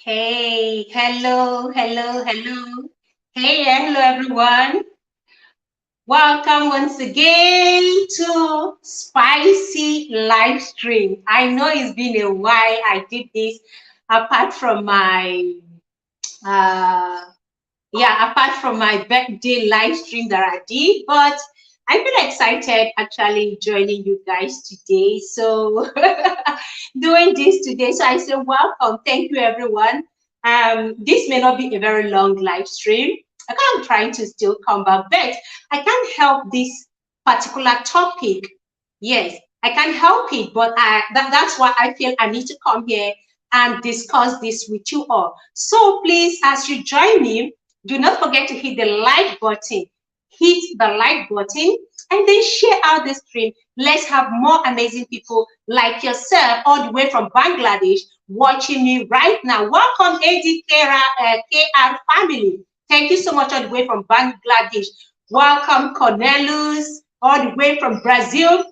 Hey, hello, hello, hello. Hey, hello, everyone. Welcome once again to Spicy Live Stream. I know it's been a while I did this, apart from my uh, apart from my birthday live stream that I did, but I feel excited actually joining you guys today. So doing this today. So I say welcome. Thank you everyone. This may not be a very long live stream. I'm trying to still come back, but I can't help this particular topic. Yes, I can't help it, but that's why I feel I need to come here and discuss this with you all. So please, as you join me, do not forget to hit the like button. Hit the like button and then share out the stream. Let's have more amazing people like yourself all the way from Bangladesh watching me right now. Welcome, KR family. Thank you so much all the way from Bangladesh. Welcome, Cornelius, all the way from Brazil.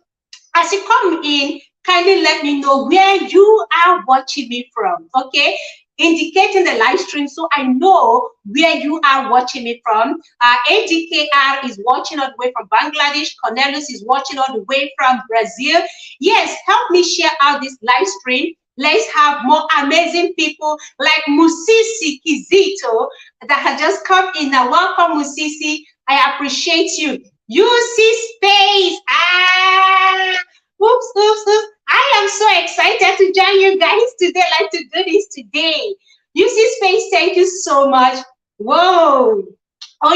As you come in, kindly let me know where you are watching me from, okay? Indicating the live stream so I know where you are watching me from. ADKR is watching all the way from Bangladesh. Cornelius is watching all the way from Brazil. Yes, help me share out this live stream. Let's have more amazing people like Musisi Kizito that have just come in. Now, welcome, Musisi. I appreciate you. You see space. Oops, oops, oops. I am so excited to join you guys today, like to do this today. You see space, thank you so much. Whoa. Oh,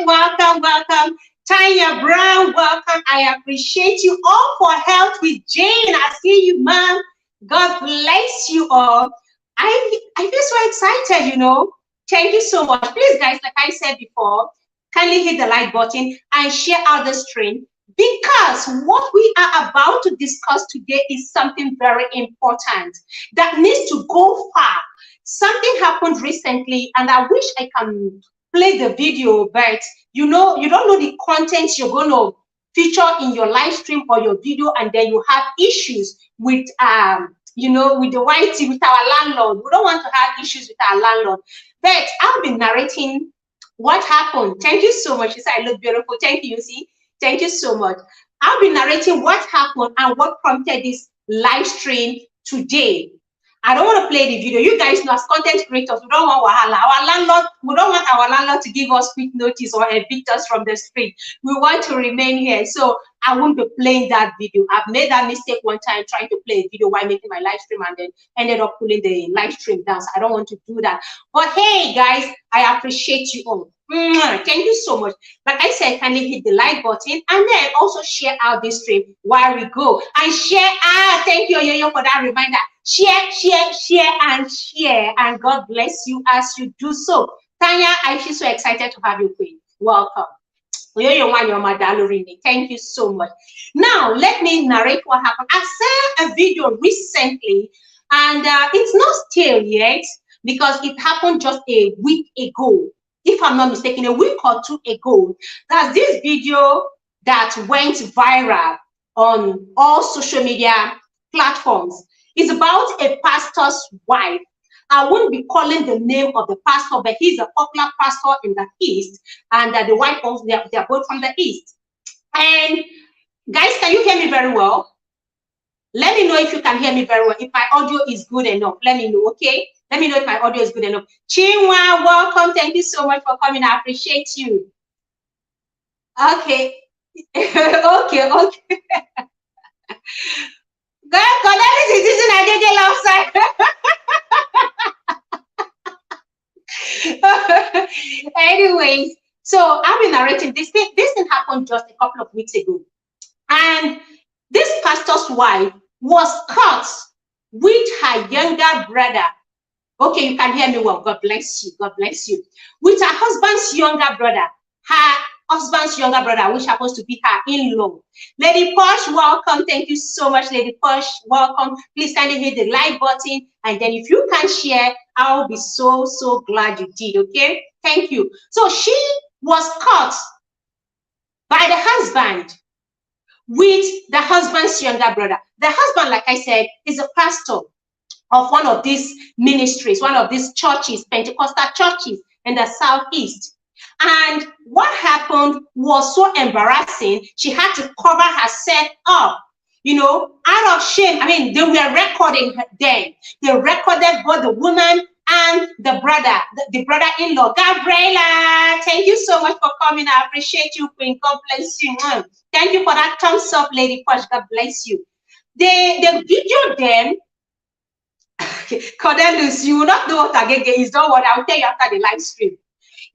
yo. Welcome, welcome. Tanya Brown, welcome. I appreciate you all for health with Jane. I see you, ma'am. God bless you all. I feel so excited. Thank you so much. Please, guys, like I said before, kindly hit the like button and share out the stream because what we are about to discuss today is something very important that needs to go far. Something happened recently, and I wish I can play the video, but you don't know the content you're going to feature in your live stream or your video, and then you have issues with with the YT, with our landlord. We don't want to have issues with our landlord. But I'll be narrating what happened. Thank you so much. You said I look beautiful. Thank you, see. Thank you so much. I'll be narrating what happened and what prompted this live stream today. I don't want to play the video. You guys know, as content creators, we don't want wahala. We don't want our landlord to give us quick notice or evict us from the street. We want to remain here. So I won't be playing that video. I've made that mistake one time trying to play a video while making my live stream and then ended up pulling the live stream down. So I don't want to do that. But hey, guys, I appreciate you all. Thank you so much. Like I said, kindly hit the like button and then also share out this stream while we go. And share, thank you, Yo-Yo, for that reminder. Share, and God bless you as you do so. Tanya, I feel so excited to have you, Queen. Welcome. Thank you so much. Now, let me narrate what happened. I saw a video recently, and it's not stale yet because it happened just a week ago. If I'm not mistaken, a week or two ago, there's this video that went viral on all social media platforms. It's about a pastor's wife. I wouldn't be calling the name of the pastor, but he's a popular pastor in the East, and the wife also, they're both from the East. And guys, can you hear me very well? Let me know if you can hear me very well. If my audio is good enough, let me know, okay? Let me know if my audio is good enough. Chinwa, welcome. Thank you so much for coming. I appreciate you. Okay. okay. Cornelius is using a outside. Anyways, so I've been narrating this thing. This thing happened just a couple of weeks ago. And this pastor's wife was caught with her younger brother. Okay, you can hear me well. God bless you. God bless you. With her husband's younger brother. Her husband's younger brother, which happens to be her in-law. Lady Posh, welcome. Thank you so much, Lady Posh. Welcome. Please kindly hit the like button. And then if you can share, I'll be so glad you did, okay? Thank you. So she was caught by the husband with the husband's younger brother. The husband, like I said, is a pastor. of one of these ministries, one of these churches, Pentecostal churches in the Southeast. And what happened was so embarrassing. She had to cover herself up, out of shame. I mean, they were recording her then. They recorded both the woman and the brother, the brother-in-law. Gabriela, thank you so much for coming. I appreciate you, Queen. God bless you. Thank you for that thumbs up, Lady Posh. God bless you. They videoed them. Cornelius, you will not know what Agege is. Don't worry, I'll tell you after the live stream.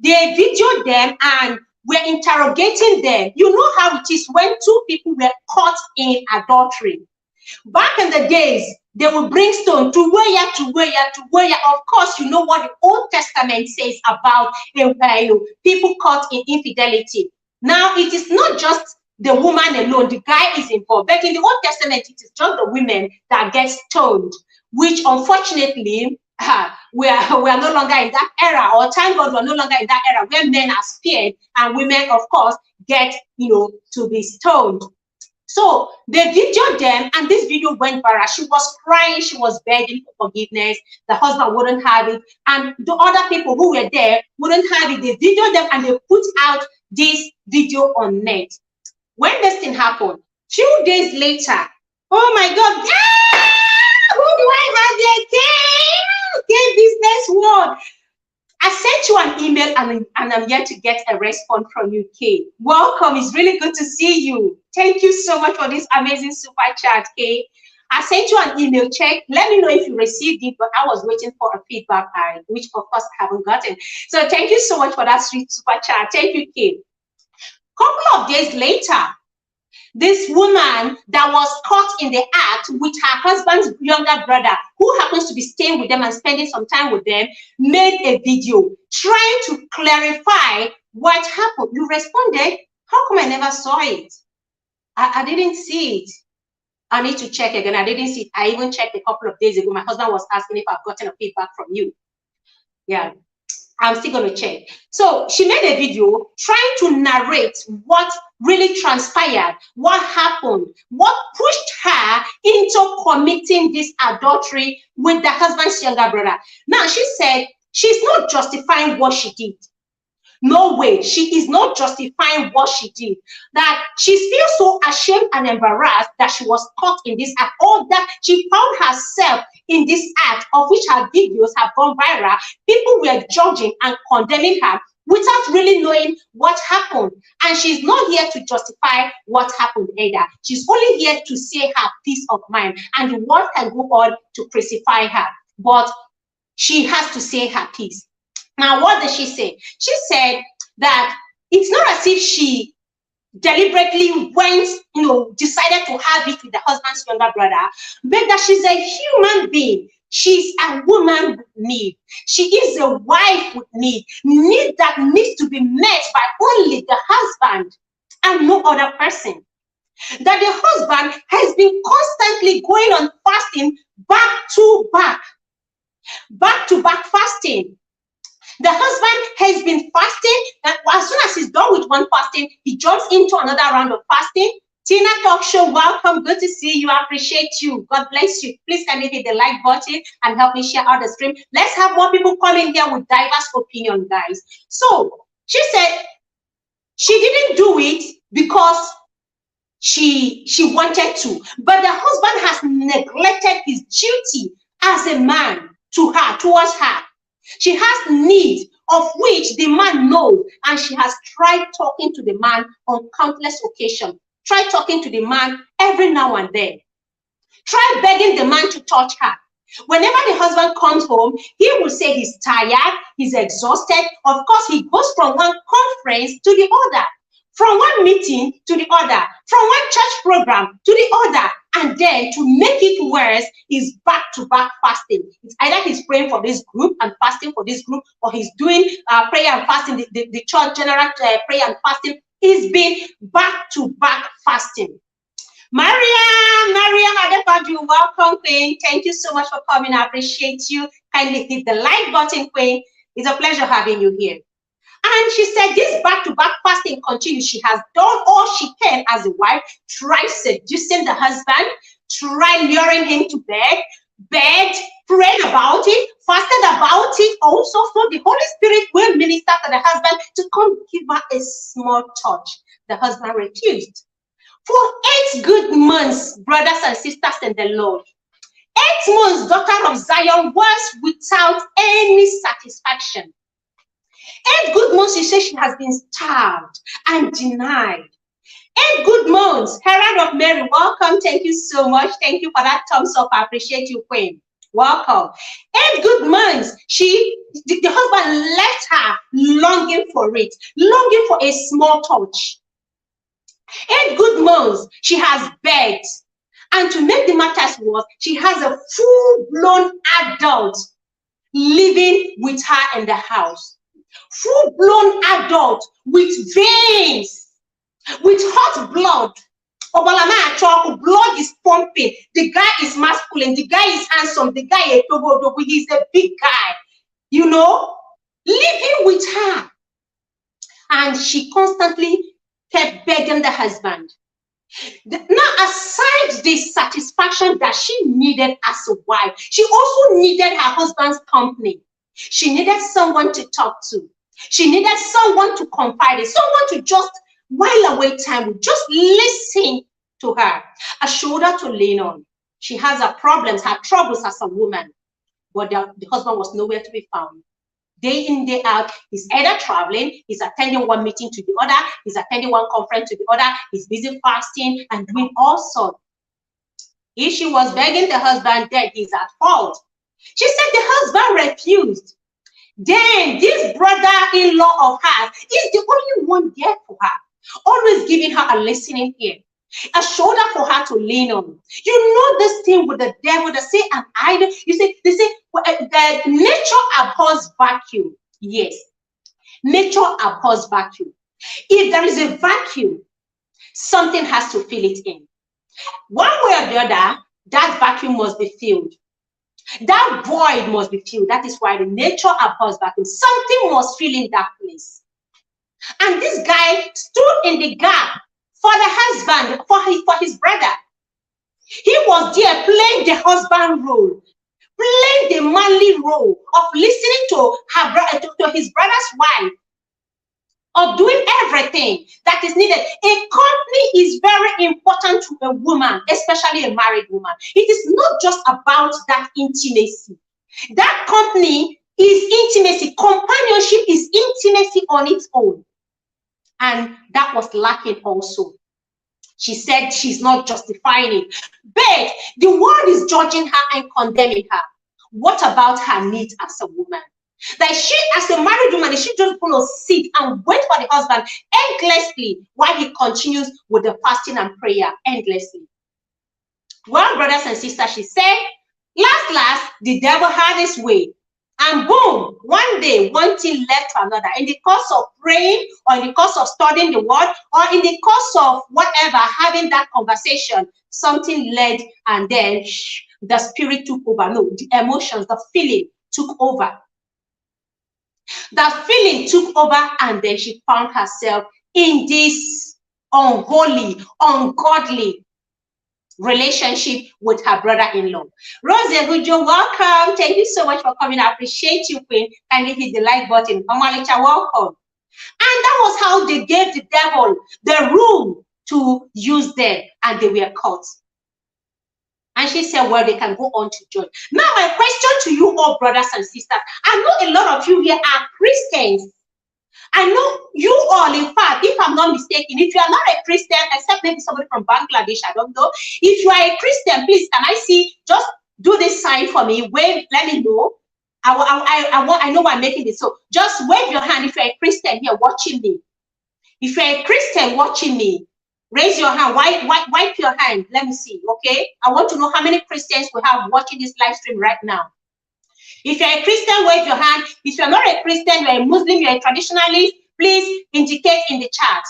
They videoed them and were interrogating them. You know how it is when two people were caught in adultery. Back in the days, they would bring stone to where, to where, to where. Of course, you know what the Old Testament says about people caught in infidelity. Now, it is not just the woman alone. The guy is involved. But in the Old Testament, it is just the women that get stoned, which unfortunately, we are no longer in that era, or thank God we're no longer in that era where men are spared and women, of course, get, to be stoned. So they videoed them, and this video went viral. She was crying, she was begging for forgiveness. The husband wouldn't have it, and the other people who were there wouldn't have it. They videoed them and they put out this video on net. When this thing happened, few days later, oh my God, who do I have there? Okay, business world. I sent you an email and I'm yet to get a response from you, Kay. Welcome. It's really good to see you. Thank you so much for this amazing super chat, Kay. I sent you an email. Check. Let me know if you received it, but I was waiting for a feedback, which of course I haven't gotten. So thank you so much for that sweet super chat. Thank you, Kay. Couple of days later, this woman that was caught in the act with her husband's younger brother, who happens to be staying with them and spending some time with them, made a video trying to clarify what happened. You responded, how come I never saw it? I didn't see it. I need to check again. I didn't see it. I even checked a couple of days ago. My husband was asking if I've gotten a feedback from you. Yeah. I'm still going to check. So she made a video trying to narrate what really transpired, what happened, what pushed her into committing this adultery with the husband's younger brother. Now, she said she's not justifying what she did. No way. She is not justifying what she did. That she feels so ashamed and embarrassed that she was caught in this act, or that she found herself in this act of which her videos have gone viral. People were judging and condemning her without really knowing what happened. And she's not here to justify what happened either. She's only here to say her peace of mind. And the world can go on to crucify her. But she has to say her piece. Now, what did she say? She said that it's not as if she deliberately went, decided to have it with the husband's younger brother, but that she's a human being. She's a woman with need. She is a wife with need that needs to be met by only the husband and no other person. That the husband has been constantly going on fasting back to back fasting. The husband has been fasting, and as soon as he's done with one fasting, he jumps into another round of fasting. Tina Talk Show, welcome. Good to see you. I appreciate you. God bless you. Please can you hit the like button and help me share out the stream. Let's have more people come in here with diverse opinion, guys. So she said she didn't do it because she wanted to, but the husband has neglected his duty as a man towards her. She has need of which the man knows, and she has tried talking to the man on countless occasions. Try talking to the man every now and then. Try begging the man to touch her. Whenever the husband comes home, he will say he's tired, he's exhausted. Of course, he goes from one conference to the other, from one meeting to the other, from one church program to the other. And then to make it worse is back-to-back fasting. It's either he's praying for this group and fasting for this group, or he's doing prayer and fasting, the church general prayer and fasting. It's been back-to-back fasting. Mariam Adepaju, welcome, Queen. Thank you so much for coming. I appreciate you. Kindly hit the like button, Queen. It's a pleasure having you here. And she said this back-to-back fasting continues. She has done all she can as a wife, try seducing the husband, try luring him to bed, begged, prayed about it, fasted about it also, so the Holy Spirit will minister to the husband to come give her a small touch. The husband refused. For 8 good months, brothers and sisters in the Lord, 8 months, daughter of Zion was without any satisfaction. 8 good months, she says she has been starved and denied. 8 good months. Herald of Mary, welcome. Thank you so much. Thank you for that thumbs up. I appreciate you, Queen. Welcome. 8 good months. The husband left her longing for it, longing for a small touch. 8 good months. She has begged. And to make the matters worse, she has a full-blown adult living with her in the house. Full-blown adult with veins, with hot blood. Blood is pumping. The guy is masculine. The guy is handsome. The guy is he's a big guy, you know, living with her. And she constantly kept begging the husband. Now, aside the satisfaction that she needed as a wife, she also needed her husband's company. She needed someone to talk to. She needed someone to confide in, someone to just while away time with, just listen to her, a shoulder to lean on. She has her problems, her troubles as a woman, but the husband was nowhere to be found. Day in, day out, he's either traveling, he's attending one meeting to the other, he's attending one conference to the other, he's busy fasting and doing all sorts. If she was begging the husband, then he's at fault. She said the husband refused. Then this brother-in-law of hers is the only one there for her, always giving her a listening ear, a shoulder for her to lean on. You know this thing with the devil, they say an idol. They say that nature abhors vacuum. Yes, nature abhors vacuum. If there is a vacuum, something has to fill it in. One way or the other, that vacuum must be filled. That void must be filled. That is why the nature abhors vacuum. Something must fill in that place. And this guy stood in the gap for the husband, for his brother. He was there playing the husband role, playing the manly role of listening to his brother's wife, of doing everything that is needed. A company is very important to a woman, especially a married woman. It is not just about that intimacy. That company is intimacy. Companionship is intimacy on its own. And that was lacking also. She said she's not justifying it. But the world is judging her and condemning her. What about her needs as a woman? That she, as a married woman, is she just going to sit and wait for the husband endlessly while he continues with the fasting and prayer endlessly? Well, brothers and sisters, she said, last, the devil had his way. And boom, one day, one thing led to another. In the course of praying, or in the course of studying the word, or in the course of whatever, having that conversation, something led, and then the spirit took over. No, the emotions, the feeling took over. That feeling took over, and then she found herself in this unholy, ungodly relationship with her brother-in-law. Rose Hujo, welcome. Thank you so much for coming. I appreciate you, Queen. Kindly hit the like button. Omalicha, welcome. And that was how they gave the devil the room to use them, and they were caught. And she said, well, they can go on to join. Now, my question to you all, brothers and sisters, I know a lot of you here are Christians. I know you all, in fact, if I'm not mistaken, if you are not a Christian, except maybe somebody from Bangladesh, I don't know. If you are a Christian, please, can I see, just do this sign for me, wave, let me know. I know I'm making this, so just wave your hand if you're a Christian here watching me. If you're a Christian watching me, raise your hand, wipe your hand, let me see, okay? I want to know how many Christians we have watching this live stream right now. If you're a Christian, wave your hand. If you're not a Christian, you're a Muslim, you're a traditionalist, please indicate in the chat.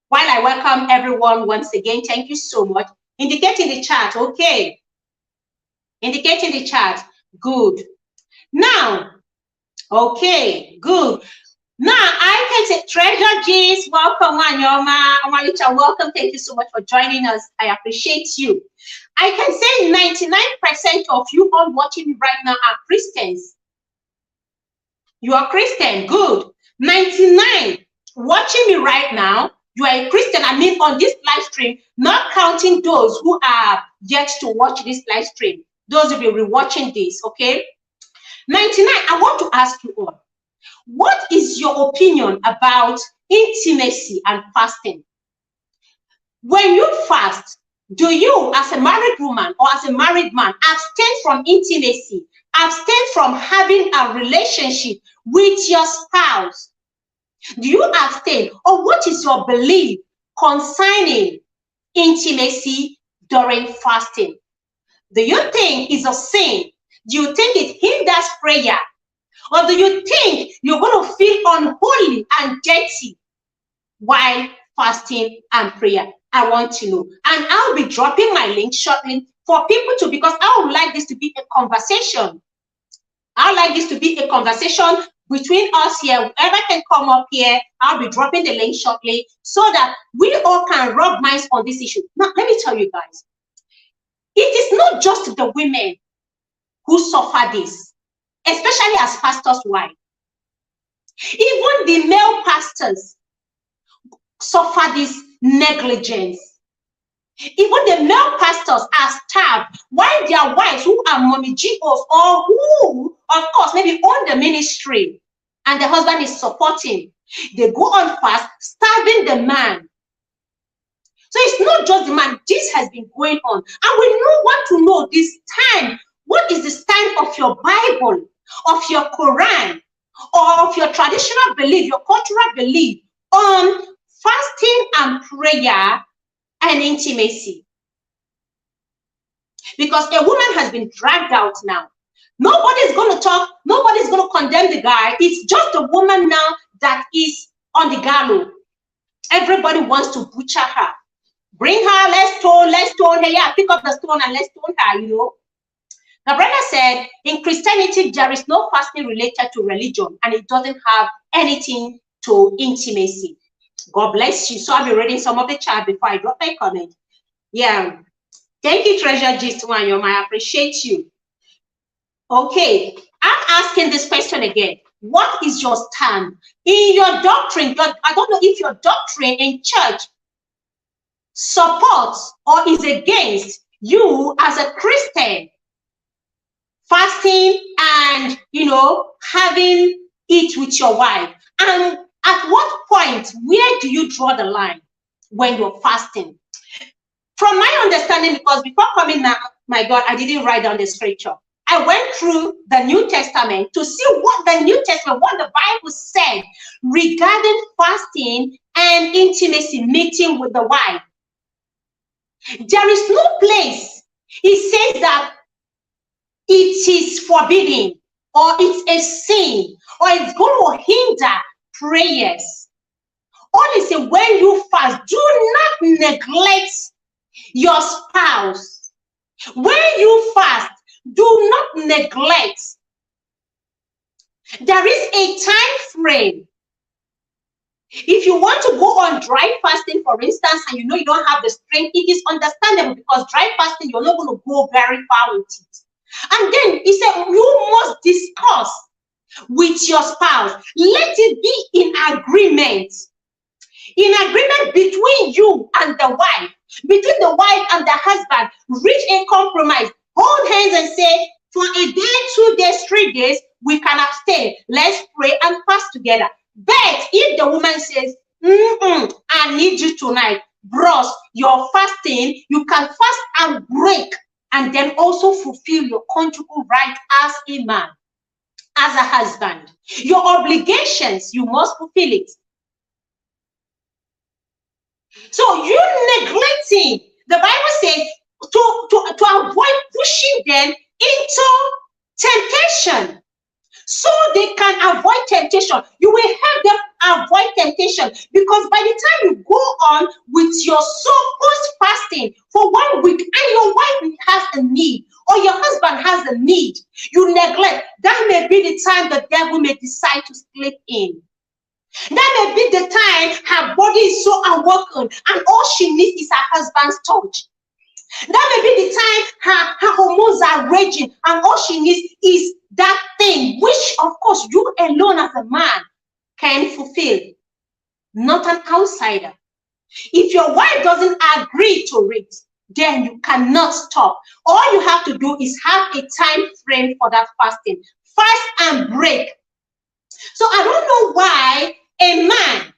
While I welcome everyone once again, thank you so much. Indicate in the chat, okay? Indicate in the chat, good. Now, okay, good. Now, I can say Treasure G's, welcome, Wanyoma. Omalicha, welcome. Thank you so much for joining us. I appreciate you. I can say 99% of you all watching me right now are Christians. You are Christian, good. 99 watching me right now, you are a Christian. I mean, on this live stream, not counting those who are yet to watch this live stream. Those will be rewatching this, okay? 99, I want to ask you all, what is your opinion about intimacy and fasting? When you fast, do you, as a married woman or as a married man, abstain from intimacy, abstain from having a relationship with your spouse? Do you abstain? Or what is your belief concerning intimacy during fasting? Do you think it's a sin? Do you think it hinders prayer? Or do you think you're going to feel unholy and dirty while fasting and prayer? I want to know. And I'll be dropping my link shortly for people to, because I would like this to be a conversation. I like this to be a conversation between us here. Whoever can come up here, I'll be dropping the link shortly so that we all can rub minds on this issue. Now, let me tell you guys, it is not just the women who suffer this, especially as pastors' wives. Even the male pastors suffer this negligence. Even the male pastors are starved while their wives, who are mommy GOs or who, of course, maybe own the ministry and the husband is supporting, they go on fast, starving the man. So it's not just the man, this has been going on. And we want to know this time, what is the stand of your Bible, of your Quran, or of your traditional belief, your cultural belief on fasting and prayer and intimacy? Because a woman has been dragged out now. Nobody's going to talk, nobody's going to condemn the guy. It's just a woman now that is on the gallows. Everybody wants to butcher her. Bring her, let's stone her. Yeah, pick up the stone and let's stone her, you know. The brother said, in Christianity, there is no fasting related to religion, and it doesn't have anything to intimacy. God bless you. So I'll be reading some of the chat before I drop my comment. Yeah. Thank you, Treasure Gist Wanyoma. I appreciate you. Okay. I'm asking this question again. What is your stand in your doctrine? I don't know if your doctrine in church supports or is against you as a Christian fasting and, you know, having it with your wife. And at what point, where do you draw the line when you're fasting? From my understanding, because before coming now, my God, I didn't write down the scripture. I went through the New Testament to see what the New Testament, what the Bible said regarding fasting and intimacy, meeting with the wife. There is no place it says that it is forbidden or it's a sin or it's going to hinder prayers. Only say when you fast, do not neglect your spouse. When you fast, do not neglect. There is a time frame. If you want to go on dry fasting, for instance, and you know you don't have the strength, it is understandable because dry fasting, you're not going to go very far with it. And then he said, you must discuss with your spouse. Let it be in agreement. In agreement between you and the wife, between the wife and the husband, reach a compromise. Hold hands and say, for a day, 2 days, 3 days, we can abstain. Let's pray and fast together. But if the woman says, I need you tonight, bros, you're fasting, you can fast and break, and then also fulfill your conjugal right as a man, as a husband. Your obligations, you must fulfill it. So you neglecting, the Bible says, to avoid pushing them into temptation. So they can avoid temptation. You will help them avoid temptation, because by the time you go on with your so-called fasting for 1 week and your wife has a need or your husband has a need, you neglect. That may be the time the devil may decide to slip in. That may be the time her body is so unwelcome and all she needs is her husband's touch. That may be the time her hormones are raging, and all she needs is that thing, which of course you alone as a man can fulfill, not an outsider. If your wife doesn't agree to it, then you cannot stop. All you have to do is have a time frame for that fasting. Fast and break. So I don't know why a man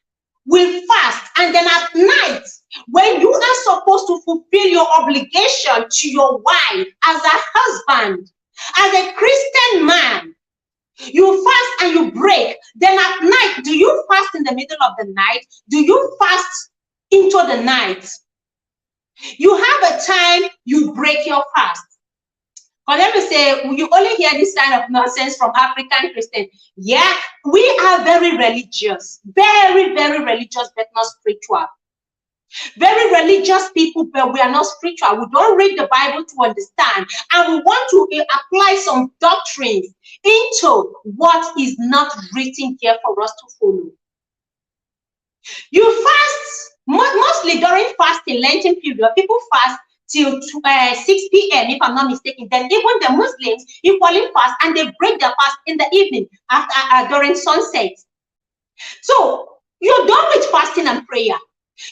will fast and then at night, when you are supposed to fulfill your obligation to your wife as a husband, as a Christian man, you fast and you break. Then at night, do you fast in the middle of the night? Do you fast into the night? You have a time you break your fast. But let me say, you only hear this kind of nonsense from African Christians. Yeah, we are very religious, very, very religious, but not spiritual. Very religious people, but we are not spiritual. We don't read the Bible to understand, and we want to apply some doctrines into what is not written here for us to follow. You fast, mostly during fasting, Lenten period, people fast till 6 p.m. if I'm not mistaken. Then even the Muslims equally fast, and they break their fast in the evening after during sunset. So you're done with fasting and prayer.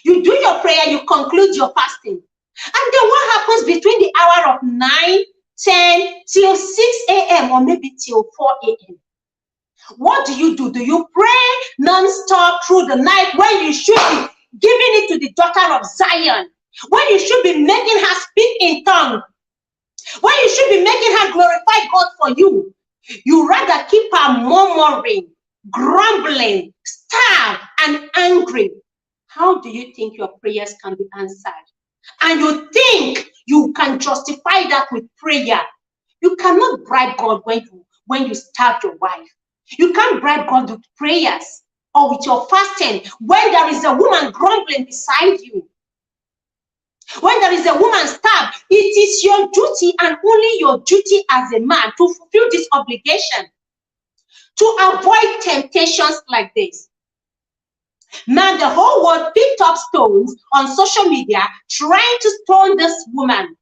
You do your prayer, you conclude your fasting. And then what happens between the hour of 9, 10 till 6 a.m. or maybe till 4 a.m.? What do? Do you pray non-stop through the night when you should be giving it to the daughter of Zion? When you should be making her speak in tongues? When you should be making her glorify God for you? You rather keep her murmuring, grumbling, starved, and angry. How do you think your prayers can be answered? And you think you can justify that with prayer? You cannot bribe God when you starve your wife. You can't bribe God with prayers or with your fasting when there is a woman grumbling beside you. When there is a woman starved, it is your duty and only your duty as a man to fulfill this obligation, to avoid temptations like this. Now the whole world picked up stones on social media trying to stone this woman.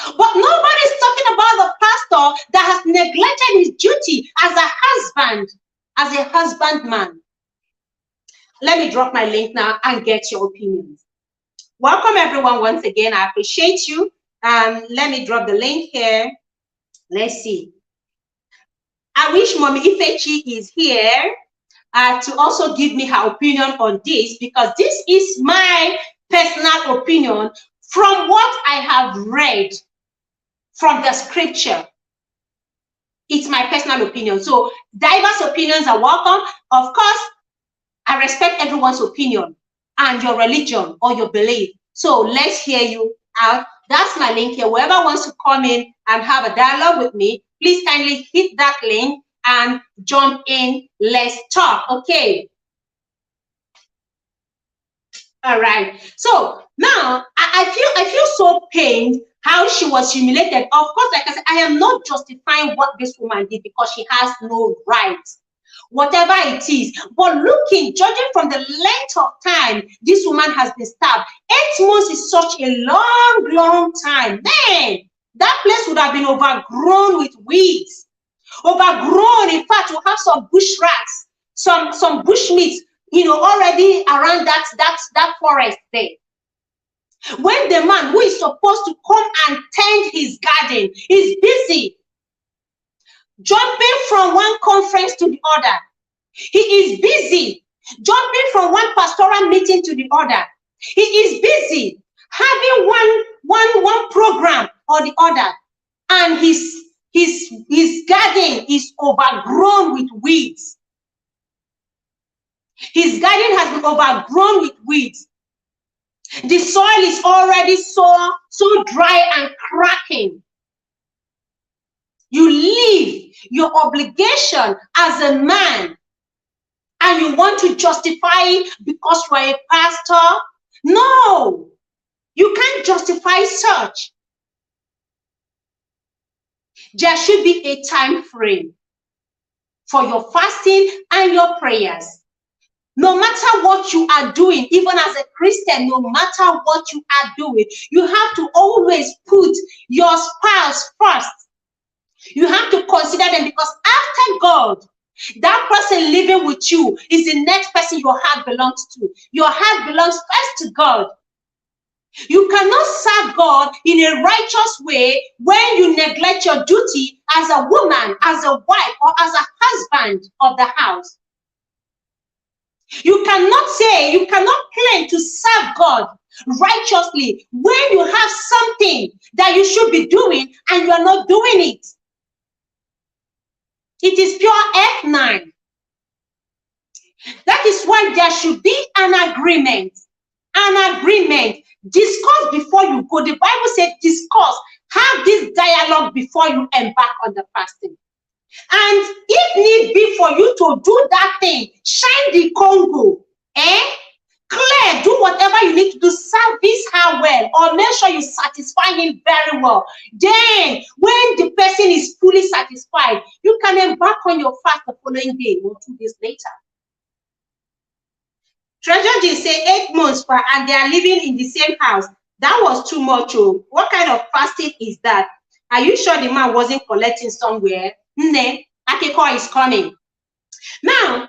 But nobody's talking about the pastor that has neglected his duty as a husband, as a husbandman. Let me drop my link now and get your opinions. Welcome everyone once again. I appreciate you. Let me drop the link here. Let's see. I wish Mommy Ifechi is here to also give me her opinion on this, because this is my personal opinion from what I have read from the scripture. It's my personal opinion. So diverse opinions are welcome. Of course, I respect everyone's opinion and your religion or your belief. So let's hear you out. That's my link here. Whoever wants to come in and have a dialogue with me, please kindly hit that link and jump in. Let's talk. Okay. All right. So now I feel so pained how she was humiliated. Of course, like I said, I am not justifying what this woman did, because she has no right, whatever it is. But judging from the length of time this woman has been stabbed, 8 months is such a long time. Man, that place would have been overgrown with weeds. Overgrown. In fact, we have some bush rats, some bush meat, already around that forest there. When the man who is supposed to come and tend his garden is busy jumping from one conference to the other, he is busy jumping from one pastoral meeting to the other, he is busy having one program or the other, and his garden is overgrown with weeds. His garden has been overgrown with weeds. The soil is already so dry and cracking. You leave your obligation as a man and you want to justify it because you are a pastor? No, you can't justify such. There should be a time frame for your fasting and your prayers. No matter what you are doing, even as a Christian, no matter what you are doing, you have to always put your spouse first. You have to consider them, because after God, that person living with you is the next person your heart belongs to. Your heart belongs first to God. You cannot serve God in a righteous way when you neglect your duty as a woman, as a wife, or as a husband of the house. You cannot claim to serve God righteously when you have something that you should be doing and you are not doing it. It is pure F9. That is why there should be an agreement. An agreement. Discuss before you go. The Bible said discuss. Have this dialogue before you embark on the fasting. And if need be for you to do that thing, shine the Congo. Clear, do whatever you need to do, service her well, or make sure you satisfy him very well. Then, when the person is fully satisfied, you can embark on your fast the following day or 2 days later. Treasure G say 8 months and they are living in the same house. That was too much. Oh. What kind of fasting is that? Are you sure the man wasn't collecting somewhere? Akiko is coming. Now,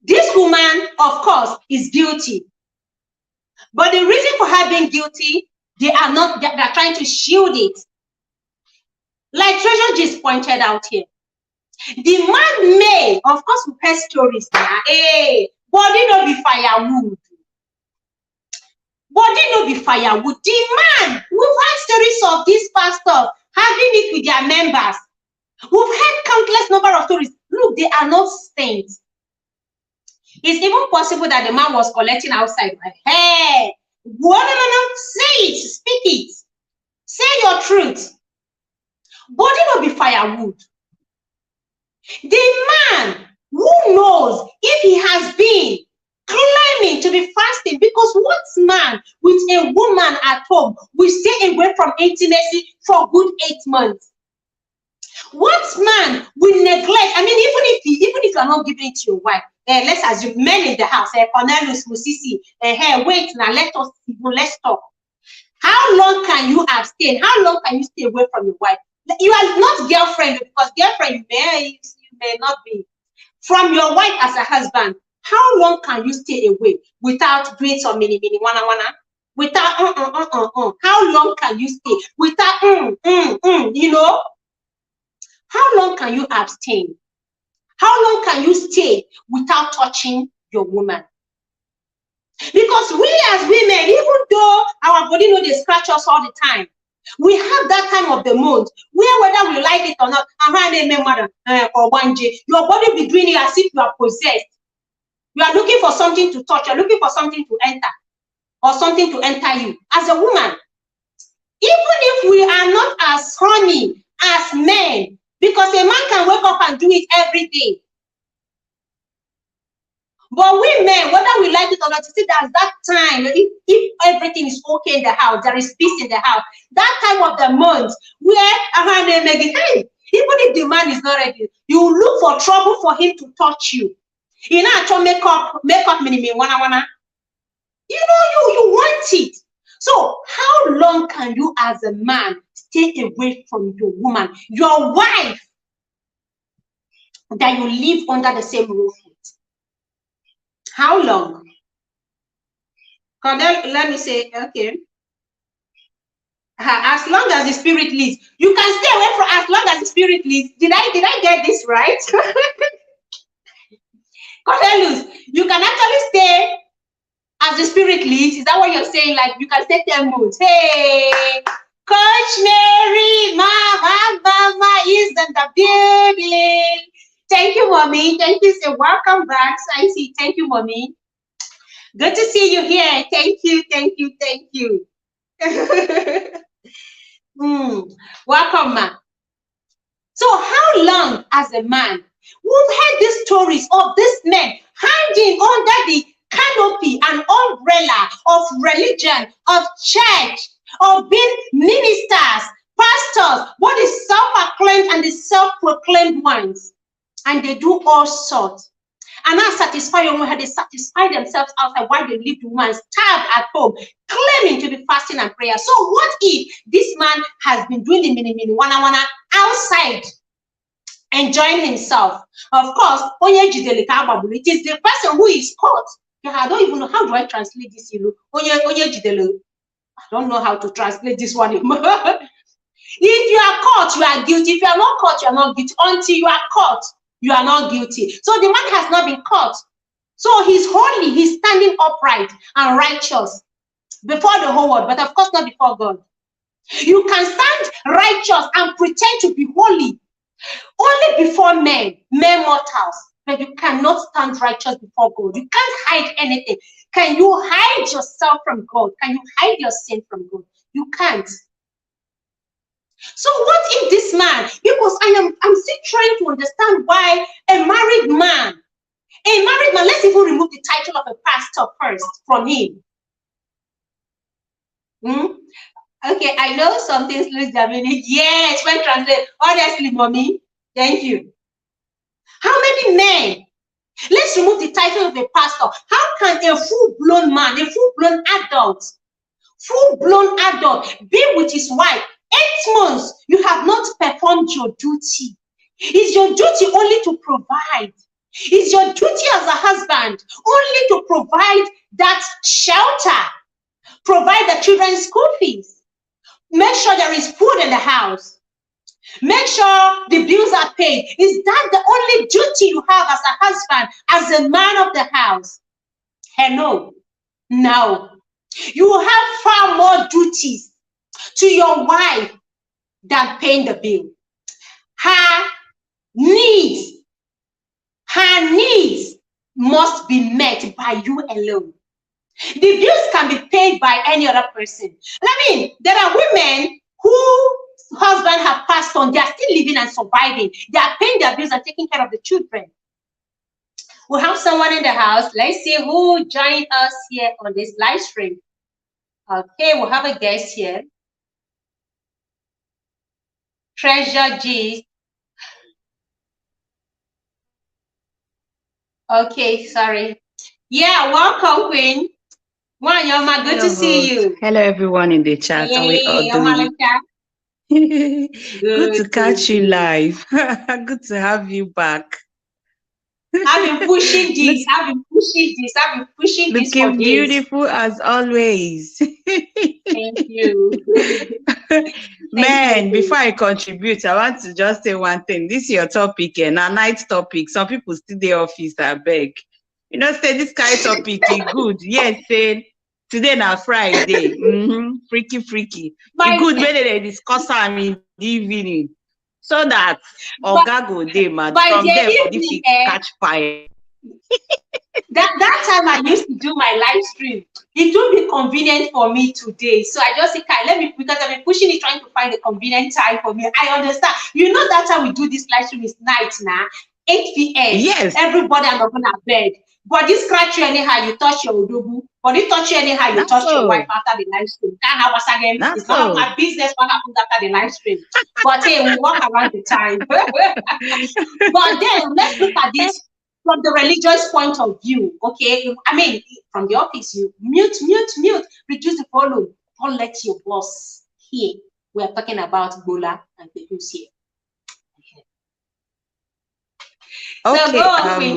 this woman, of course, is guilty. But the reason for her being guilty, they're trying to shield it. Like Treasure just pointed out here. The man may, of course, we heard stories now. Hey, body no be firewood. Body no be firewood. The man, we've heard stories of these pastors having it with their members. We've heard countless number of stories. Look, they are not saints. It's even possible that the man was collecting outside. Hey, no, say it, speak it. Say your truth. Body no be firewood. The man who knows if he has been claiming to be fasting, because what man with a woman at home will stay away from intimacy for good 8 months? What man will neglect? I mean, even if you are not giving it to your wife, let's assume men in the house, Cornelius, Musisi, wait now, let's talk. How long can you abstain? How long can you stay away from your wife? You are not girlfriend, because girlfriend you may not be. From your wife as a husband, how long can you stay away without doing some mini wana? Without How long can you stay without you know? How long can you abstain? How long can you stay without touching your woman? Because we as women, even though our body know they scratch us all the time, we have that time of the month where, whether we like it or not, or one day, your body be doing it as if you are possessed. You are looking for something to touch, you're looking for something to enter, or something to enter you. As a woman, even if we are not as horny as men, because a man can wake up and do it every day. But we men, whether we like it or not, you see there's that time, if everything is okay in the house, there is peace in the house, that time of the month where hey, even if the man is not ready, you look for trouble for him to touch you. You know, actual makeup minimum wana. You know, you want it. So how long can you as a man stay away from your woman, your wife, that you live under the same roof with? How long? Let me say, okay. As long as the spirit leads. You can stay away from as long as the spirit leads. Did I get this right? Cornelius, you can actually stay as the spirit leads. Is that what you're saying? Like you can stay 10 months. Hey, Coach Mary, Mama is in the building. Thank you, Mommy. Thank you. So welcome back. So I see. Thank you, Mommy. Good to see you here. Thank you. Thank you. Thank you. Welcome, ma. So how long as a man? We've heard these stories of these men hiding under the canopy and umbrella of religion, of church, of being ministers, pastors, both the self-acclaimed and the self-proclaimed ones. And they do all sorts. and not satisfy your woman, they satisfy themselves outside while they leave the woman starved at home, claiming to be fasting and prayer. So what if this man has been doing the mini wana outside, enjoying himself? Of course, it is the person who is caught. I don't even know, how do I translate this? I don't know how to translate this one. If you are caught, you are guilty. If you are not caught, you are not guilty. Until you are caught, you are not guilty. So the man has not been caught. So he's holy, he's standing upright and righteous before the whole world, but of course not before God. You can stand righteous and pretend to be holy only before men mortals, but you cannot stand righteous before God. You can't hide anything. Can you hide yourself from God? Can you hide your sin from God? You can't. So what if this man, because I'm still trying to understand why a married man, let's even remove the title of a pastor first from him. Okay, I know some things, Luis Dominic. Yes, when translate, honestly, mommy, thank you. How many men? Let's remove the title of a pastor. How can a full-blown man, a full-blown adult be with his wife 8 months? You have not performed your duty. Is your duty only to provide? Is your duty as a husband only to provide that shelter, provide the children's school fees, make sure there is food in the house, make sure the bills are paid? Is that the only duty you have as a husband, as a man of the house? Hello, no. You have far more duties to your wife than paying the bill. Her needs must be met by you alone. The bills can be paid by any other person. I mean, there are women whose husbands have passed on. They are still living and surviving. They are paying their bills and taking care of the children. We have someone in the house. Let's see who joined us here on this live stream. Okay, we'll have a guest here. Treasure G. Okay, sorry. Yeah, welcome, Queen. Wanyoma, good to see you. Hello, everyone in the chat. Hey, good to catch you live. Good to have you back. I've been pushing this. I've been pushing this for days. Looking beautiful as always. Thank you. Man, before I contribute, I want to just say one thing. This is your topic and a night topic. Some people still the office, I beg. You know, say this kind of topic is good. Yes, say today na Friday. Freaky. It's good when they discuss them in the evening. So that Oga go day, man. From there, if catch fire. That time I used to do my live stream. It would be convenient for me today. So I just say, let me, because I've been pushing it, trying to find a convenient time for me. I understand. You know that time we do this live stream is night now, 8 p.m. Yes. Everybody are not gonna bed. Body scratch you anyhow, you touch your odogu. Body touch you anyhow, you touch your wife after the live stream. Can't have us again. It's none of my business what happens after the live stream. But hey, we walk around the time. But then let's look at this from the religious point of view. Okay, I mean, from the office, you mute, reduce the volume. Don't let your boss hear. We're talking about Bola and the who's here. Okay,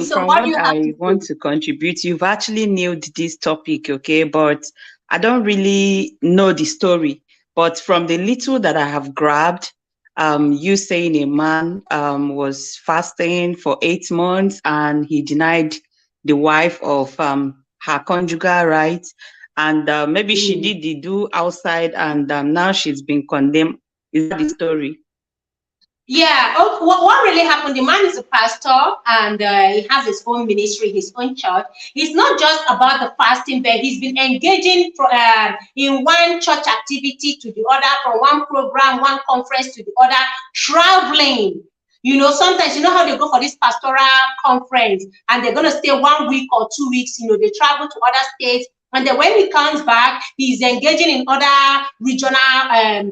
from what I want to contribute, you've actually nailed this topic, okay, but I don't really know the story. But from the little that I have grabbed, you saying a man was fasting for 8 months and he denied the wife of her conjugal rights, and maybe she did the do outside, and now she's been condemned. Is that the story? Yeah, what really happened? The man is a pastor and he has his own ministry, his own church. It's not just about the fasting, but he's been engaging in one church activity to the other, from one program, one conference to the other, traveling. You know, sometimes, you know how they go for this pastoral conference and they're going to stay 1 week or 2 weeks, you know, they travel to other states. And then when he comes back, he's engaging in other regional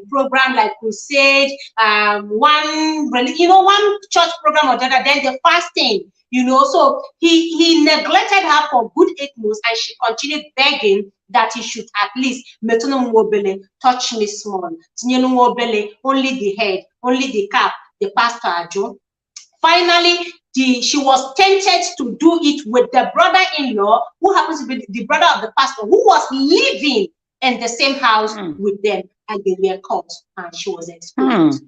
program like crusade, one church program or the other. Then the fasting, So he neglected her for good 8 months, and she continued begging that he should at least touch me small. Only the head, only the cap, the pastor ajo. Finally, she was tempted to do it with the brother-in-law, who happens to be the brother of the pastor, who was living in the same house with them, and they were caught, and she was exposed.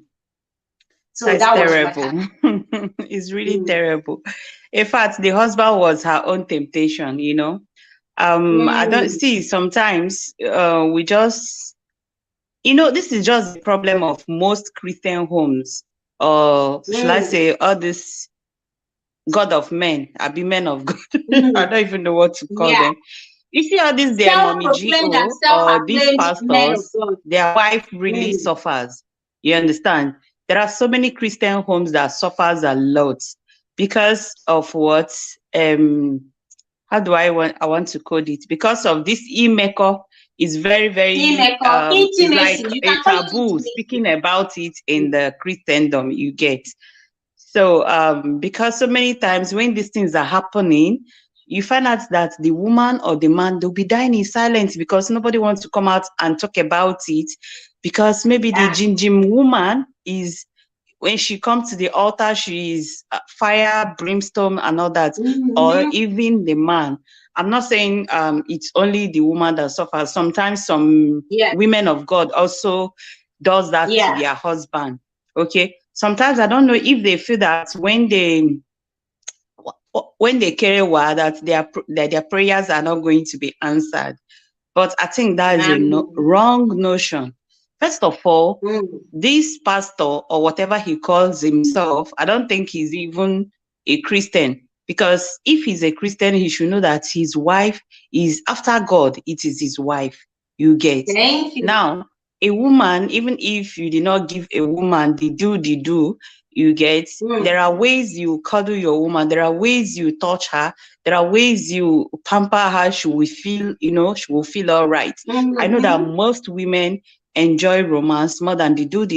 So that's that terrible. was what happened. It's really terrible. In fact, the husband was her own temptation, I don't see sometimes we just, this is just the problem of most Christian homes, or should I say all this God of men, be men of God. I don't even know what to call them. You see all these their mommy GO or these pastors, their wife really suffers. You understand? There are so many Christian homes that suffers a lot because of what how do I want to code it? Because of this e-maker is very, very is like a taboo speaking about it in the Christendom, you get. So because so many times when these things are happening, you find out that the woman or the man, they'll be dying in silence because nobody wants to come out and talk about it, because maybe the Jim woman is, when she comes to the altar, she is fire, brimstone, and all that, or even the man. I'm not saying it's only the woman that suffers. Sometimes some women of God also does that to their husband. Okay. Sometimes I don't know if they feel that when they carry word that their prayers are not going to be answered. But I think that is a wrong notion. First of all, this pastor or whatever he calls himself, I don't think he's even a Christian. Because if he's a Christian, he should know that his wife is, after God, it is his wife. You get. Thank you. Now, a woman, even if you did not give a woman the do, you get, there are ways you cuddle your woman, there are ways you touch her, there are ways you pamper her, she will feel, she will feel all right. I know that most women enjoy romance more than they do,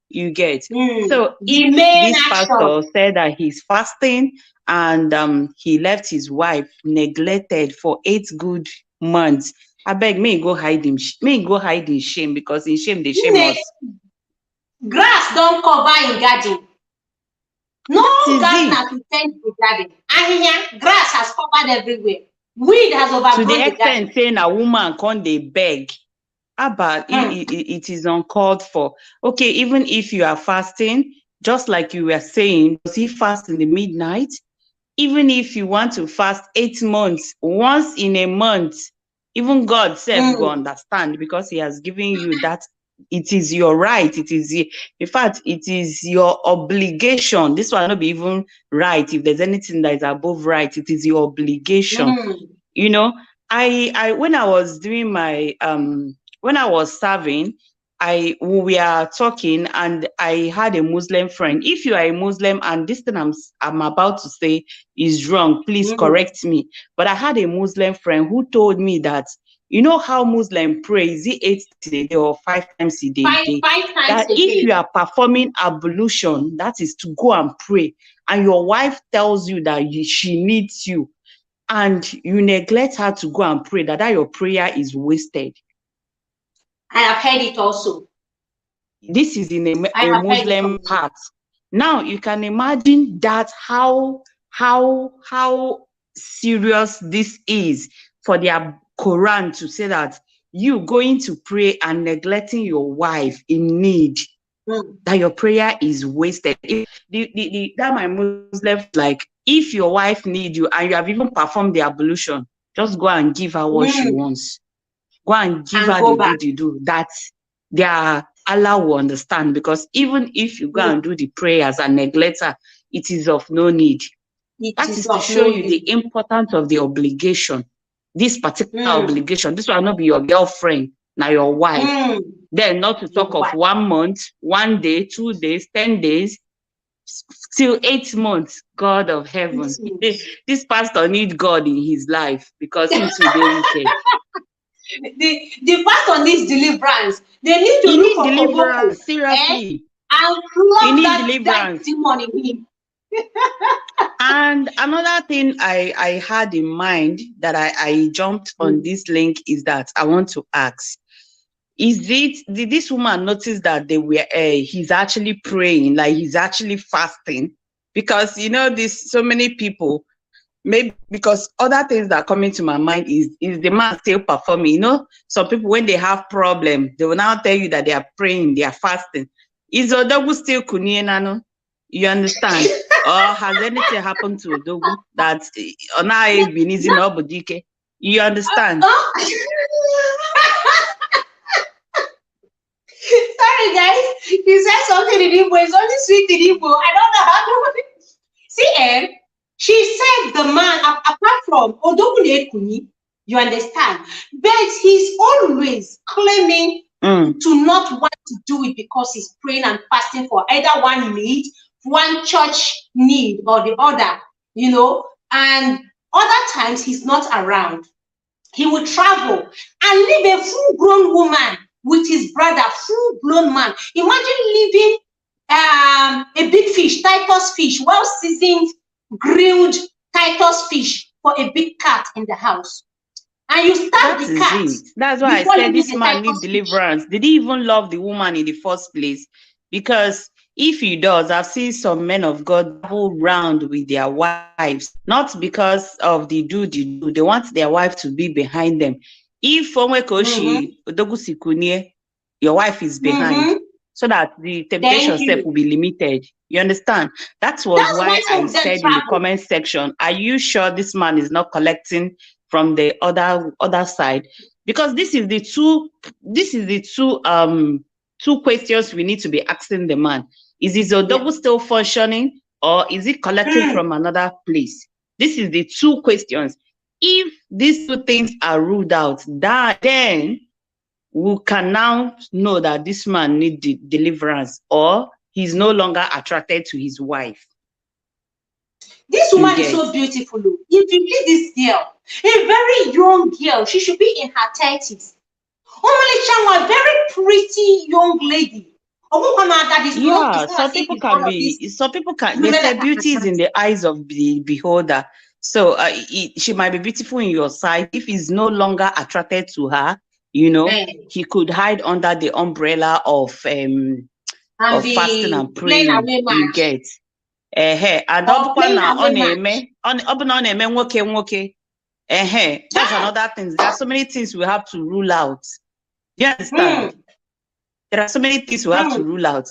you get. So if this pastor said that he's fasting and he left his wife neglected for 8 good months, I beg, may he go hide him, shame, because in shame they shame us. Grass don't cover in garden. No gardener to tend the garden. And here, grass has covered everywhere. Weed has overgrown to the extent saying a woman can't they beg. But it is uncalled for. Okay, even if you are fasting, just like you were saying, does he fast in the midnight? Even if you want to fast 8 months, once in a month, even God self will understand, because he has given you that. It is your right. It is, in fact, it is your obligation. This will not be even right. If there's anything that is above right, it is your obligation. I when I was doing my when I was serving, we are talking, and I had a Muslim friend. If you are a Muslim and this thing I'm about to say is wrong, please correct me. But I had a Muslim friend who told me that, you know how Muslim pray, is it 8 times a day or 5 times a day? That if you are performing ablution, that is to go and pray, and your wife tells you that she needs you, and you neglect her to go and pray, that your prayer is wasted. I have heard it also. This is in a Muslim part. Now you can imagine that how serious this is for their Quran to say that you going to pray and neglecting your wife in need, that your prayer is wasted. That my Muslim, like, if your wife needs you and you have even performed the ablution, just go and give her what she wants. Go and give her the do. That Allah will understand, because even if you go and do the prayers and neglect her, it is of no need. That is to show you the importance of the obligation. This particular obligation. This will not be your girlfriend, now your wife. Then not to talk of 1 month, 1 day, 2 days, 10 days, till 8 months. God of heaven. This pastor needs God in his life, because he's today wicked. The pastor needs deliverance. They need to look for deliverance, seriously. And plug that demon in him. And another thing I had in mind that I jumped on Mm. this link is that I want to ask, did this woman notice that he's actually praying, like he's actually fasting? Because this so many people, maybe because other things that come into my mind is the man still performing? Some people, when they have problem, they will now tell you that they are praying, they are fasting. Is Odogu still Kunienano? You understand? Or has anything happened to Odogu that Ona been easy no budike? You understand? Oh. Sorry, guys. You said something in Igbo. It's only sweet in Igbo. I don't know how to. See, she said the man, apart from Odogune Kuni, you understand, but he's always claiming to not want to do it because he's praying and fasting for either one need, one church need or the other, and other times he's not around. He will travel and leave a full-grown woman with his brother, full-blown man. Imagine leaving a big fish, Titus fish, well-seasoned, grilled Titus fish for a big cat in the house. And you start the cat. That's why I said this man needs deliverance. Did he even love the woman in the first place? Because if he does, I've seen some men of God travel round with their wives, not because of the do. They want their wife to be behind them. If your wife is behind, so that the temptation step will be limited. You understand? That's why I said in the comment section, are you sure this man is not collecting from the other side? Because this is the two questions we need to be asking the man. Is his Odogu still functioning, or is he collecting from another place? This is the two questions. If these two things are ruled out, then we can now know that this man needs deliverance, or he's no longer attracted to his wife. This woman is so beautiful. If you see this girl, a very young girl, she should be in her 30s. Only Changwa, a very pretty young lady. Yeah, some people can, they say beauty is in the eyes of the beholder. So she might be beautiful in your sight. If he's no longer attracted to her, he could hide under the umbrella of fasting and praying. You get. And that's another thing. There are so many things we have to rule out. You understand? There are so many things we have to rule out.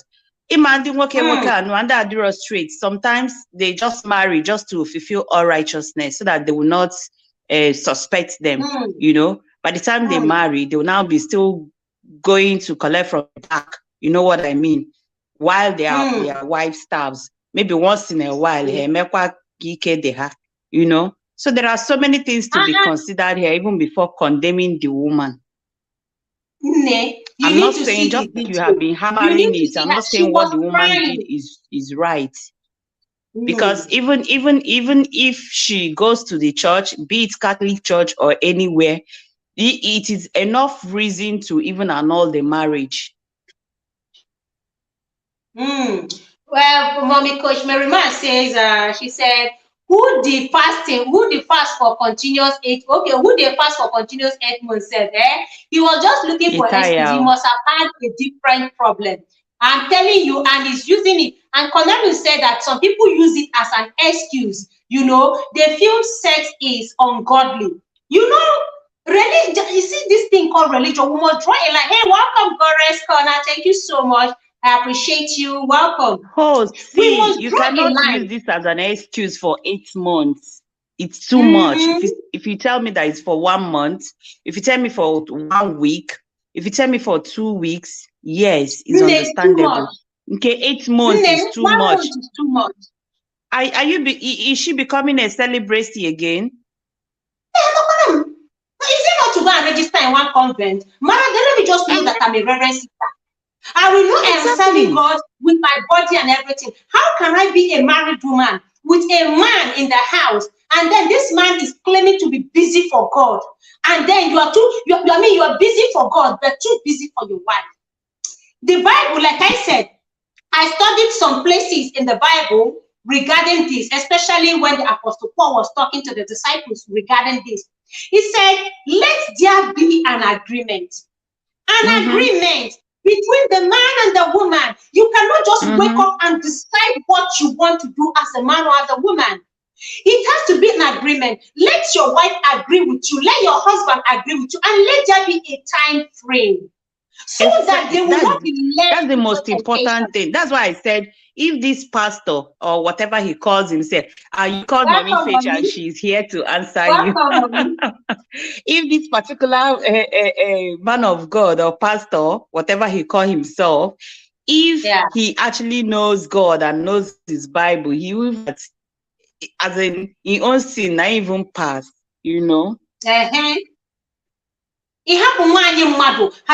Sometimes they just marry just to fulfill all righteousness so that they will not suspect them. By the time they marry, they will now be still going to collect from the back. You know what I mean? While their wife starves, maybe once in a while, So there are so many things to be considered here, even before condemning the woman. I'm not saying just like you have been hammering it. I'm not saying what the woman did is right. Because even if she goes to the church, be it Catholic church or anywhere, it is enough reason to even annul the marriage. Well, Mommy Coach Merriman says, she said, who the fast for continuous 8 months said, he was just looking for excuse. He must have had a different problem. I'm telling you, and he's using it. And Conjugal said that some people use it as an excuse. They feel sex is ungodly. Religion, you see this thing called religion, we must draw a line. Hey, welcome, Goddess Corner. Thank you so much. I appreciate you. Welcome. You cannot use this as an excuse for 8 months. It's too much. If you tell me that it's for 1 month, if you tell me for 1 week, if you tell me for 2 weeks, yes, it's understandable. Okay, 8 months is too much. 1 month is too much. Is she becoming a celebrity again? Is it not to go and register in one convent? Mara, let me just know that I'm a reverend sister. I will know I am serving God with my body and everything. How can I be a married woman with a man in the house, and then this man is claiming to be busy for God, and then you are busy for God, but too busy for your wife? The Bible, like I said, I studied some places in the Bible regarding this, especially when the Apostle Paul was talking to the disciples regarding this. He said, let there be an agreement. An agreement between the man and the woman. You cannot just wake up and decide what you want to do as a man or as a woman. It has to be an agreement. Let your wife agree with you. Let your husband agree with you. And let there be a time frame. So that they will not be led. That's the most important thing. That's why I said, if this pastor or whatever he calls himself, you call Mommy Faith and she's here to answer you. If this particular man of God or pastor, whatever he calls himself, if he actually knows God and knows his Bible, he will, as in, he owns sin, not even pass, you know. Has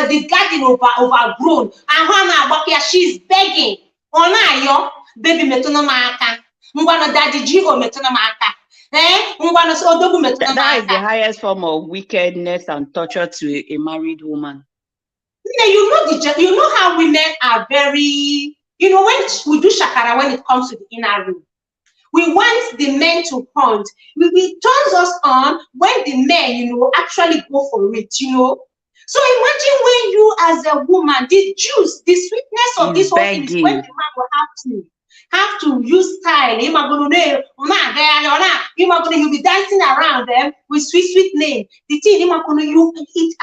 the garden overgrown and she's begging. Baby metonomaka. Daddy Jigo metonomaka. That is the highest form of wickedness and torture to a married woman. You know how women are very, when we do shakara, when it comes to the inner room, we want the men to hunt. It turns us on when the men, actually go for it, So imagine when you as a woman, the juice, the sweetness of this whole thing is when the man will have to use style. He'll be dancing around them with sweet name. The thing it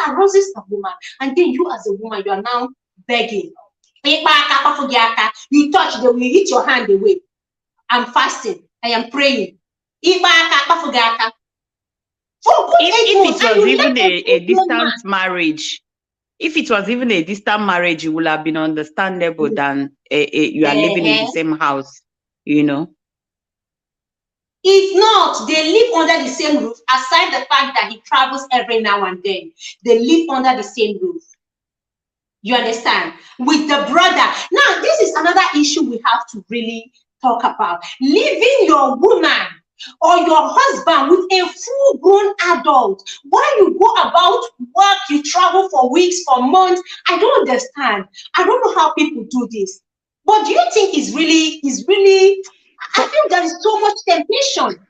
arouses the woman, and then you as a woman, you are now begging. You touch, they will hit your hand away. I'm fasting. I am praying. If it was even a distant marriage, it would have been understandable than you are living in the same house, If not, they live under the same roof, aside the fact that he travels every now and then. They live under the same roof. You understand? With the brother. Now, this is another issue we have to really talk about. Leaving your woman or your husband with a full-grown adult while you go about work, you travel for weeks, for months. I don't understand. I don't know how people do this. But do you think is really I think there is so much temptation.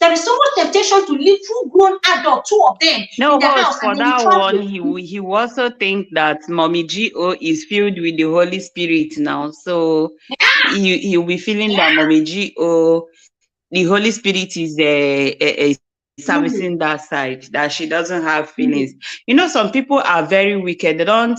There is so much temptation to leave full-grown adult, two of them in the house. For that one, he also think that Mommy G.O. is filled with the Holy Spirit now. So he'll be feeling that Mommy G.O., the Holy Spirit is servicing that side, that she doesn't have feelings. Some people are very wicked. They don't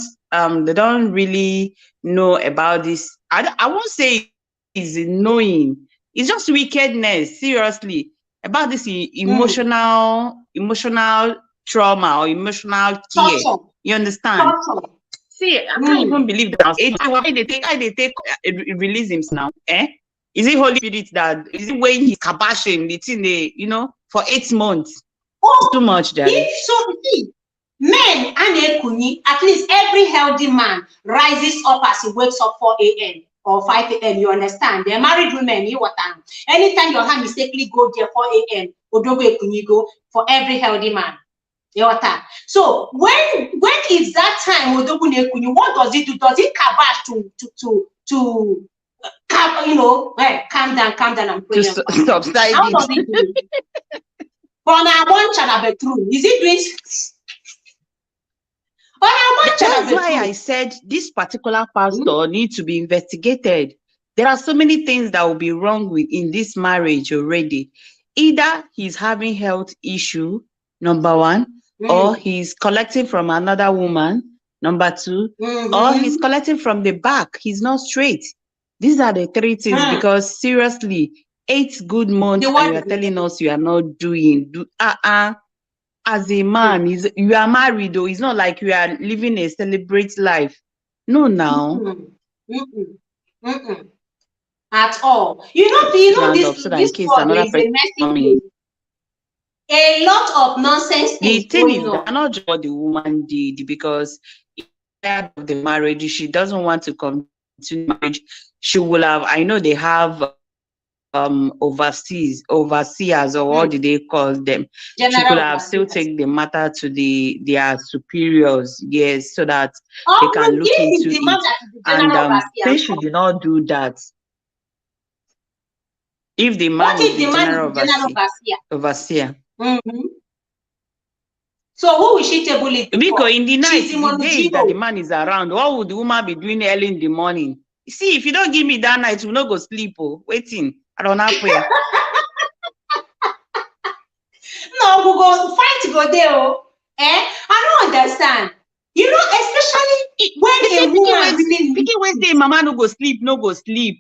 really know about this. I won't say it's knowing. It's just wickedness, seriously, about this emotional trauma or emotional care. You understand? See, I can't even believe that. Why they take release him now? Is it Holy Spirit that is it when he's kabashing the thing for 8 months? It's too much, Daddy. If so, see, men and at least every healthy man rises up as he wakes up 4 a.m. or 5 a.m. You understand? They're married women. Anytime your hand mistakenly go there 4 a.m. go for every healthy man. So when is that time? What does it do? Does it kabash to calm down and pray? Subside. How does it do? But now one channel true. Is it doing? That's why I said this particular pastor needs to be investigated. There are so many things that will be wrong in this marriage already. Either he's having health issue, number one, or he's collecting from another woman, number two, or he's collecting from the back. He's not straight. These are the 3 things, because seriously, 8 good months and you are telling us you are not doing. As a man, you are married though. It's not like you are living a celebrate life. No, now. At all. This world is a messy. A lot of nonsense things. The thing is that not just what the woman did, because of the marriage, she doesn't want to continue marriage. She will have, I know they have overseers, or what do they call them? She could have still take the matter to their superiors, yes, so that they can look into it. And since she did not do that, If the What man is if the the man is general the general overseer? overseer. Mm-hmm. So who will she table it Because before? in the night, She's the the days that the monogyno. man is around, what would the woman be doing early in the morning? See, if you don't give me that night, we no go sleep. Oh, waiting. I don't know where. No, we go fight go there. Oh. I don't understand. You know, especially when a woman really Pikin wey say mama no go sleep, no go sleep.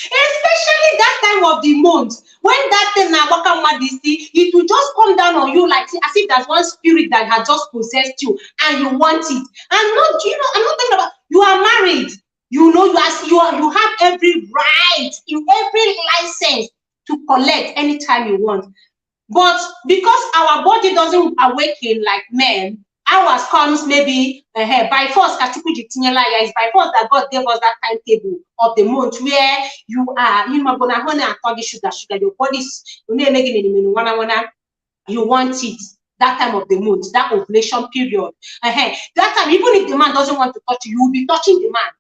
especially that time of the month when that thing na waka madisi, it will just come down on you like as if there's one spirit that has just possessed you and you want it. And not, you know, I'm not talking about you are married. You know, you have every right, you every license to collect anytime you want. But because our body doesn't awaken like men, ours comes maybe by force. It's by force that God gave us that timetable of the month where you are, you know, gonna honey and toggy sugar. Your body's you want it that time of the month, that ovulation period. That time, even if the man doesn't want to touch you, you will be touching the man.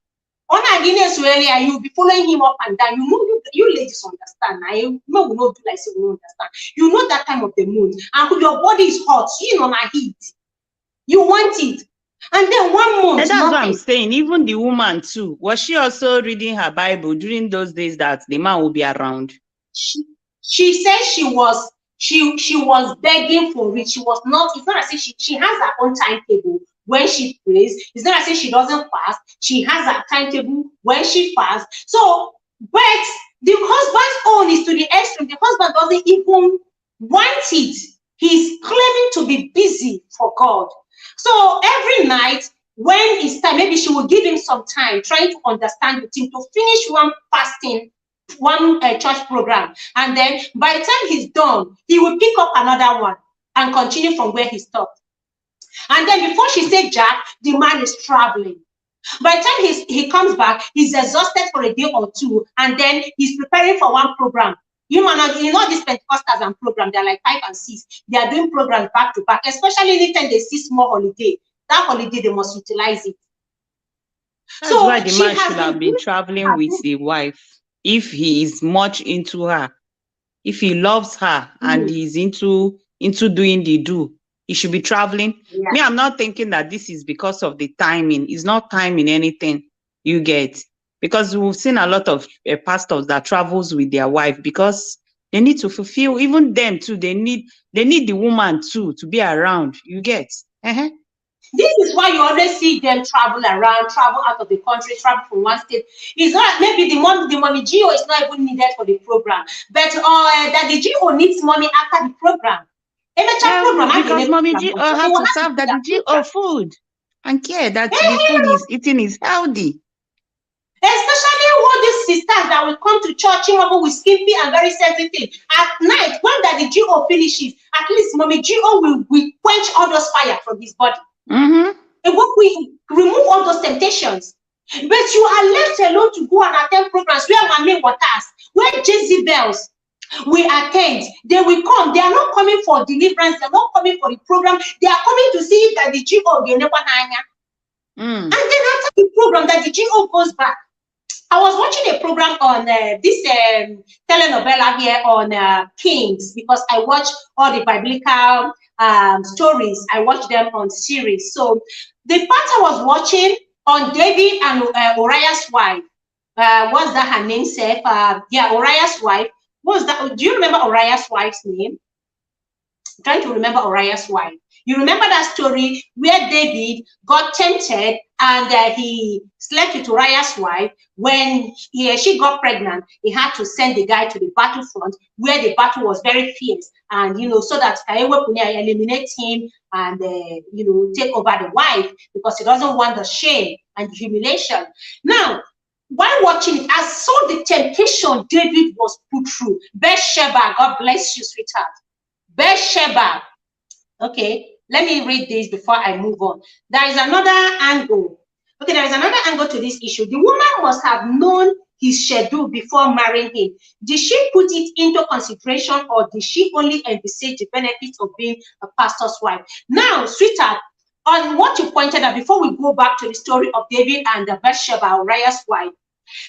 On Guinness area, you'll be following him up and down. You know, you ladies understand. I no will not do like say we don't understand. You know that time of the month, and your body is hot, you know, na heat. You want it. And then 1 month, And that's what I'm nothing. saying. Even the woman too. Was she also reading her Bible during those days that the man will be around? She said she was begging for it. She was not, it's not as if she has her own timetable when she prays. It's not as if she doesn't fast. She has her timetable when she fasts. So, but the husband's own is to the extreme. The husband doesn't even want it. He's claiming to be busy for God. So every night, when it's time, maybe she will give him some time, trying to understand with him to finish one fasting, one church program, and then by the time he's done, he will pick up another one and continue from where he stopped. And then before she said Jack, the man is traveling. By the time he comes back, he's exhausted for a day or two, and then he's preparing for one program. You know these Pentecostals and program, they're like 5 and 6. They are doing programs back to back, especially anytime they see small holiday. That holiday, they must utilize it. That's why the man should have been traveling with a wife. If he is much into her, if he loves her and he's into doing the do, he should be traveling. Yeah. Me, I'm not thinking that this is because of the timing. It's not timing anything you get. Because we've seen a lot of pastors that travels with their wife because they need to fulfill, even them too, they need the woman too to be around. You get? This is why you always see them travel around, travel out of the country, travel from one state. It's not maybe the money GO is not even needed for the program, but that the GO needs money after the program. Because mommy GO have to serve that the GO food and care that the food is eating is healthy. Especially all these sisters that will come to church, with skimpy and very sensitive. At night, when that the GO finishes, at least mommy GO will quench all those fire from his body. And we remove all those temptations. But you are left alone to go and attend programs where Mami Waters, where Jezebels we attend. They will come. They are not coming for deliverance. They are not coming for the program. They are coming to see if that the GO they never hanya. And then after the program, that the GO goes back. I was watching a program on this telenovela here on Kings, because I watch all the biblical stories. I watch them on series. So the part I was watching on David and Uriah's wife, what's that her name, Seth? Uriah's wife. What's that? Do you remember Uriah's wife's name? I'm trying to remember Uriah's wife. You remember that story where David got tempted and he slept with Uriah's wife. When she got pregnant, he had to send the guy to the battlefront where the battle was very fierce, and so that Kaewe Punya eliminate him and take over the wife, because he doesn't want the shame and the humiliation. Now, while watching it, I saw the temptation David was put through. Bathsheba, God bless you, sweetheart. Bathsheba. Okay, let me read this before I move on. There is another angle. Okay, there is another angle to this issue. The woman must have known his schedule before marrying him. Did she put it into consideration, or did she only envisage the benefits of being a pastor's wife? Now, sweetheart, on what you pointed out before we go back to the story of David and the Bathsheba, Uriah's wife.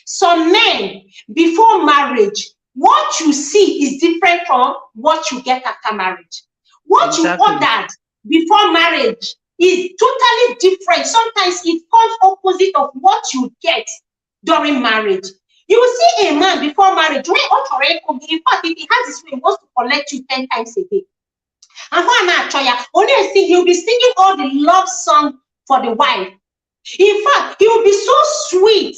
Some men, before marriage, what you see is different from what you get after marriage. What you ordered before marriage is totally different. Sometimes it comes opposite of what you get during marriage. You will see a man before marriage, when in fact, if he has his way, he wants to collect you 10 times a day. And he'll be singing all the love song for the wife. In fact, he will be so sweet.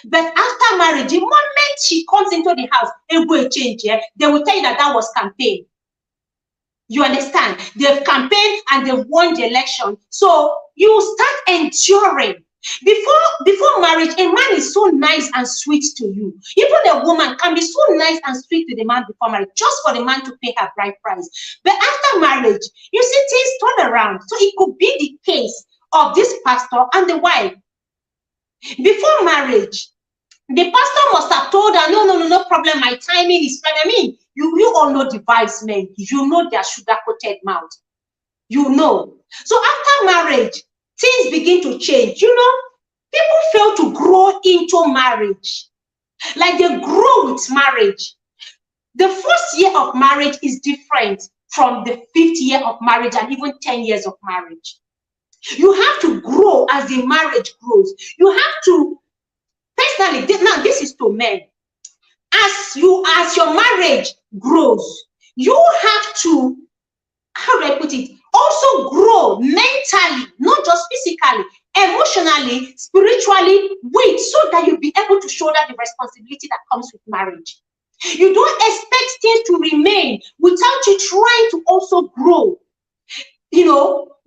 But after marriage, the moment she comes into the house, it will change. Yeah? They will tell you that was campaign. You understand? They've campaigned and they've won the election. So you start enduring. Before marriage, a man is so nice and sweet to you. Even a woman can be so nice and sweet to the man before marriage, just for the man to pay her bride price. But after marriage, you see things turn around. So it could be the case of this pastor and the wife. Before marriage, the pastor must have told her, no problem, my timing is fine. I mean, you all know the vibes, men. You know their sugar-coated mouth. You know. So after marriage, things begin to change. People fail to grow into marriage. Like they grow with marriage. The first year of marriage is different from the 5th year of marriage and even 10 years of marriage. You have to grow as the marriage grows. You have to, personally, now this is to men. As your marriage grows, you have to, how do I put it, also grow mentally, not just physically, emotionally, spiritually, so that you'll be able to shoulder the responsibility that comes with marriage. You don't expect things to remain without you trying to also grow,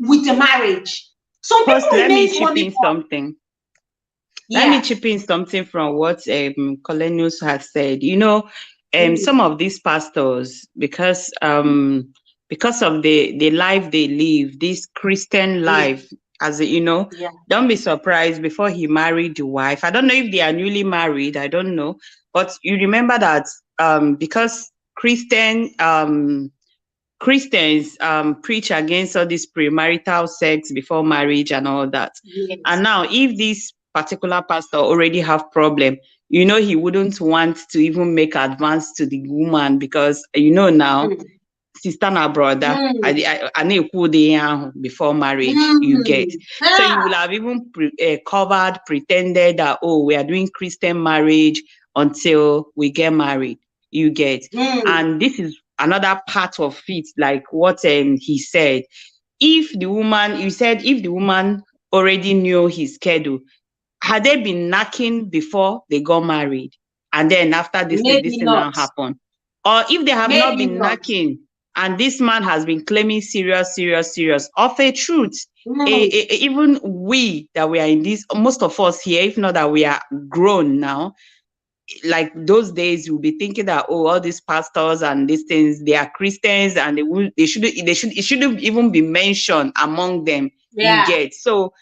with the marriage. Some people let me chip in something. Yeah. Let me chip in something from what Colenius has said. Some of these pastors, because of the life they live, this Christian life, don't be surprised before he married the wife. I don't know if they are newly married, I don't know. But you remember that because Christians preach against all this premarital sex before marriage and all that. Yes. And now if this particular pastor already have problem, he wouldn't want to even make advance to the woman because now sister and brother I need before marriage you get. So you will have even pretended that we are doing Christian marriage until we get married, you get. And this is another part of it, like what he said. If the woman already knew his schedule, had they been knocking before they got married and then after this thing now happened? Or if they have not been knocking and this man has been claiming serious of a truth, even we that we are in this, most of us here, if not that we are grown now, like those days you'll be thinking that all these pastors and these things, they are Christians and it shouldn't even be mentioned among them. You get. So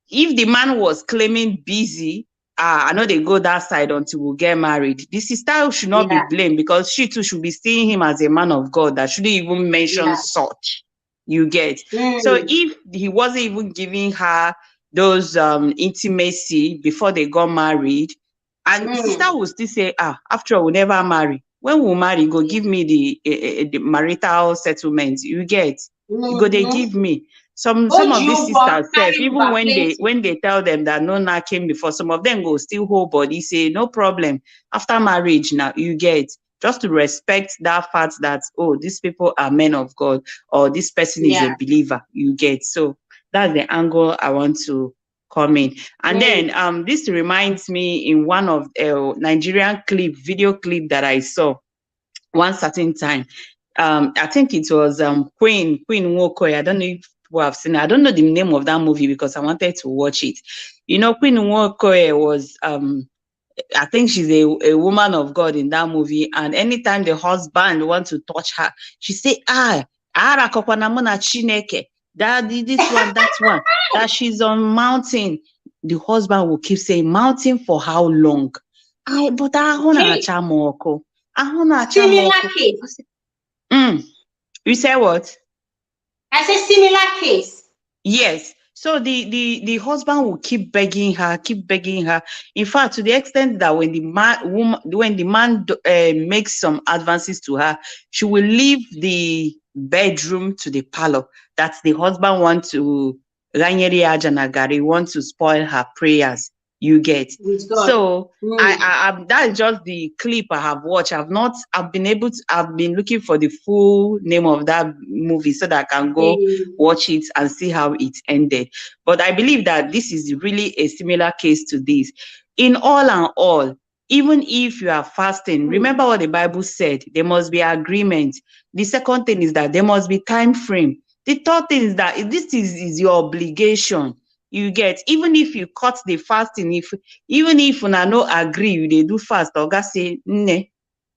if the man was claiming busy, I know they go that side until we get married, the sister should not be blamed because she too should be seeing him as a man of God that shouldn't even mention such. You get. So if he wasn't even giving her those intimacy before they got married, and sister will still say, after all, we'll never marry. When we marry, go give me the marital settlement. You get. Go they give me. Some of these sisters self, even when they tell them that no knocking before, some of them go still hold body, say no problem. After marriage now, you get. Just to respect that fact that, these people are men of God or this person is a believer, you get. So that's the angle I want to come in. And then this reminds me in one of Nigerian video clip that I saw one certain time. I think it was Queen Nwokoye. I don't know if people have seen it. I don't know the name of that movie because I wanted to watch it. Queen Nwokoye was I think she's a woman of God in that movie, and anytime the husband wants to touch her, she say, Chineke, that this one, that one, that she's on mountain. The husband will keep saying, mountain for how long? But I want to similar case. You say what? I say similar case. Yes. So the husband will keep begging her, keep begging her. In fact, to the extent that when the man makes some advances to her, she will leave the bedroom to the parlor. That the husband wants to Ranyeri Ajanagari want to spoil her prayers. You get. with God. So Mm. that is just the clip I have watched. I've been looking for the full name of that movie so that I can go Mm. watch it and see how it ended. But I believe that this is really a similar case to this. In all and all, even if you are fasting, Mm. remember what the Bible said. There must be agreement. The second thing is that there must be time frame. The third thing is that is your obligation. You get, even if you cut the fasting, even if una no agree, you dey do fast, oga say, "Nne,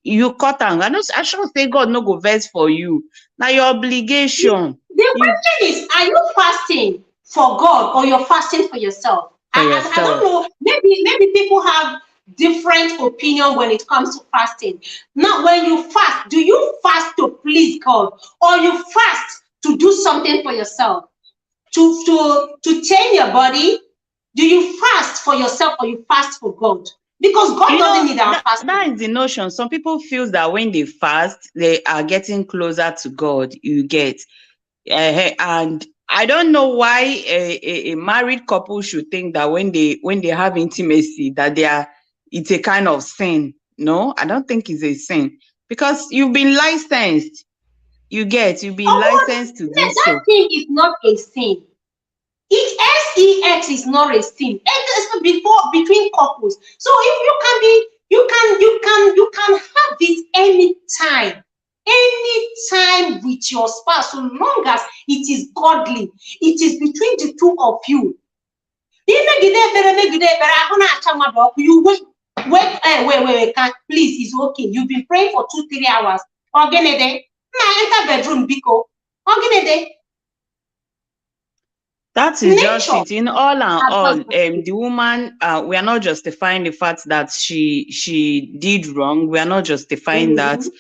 you cut am." I sure say God no go vex for you. Na your obligation. The You question is, are you fasting for God or you're fasting for yourself? for I don't yourself. know. Maybe people have different opinion when it comes to fasting. Now, when you fast, do you fast to please God or you fast to do something for yourself? To tame your body? Do you fast for yourself or you fast for God? Because God You doesn't know, need our that fasting. is the notion. Some people feel that when they fast, they are getting closer to God. You get. And I don't know why a married couple should think that when they have intimacy that it's a kind of sin. No, I don't think it's a sin because you've been Oh, licensed to do that so. thing is not a sin. Sex is not a sin. It's before between couples. So if you can be, you can have it anytime with your spouse, so long as it is godly. It is between the two of you. You wait, please, it's okay. You've been praying for 2-3 hours. Ogenede, enter bedroom, biko. Ogenede, That is just nature it. In all and all, advanced. the woman, we are not justifying the fact that she did wrong. We are not justifying that. Mhm.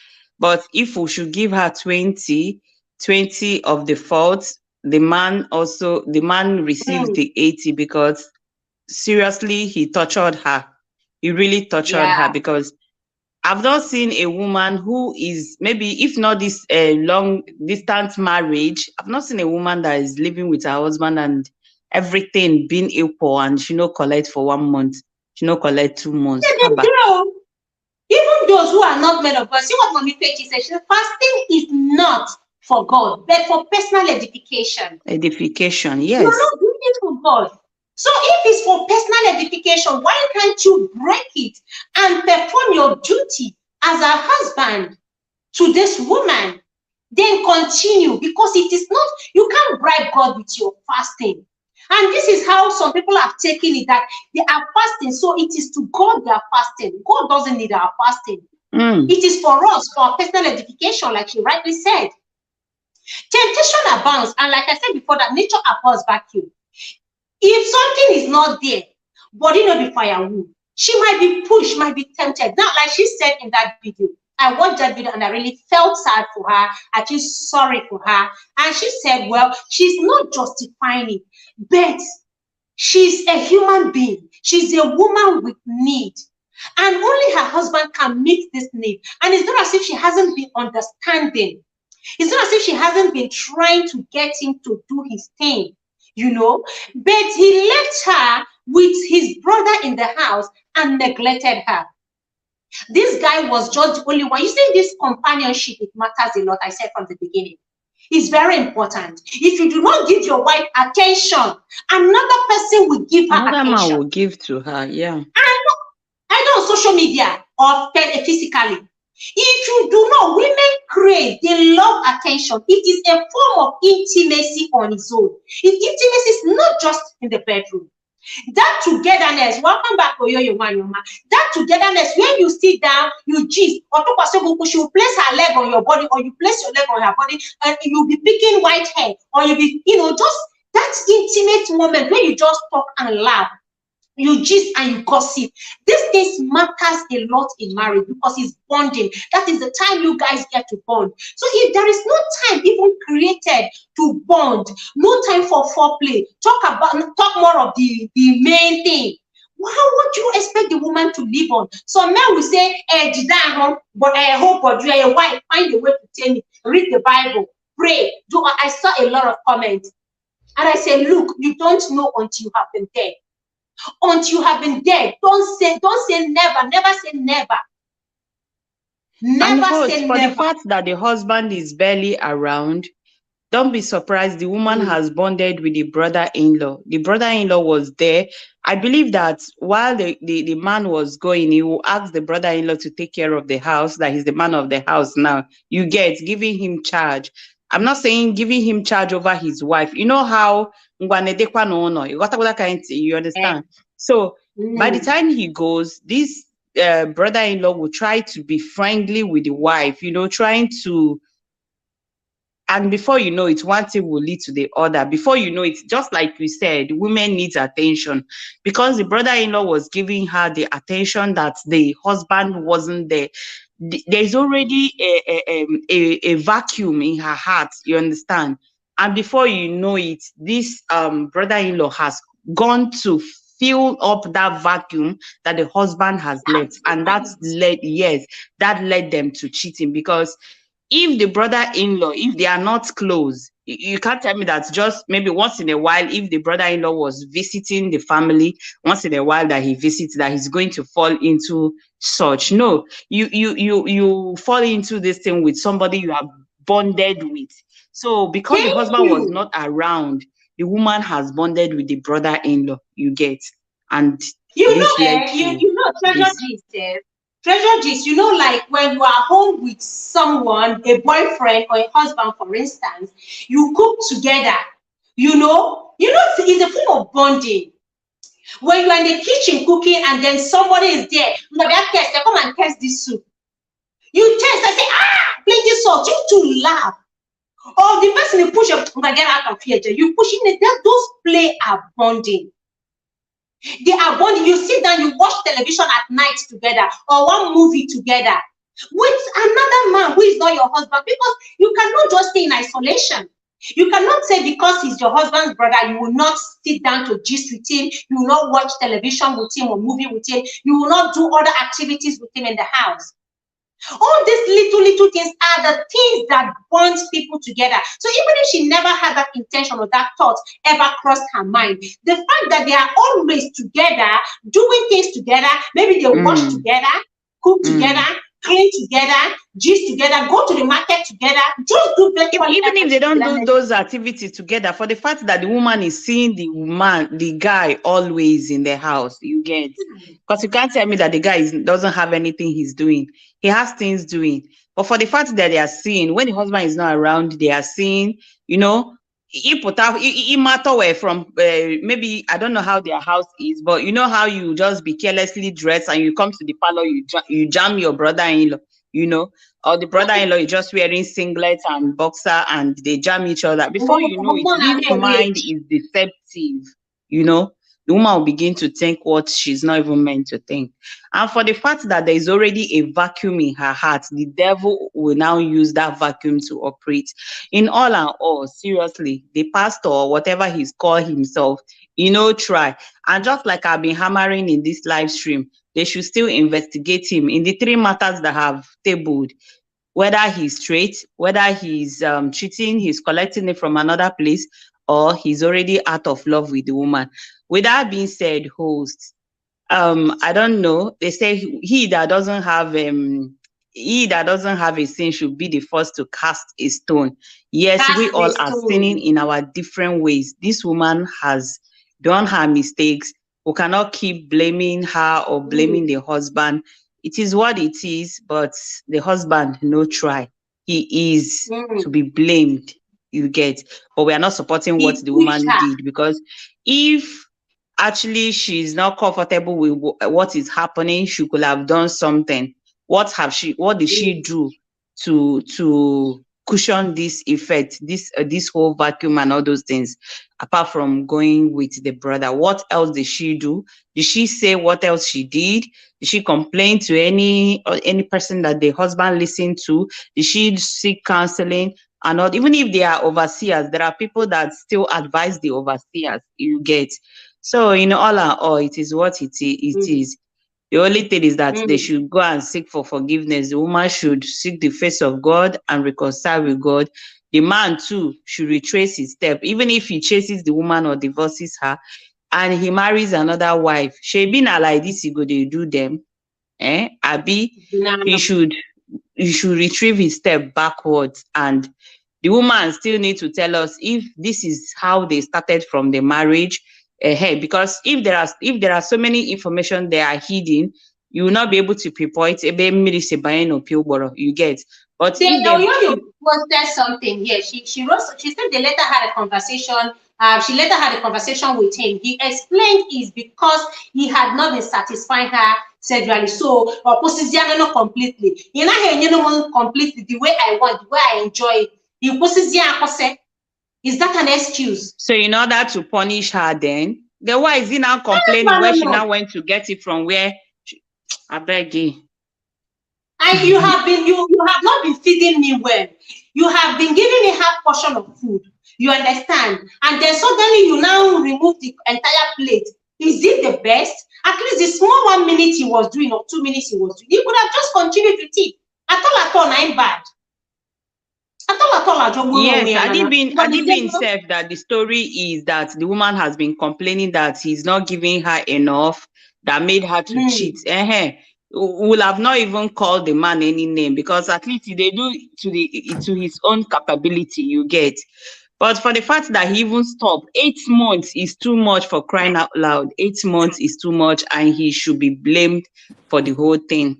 But if we should give her 20 of the fault, the man receives Mm. the 80 because seriously, he tortured her. He really tortured her Yeah. because I've not seen a woman who is maybe, if not this long distance marriage, I've not seen a woman that is living with her husband and everything being equal and she no collect for 1 month, she no collect 2 months. Yeah, then Haba, girl, even those who are not men of God, see what Mommy Pechi said. She said, fasting is not for God, but for personal edification. edification, You are yes. not doing it for God. So if it's for personal edification, why can't you break it and perform your duty as a husband to this woman? Then continue, because it is not, you can't bribe God with your fasting. And this is how some people have taken it, that they are fasting, so it is to God they are fasting. God doesn't need our fasting. Mm. It is for us, for our personal edification, like you rightly said. Temptation abounds, and like I said before, that nature abhors vacuum. If something is not there, body no be firewood. She might be pushed, might be tempted. Now, like she said in that video, I watched that video and I really felt sad for her. I feel sorry for her. And she said, well, she's not justifying it, but she's a human being. She's a woman with need. And only her husband can meet this need. And it's not as if she hasn't been understanding. It's not as if she hasn't been trying to get him to do his thing, but he left her with his brother in the house and neglected her. This guy was just the only one. You see, this companionship, it matters a lot. I said from the beginning. It's very important. If you do not give your wife attention, another person will give her Another man attention. will give to her, yeah. Either on social media or physically. If you do not, women crave, they love attention. It is a form of intimacy on its own. Intimacy is not just in the bedroom. That togetherness, welcome back, Oyoyo Manyoma. That togetherness, when you sit down, you gist, or she will place her leg on your body, or you place your leg on her body, and you'll be picking white hair, or you'll be, just that intimate moment where you just talk and laugh. you gist and you gossip. These things matters a lot in marriage because it's bonding. That is the time you guys get to bond. So if there is no time even created to bond, no time for foreplay, talk more of the main thing. How would you expect the woman to live on? Some men will say, did but I hope, but you are a wife, find a way to tell me, read the Bible, pray. I saw a lot of comments. And I said, look, you don't know until you have been there. Until you have been there, don't say never, never say never. And Never host, say for the never. fact that the husband is barely around, don't be surprised. The woman Mm. has bonded with the brother-in-law. The brother-in-law was there. I believe that while the man was going, he will ask the brother-in-law to take care of the house, that he's the man of the house now. You get giving him charge. I'm not saying giving him charge over his wife. You know how you got that kind of thing, you understand? So by the Mm. time he goes, this brother-in-law will try to be friendly with the wife, trying to, and before you know it, one thing will lead to the other. Before you know it, just like we said, women needs attention, because the brother-in-law was giving her the attention that the husband wasn't there. There's already a vacuum in her heart, you understand? And before you know it, this brother-in-law has gone to fill up that vacuum that the husband has left, and that led them to cheating. Because if the brother-in-law, if they are not close, you can't tell me that just maybe once in a while, if the brother-in-law was visiting the family once in a while, that he visits, that he's going to fall into such. No, you fall into this thing with somebody you have bonded with. So because the Thank husband was you. not around, the woman has bonded with the brother-in-law, you get, and this led to You know, treasure this. gist, treasure gist, like when you are home with someone, a boyfriend or a husband, for instance, you cook together, it's a form of bonding. When you are in the kitchen cooking and then somebody is there, come and test this soup. You test and say, plenty salt, you two laugh. Or the person you push up, get out of here, you pushing it, those play are bonding. They are bonding. You sit down, you watch television at night together or one movie together with another man who is not your husband, because you cannot just stay in isolation. You cannot say because he's your husband's brother, you will not sit down to gist with him, you will not watch television with him or movie with him, you will not do other activities with him in the house. All these little things are the things that bonds people together. So even if she never had that intention or that thought ever crossed her mind, the fact that they are always together, doing things together, maybe they wash together, cook together, clean together, gist together, go to the market together, just do virtual Even if they don't do learning. those activities together, for the fact that the woman is seeing the guy always in the house, you get. Because you can't tell me that the guy doesn't have anything he's doing. He has things doing. But for the fact that they are seeing, when the husband is not around, they are seeing, he put out, he matter where from, maybe, I don't know how their house is, but you know how you just be carelessly dressed and you come to the parlor, you jam your brother-in-law, or the brother-in-law is just wearing singlets and boxer and they jam each other. Before you know it, this mind is deceptive, you know. The woman will begin to think what she's not even meant to think. And for the fact that there is already a vacuum in her heart, the devil will now use that vacuum to operate. In all and all, seriously, the pastor or whatever he's called himself, try. And just like I've been hammering in this live stream, they should still investigate him in the three matters that have tabled: whether he's straight, whether he's cheating, he's collecting it from another place, or he's already out of love with the woman. With that being said, host, I don't know. They say he that doesn't have a sin should be the first to cast a stone. Yes, we Cast the all are sinning stone. in our different ways. This woman has done her mistakes. We cannot keep blaming her or blaming the husband. It is what it is, but the husband no try. He is to be blamed, you get. But we are not supporting what He the pushed woman her. did, because if actually she's not comfortable with what is happening, she could have done something. What did she do to cushion this effect, this whole vacuum and all those things, apart from going with the brother? What else did she do? Did she say what else she did? Did she complain to any person that the husband listened to? Did she seek counseling? And not, even if they are overseers, there are people that still advise the overseers, you get. So in all and all, it is what it Mm, is. The only thing is that they mm. should go and seek for forgiveness. The woman should seek the face of God and reconcile with God. The man too should retrace his step, even if he chases the woman or divorces her and he marries another wife. Shebi na like this he go dey do them. Abi he Nah. should retrieve his step backwards, and the woman still need to tell us if this is how they started from the marriage. Because if there are so many information they are hidden, you will not be able to pinpoint ebe mmiri si banye n'opi ụgbọrọ, you get. But They if they Oyoyo posted something here. She wrote. She said they later had a conversation. She later had a conversation with him. He explained is because he had not been satisfying her sexually. So, or completely. You know, completely the way I want, the way I enjoy it. You is that an excuse? So in order to punish her, then why is he now complaining No, where no, she no. now went to get it from? Where I beg you. And you have not been feeding me well. You have been giving me half portion of food. You understand? And then suddenly you now remove the entire plate. Is it the best? At least the small 1 minute he was doing or 2 minutes he was doing, he could have just continued with it. At all, I'm bad. At all, Yes, but had the it been devil, said that the story is that the woman has been complaining that he's not giving her enough, that made her to cheat. hmm. Will have not even called the man any name, because at least they do to his own capability, you get. But for the fact that he even stopped, 8 months is too much, for crying out loud. 8 months is too much, and he should be blamed for the whole thing.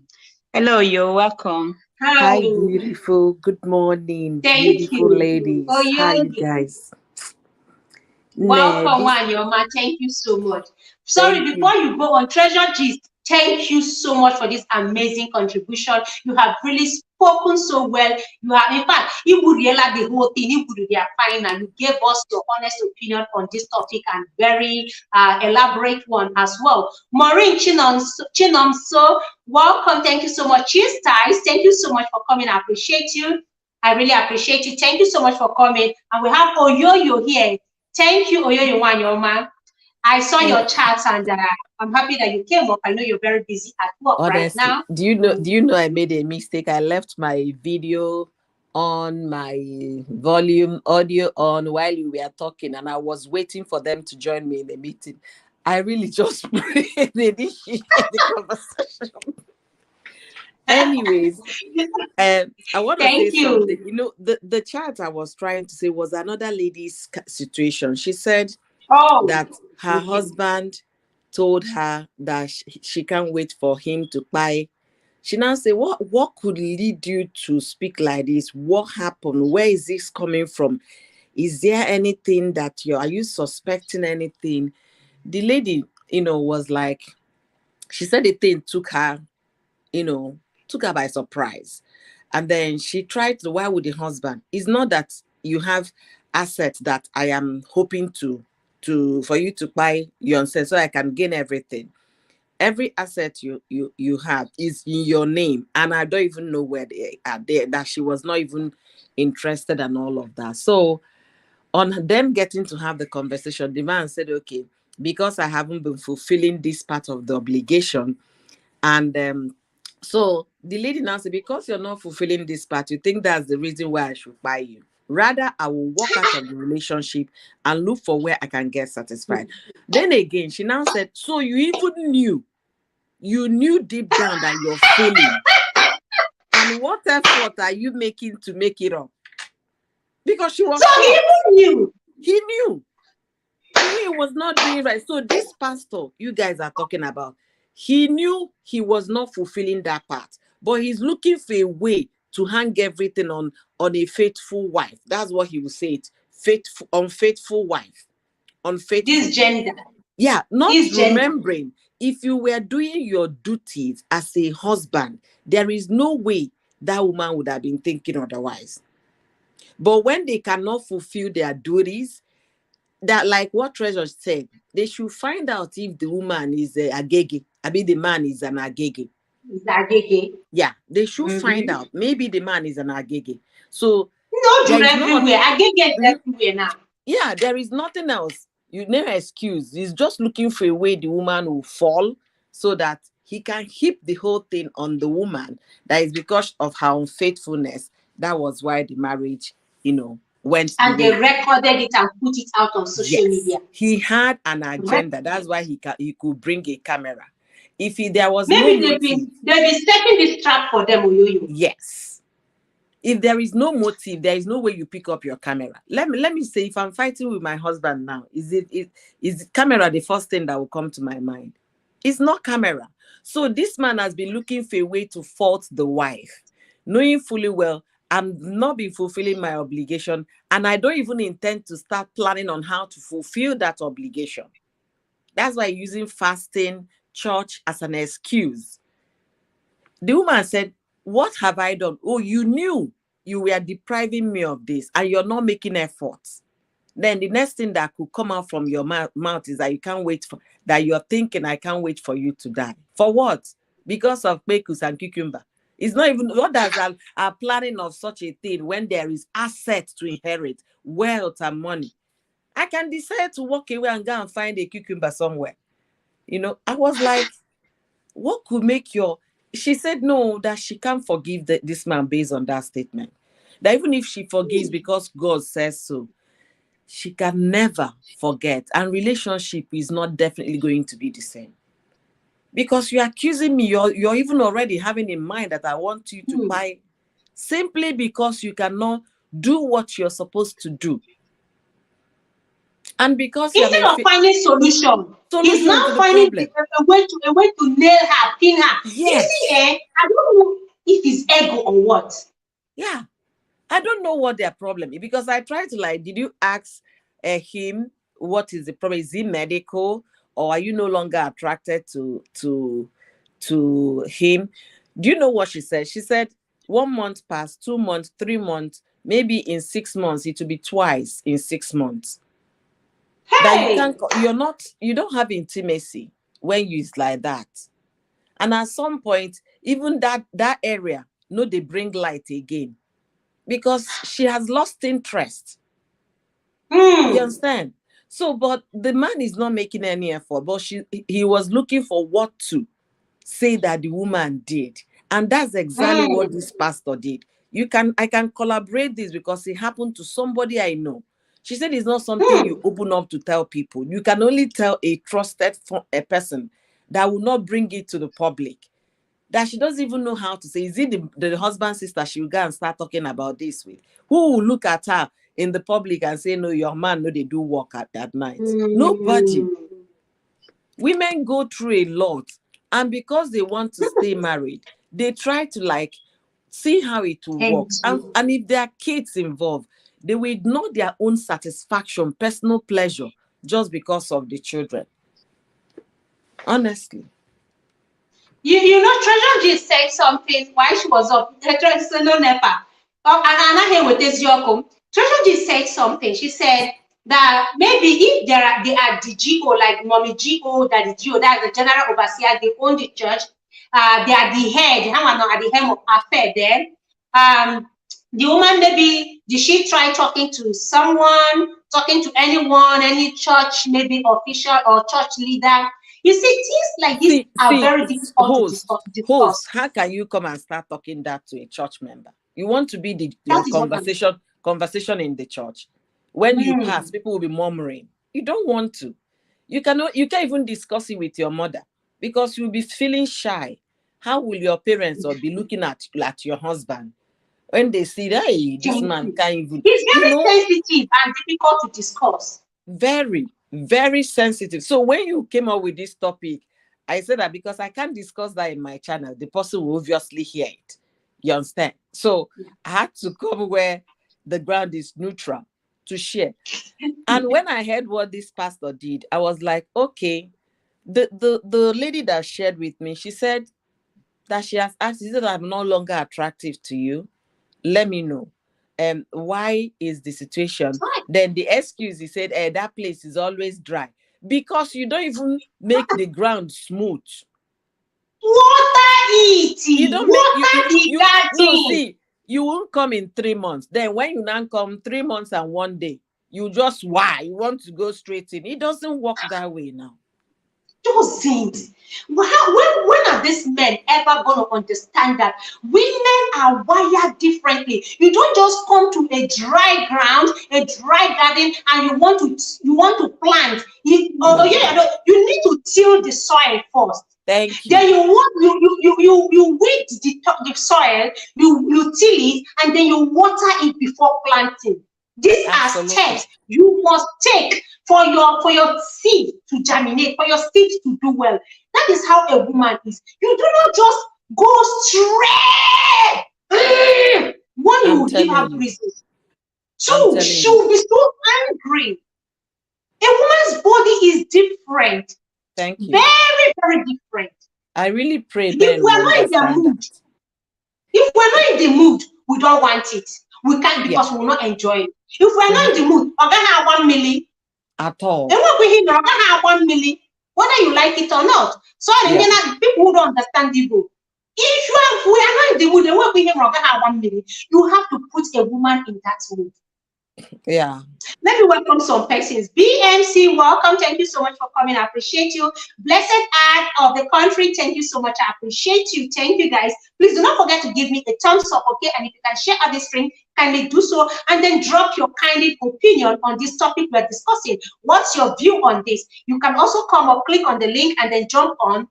Hello, you're welcome. Hi, Hi. beautiful. Good morning, Thank beautiful you. Oh, ladies. How you you guys? Nah, welcome, this. Wanyoma. Thank you so much. Sorry, Thank you. before you go on, Treasure Gist, thank you so much for this amazing contribution. You have really spoken so well. You have, in fact, you would realize the whole thing. You would be fine, and you gave us your honest opinion on this topic, and very elaborate one as well. Maureen Chinomso, welcome. Thank you so much. Cheers, Ties. Thank you so much for coming. I appreciate you. I really appreciate you. Thank you so much for coming. And we have Oyoyo here. Thank you, Oyoyo Wanyoma. I saw Hon- your chat, and I'm happy that you came up. I know you're very busy at work right Honestly, now. do you know? Do you know I made a mistake? I left my video on, my volume audio on while you were talking, and I was waiting for them to join me in the meeting. I really just they didn't hear the conversation. Anyways, I want to say Thank something. you. You know, the chat I was trying to say was another lady's situation. She said Oh, that her okay. husband told her that she can't wait for him to buy. She now say, what could lead you to speak like this? What happened? Where is this coming from? Is there anything that are you suspecting anything? The lady, was like, she said the thing you know, took her by surprise. And then she tried to, why with the husband? It's not that you have assets that I am hoping for you to buy yourself so I can gain everything. Every asset you have is in your name, and I don't even know where they are there. That she was not even interested and all of that. So on them getting to have the conversation, the man said, okay, because I haven't been fulfilling this part of the obligation, and so the lady now said, because you're not fulfilling this part, you think that's the reason why I should buy you. Rather, I will walk out of the relationship and look for where I can get satisfied. Then again, she now said, so you knew deep down that you're failing. And what effort are you making to make it up? Because she was So he shocked. even knew. He knew. He knew he was not doing right. So this pastor you guys are talking about, he knew he was not fulfilling that part, but he's looking for a way to hang everything on a faithful wife. That's what he would say it. Faithful, unfaithful wife. This Unfaithful. gender, Yeah, not this gender. remembering if you were doing your duties as a husband, there is no way that woman would have been thinking otherwise. But when they cannot fulfill their duties, that like what Treasure said, they should find out if the woman is a agege. I mean, the man is an agege. Zagege. Yeah, they should find Mm-hmm. out. Maybe the man is an agege. So No there do is not. everywhere. Agege is Mhm. everywhere now. Yeah, there is nothing else. You no excuse. He's just looking for a way the woman will fall so that he can heap the whole thing on the woman. That is because of her unfaithfulness. That was why the marriage, went the And they way. recorded it and put it out on social Yes, media. he had an Rec- agenda. That's why he could bring a camera. If there was no Maybe motive, they've been setting this trap for them, Oyoyo. yes. If there is no motive, there is no way you pick up your camera. Let me say, if I'm fighting with my husband now, is camera the first thing that will come to my mind? It's not camera. So this man has been looking for a way to fault the wife, knowing fully well I'm not been fulfilling my obligation, and I don't even intend to start planning on how to fulfill that obligation. That's why using fasting, church as an excuse. The woman said, what have I done? Oh, you knew you were depriving me of this and you're not making efforts. Then the next thing that could come out from your mouth is that you can't wait for, that you're thinking, I can't wait for you to die. For what? Because of pekus and cucumber. It's not even, others are planning of such a thing when there is assets to inherit, wealth and money. I can decide to walk away and go and find a cucumber somewhere. I was like, what could make your, she said no, that she can't forgive this man based on that statement. That even if she forgives because God says so, she can never forget. And relationship is not definitely going to be the same. Because you're accusing me, you're even already having in mind that I want you to buy simply because you cannot do what you're supposed to do. And because you're Instead of finding he's solution now to the finding problem. a way to nail her, pin her. You see, Yes. I don't know if it's ego or what. Yeah. I don't know what their problem is, because I tried to did you ask him what is the problem? Is he medical, or are you no longer attracted to him? Do you know what she said? She said 1 month passed, 2 months, 3 months, maybe in 6 months it will be twice in 6 months. That Hey, you don't have intimacy when you is like that. And at some point, even that area, they bring light again, because she has lost interest. You understand? So, but the man is not making any effort, but he was looking for what to say that the woman did. And that's exactly what this pastor did. I can collaborate this because it happened to somebody I know. She said it's not something you open up to tell people. You can only tell a trusted a person that will not bring it to the public. That she doesn't even know how to say. Is it the husband's sister she will go and start talking about this with? Who will look at her in the public and say, no, your man, no, they do work at night? Nobody. Women go through a lot. And because they want to stay married, they try to see how it will work. And if there are kids involved, they will ignore their own satisfaction, personal pleasure, just because of the children. Honestly. You know, Treasure just said something while she was up. Treasure no nepa. Oh, and I hear with this Yoko. Treasure just said something. She said that maybe if they are the GO, like mommy GO, that is GO, that's the general overseer, they own the church. They are the head. How are at the helm of affair then? The woman, maybe did she try talking to someone, talking to anyone, any church, maybe official or church leader? You see, things like this are very difficult to host, discuss. how can you come and start talking that to a church member? You want to be the That is what I'm conversation in the church. When you pass, people will be murmuring. You don't want to. You can't even discuss it with your mother, because you'll be feeling shy. How will your parents or be looking at your husband when they see that, hey, this man can't even, It's very sensitive and difficult to discuss. very, very sensitive. So when you came up with this topic, I said that because I can't discuss that in my channel, the person will obviously hear it. You understand? So I had to come where the ground is neutral to share. And when I heard what this pastor did, I was like, okay. The lady that shared with me, she said that she has asked, is it that I'm no longer attractive to you? Let me know. why is the situation? Right. Then the excuse, he said, that place is always dry because you don't even make the ground smooth. Water it. You don't make Water the no, garden. see, you won't come in 3 months. Then when you now come 3 months and one day, you just you want to go straight in. It doesn't work that way now. Doesn't. When are these men ever going to understand that women are wired differently? You don't just come to a dry ground, a dry garden, and you want to plant. You need to till the soil first. Thank you. Then you weed the soil, you till it, and then you water it before planting. These are steps you must take for your seed to germinate, for your seed to do well. That is how a woman is. You do not just go straight. One, you will give her reasons. Two, she will be so angry. A woman's body is different. Thank you. Very, very different. I really pray if we're not in the mood, if we're not in the mood, we don't want it. We can't because we will not enjoy it. If we're not in the mood, we're gonna have 1 million. At all. Then what we hear, we're gonna have 1 million, whether you like it or not. So people who don't understand the rule. If we are not in the mood, then what we hear, we're gonna have 1 million. You have to put a woman in that mood. Yeah. Let me welcome some persons. BMC, welcome. Thank you so much for coming. I appreciate you. Blessed Art of the Country, thank you so much. I appreciate you. Thank you, guys. Please do not forget to give me a thumbs up, okay? And if you can share out this stream, kindly do so. And then drop your candid opinion on this topic we're discussing. What's your view on this? You can also come up, click on the link, and then jump on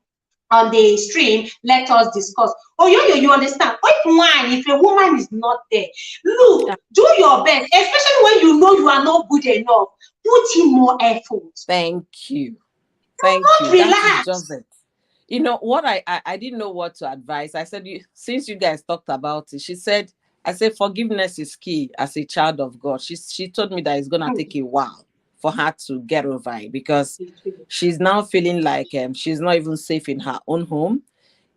the stream. Let us discuss. Oh, you understand? If a woman is not there, look, do your best, especially when you know you are not good enough. Put in more effort. Thank you. Thank you. Relax. That is just it. You know what? I didn't know what to advise. I said, since you guys talked about it, I said forgiveness is key as a child of God. She told me that it's gonna take a while for her to get over it because she's now feeling like she's not even safe in her own home.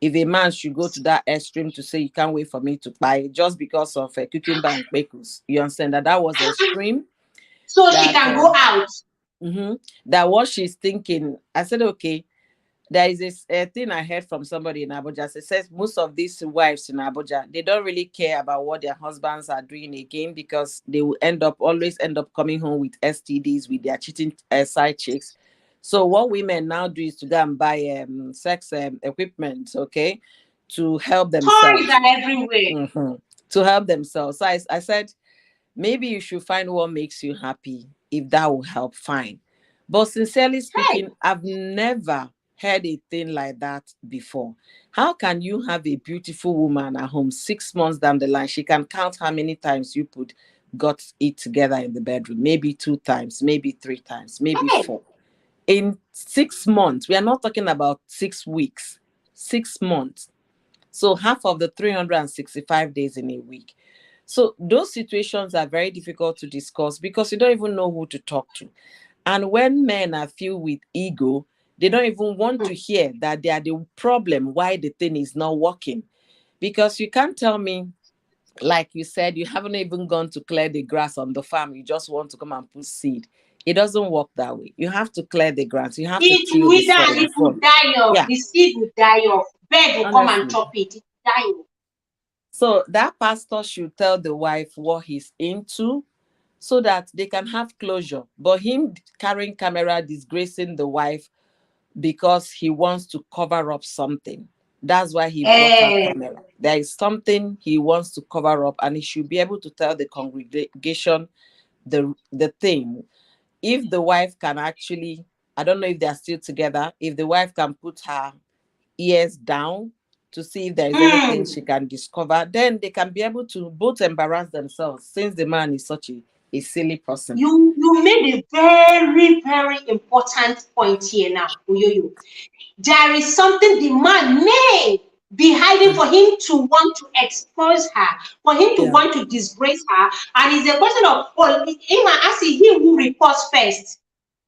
If a man should go to that extreme to say you can't wait for me to buy just because of cucumber and pickles, you understand that was extreme. So she can go out. That what she's thinking. I said, okay. There is this thing I heard from somebody in Abuja. It says most of these wives in Abuja, they don't really care about what their husbands are doing again because they will always end up coming home with STDs with their cheating side chicks. So what women now do is to go and buy sex equipment, okay, to help themselves. Toys are everywhere. To help themselves. So I said, maybe you should find what makes you happy. If that will help, fine. But sincerely speaking, I've never heard a thing like that before. How can you have a beautiful woman at home 6 months down the line? She can count how many times you got it together in the bedroom. Maybe 2 times, maybe 3 times, maybe 4. In 6 months, we are not talking about 6 weeks, 6 months. So half of the 365 days in a week. So those situations are very difficult to discuss because you don't even know who to talk to. And when men are filled with ego, they don't even want to hear that they are the problem why the thing is not working. Because you can't tell me, like you said, you haven't even gone to clear the grass on the farm. You just want to come and put seed. It doesn't work that way. You have to clear the grass. You have to till the soil. It will die off. Yeah. The seed will die off. Bird will come and chop it. It will die off. So that pastor should tell the wife what he's into so that they can have closure. But him carrying camera disgracing the wife because he wants to cover up something. That's why he brought that camera. There is something he wants to cover up, and he should be able to tell the congregation the thing. If the wife can actually, I don't know if they're still together, if the wife can put her ears down to see if there is anything she can discover, then they can be able to both embarrass themselves since the man is such a silly person. You made a very, very important point here now, Oyoyo. There is something the man may be hiding for him to want to expose her, for him to want to disgrace her. And it's a question of, I see him who reports first.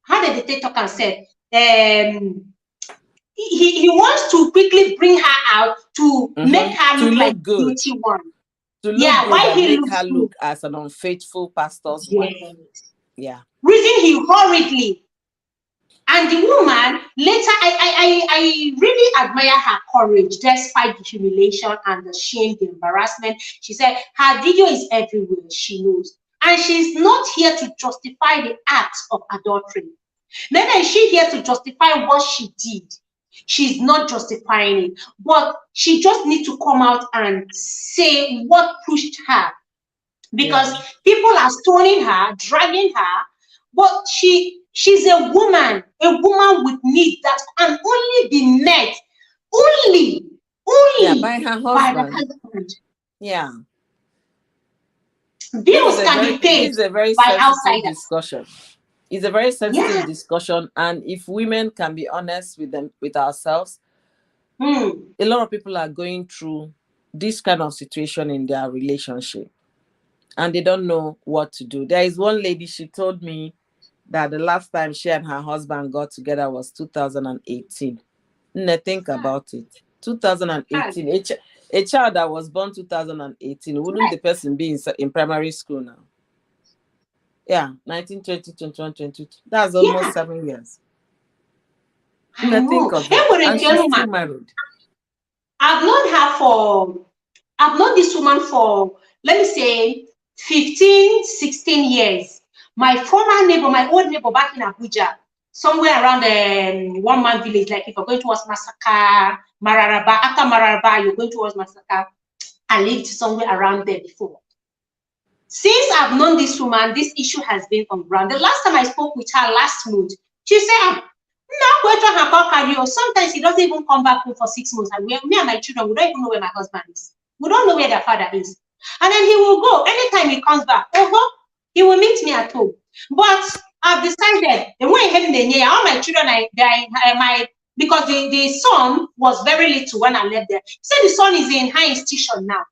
How did the TikTok and said? He wants to quickly bring her out to make her look like the guilty one. To look Yeah, good why and he make looks her good. look as an unfaithful pastor's wife. Yes. Yeah. Reason he hurriedly. And the woman later, I really admire her courage despite the humiliation and the shame, the embarrassment. She said her video is everywhere, she knows. And she's not here to justify the act of adultery. Neither is she here to justify what she did. She's not justifying it. But she just needs to come out and say what pushed her, because Yeah. people are stoning her, dragging her, but she's a woman with needs that can only be met only Yeah, by only her by the husband. husband. Yeah. Bills can be This paid is a very by sensitive outsiders. discussion. It's a very sensitive Yeah. discussion, and if women can be honest with ourselves, Hmm. a lot of people are going through this kind of situation in their relationship, and they don't know what to do. There is one lady, she told me that the last time she and her husband got together was 2018. Think about it. 2018. A child that was born 2018, wouldn't the person be in primary school now? Yeah, 1920, 21, 22. That's almost Yeah, 7 years. I Think know. of it. And she's still married. I've known her for, I've known this woman for, let me say, 15, 16 years. My former neighbor, my old neighbor back in Abuja, somewhere around the one man village, like if you're going towards Masaka, Mararaba, after Mararaba, you're going towards Masaka. I lived somewhere around there before. Since I've known this woman, this issue has been on ground. The last time I spoke with her last month, she said, sometimes he doesn't even come back home for 6 months. And me and my children, we don't even know where my husband is. We don't know where their father is. And then he will go. Anytime he comes back, he will meet me at home. But I've decided, all my children, because the son was very little when I left there. He said the son is in high institution now.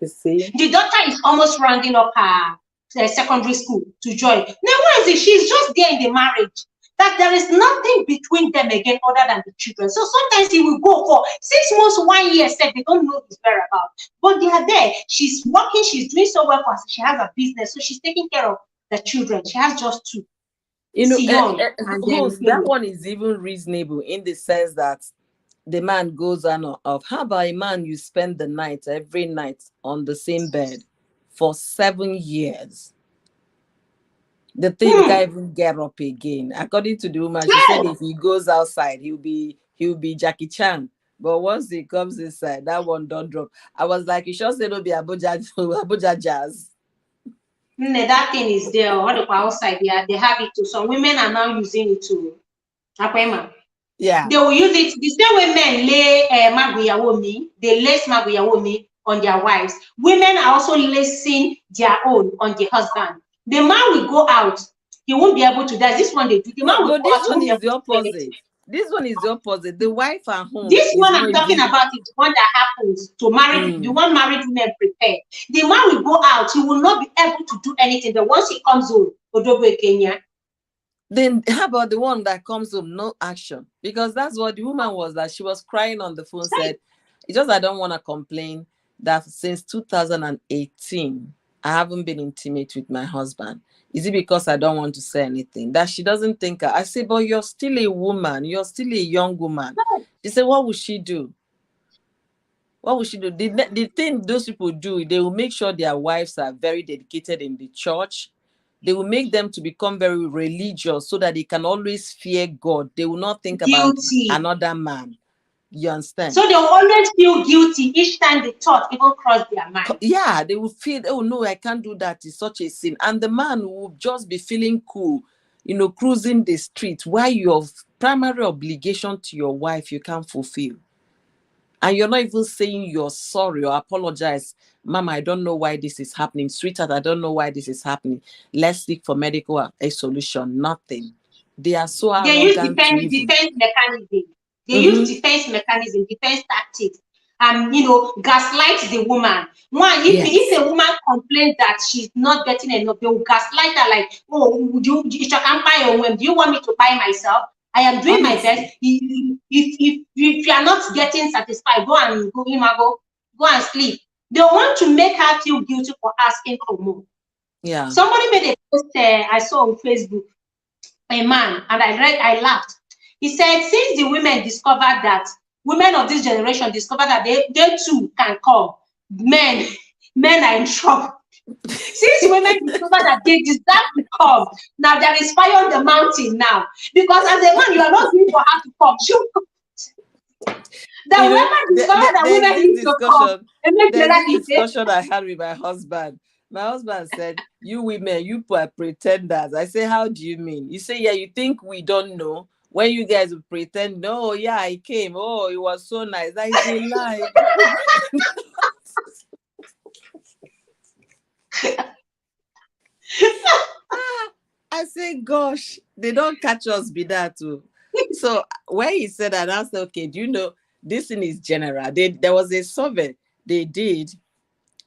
You see? The daughter is almost rounding up her secondary school to join. Now, why is it? She's just there in the marriage. That there is nothing between them again other than the children. So sometimes he will go for 6 months, 1 year, said they don't know his whereabouts. But they are there. She's working, she's doing so well for us. She has a business, so she's taking care of the children. She has just two. Young, and then that one is even reasonable in the sense that the man goes on of, how about a man you spend the night every night on the same bed for 7 years? The thing you can't even get up again. According to the woman, she said if he goes outside, he'll be Jackie Chan. But once he comes inside, that one don't drop. I was like, you should say it'll be Abuja Jazz. That thing is there. All the outside, they have it too. Some women are now using it too. Yeah. They will use it the same way men lay maguyawomi, they lace maguyawomi on their wives. Women are also lacing their own on the husband. The man will go out, he won't be able to dance. This one they do. The man will go out, this one is the opposite. This one is the opposite. The wife at home. This one I'm talking about is the one that happens to married, the one married women prepare. The man will go out, he will not be able to do anything. But once he comes home, Odobo Kenya. Then how about the one that comes home, no action? Because that's what the woman was, that she was crying on the phone, said, it's just I don't want to complain that since 2018, I haven't been intimate with my husband. Is it because I don't want to say anything? That she doesn't think. I say, but you're still a woman. You're still a young woman. She said, what would she do? What would she do? The thing those people do, they will make sure their wives are very dedicated in the church. They will make them to become very religious so that they can always fear God. They will not think about another man. You understand? So they will always feel guilty each time the thought even cross their mind. Yeah, they will feel, oh no, I can't do that. It's such a sin. And the man will just be feeling cool, cruising the street, while your primary obligation to your wife you can't fulfill. And you're not even saying you're sorry or apologize. Mama, I don't know why this is happening. Sweetheart, I don't know why this is happening. Let's seek for a solution. Nothing. They are so arrogant. They use defense mechanism. They use defense mechanism, defense tactics, and gaslight the woman. If a woman complains that she's not getting enough, they will gaslight her like, oh, do you want me to buy myself? I am doing my best. If you are not getting satisfied, go and sleep. They want to make her feel guilty for asking for more. Yeah. Somebody made a post I saw on Facebook, a man, and I laughed. He said, since the women discovered that, women of this generation discovered that they too can come, men are in trouble. Since women discover that they deserve to come, now there is fire on the mountain now. Because as a man, you are not going for her to come. The women discover that women need to come. There's this discussion I had with my husband. My husband said, you women, you are pretenders. I say, how do you mean? You say, yeah, you think we don't know? When you guys pretend, no, yeah, I came. Oh, it was so nice. That is a lie. I say, gosh, they don't catch us be that too. So when he said that, I said, okay, do you know, this thing is general. There was a survey they did,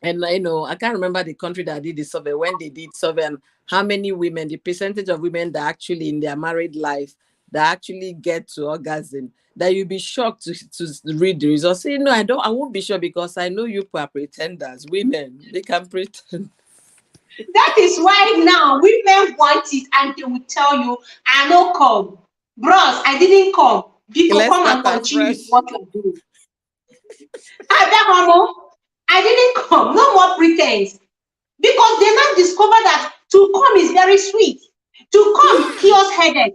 and I can't remember the country that did the survey, when they did survey, and how many women, the percentage of women that actually in their married life that actually get to orgasm, that you'll be shocked to read the results. Say, no, I won't be sure, because I know you are pretenders. Women, they can pretend. That is why now women want it, and they will tell you, I no come. Bros, I didn't come. People come and continue with what you're doing. I didn't come. No more pretense. Because they now discover that to come is very sweet. To come cures headache.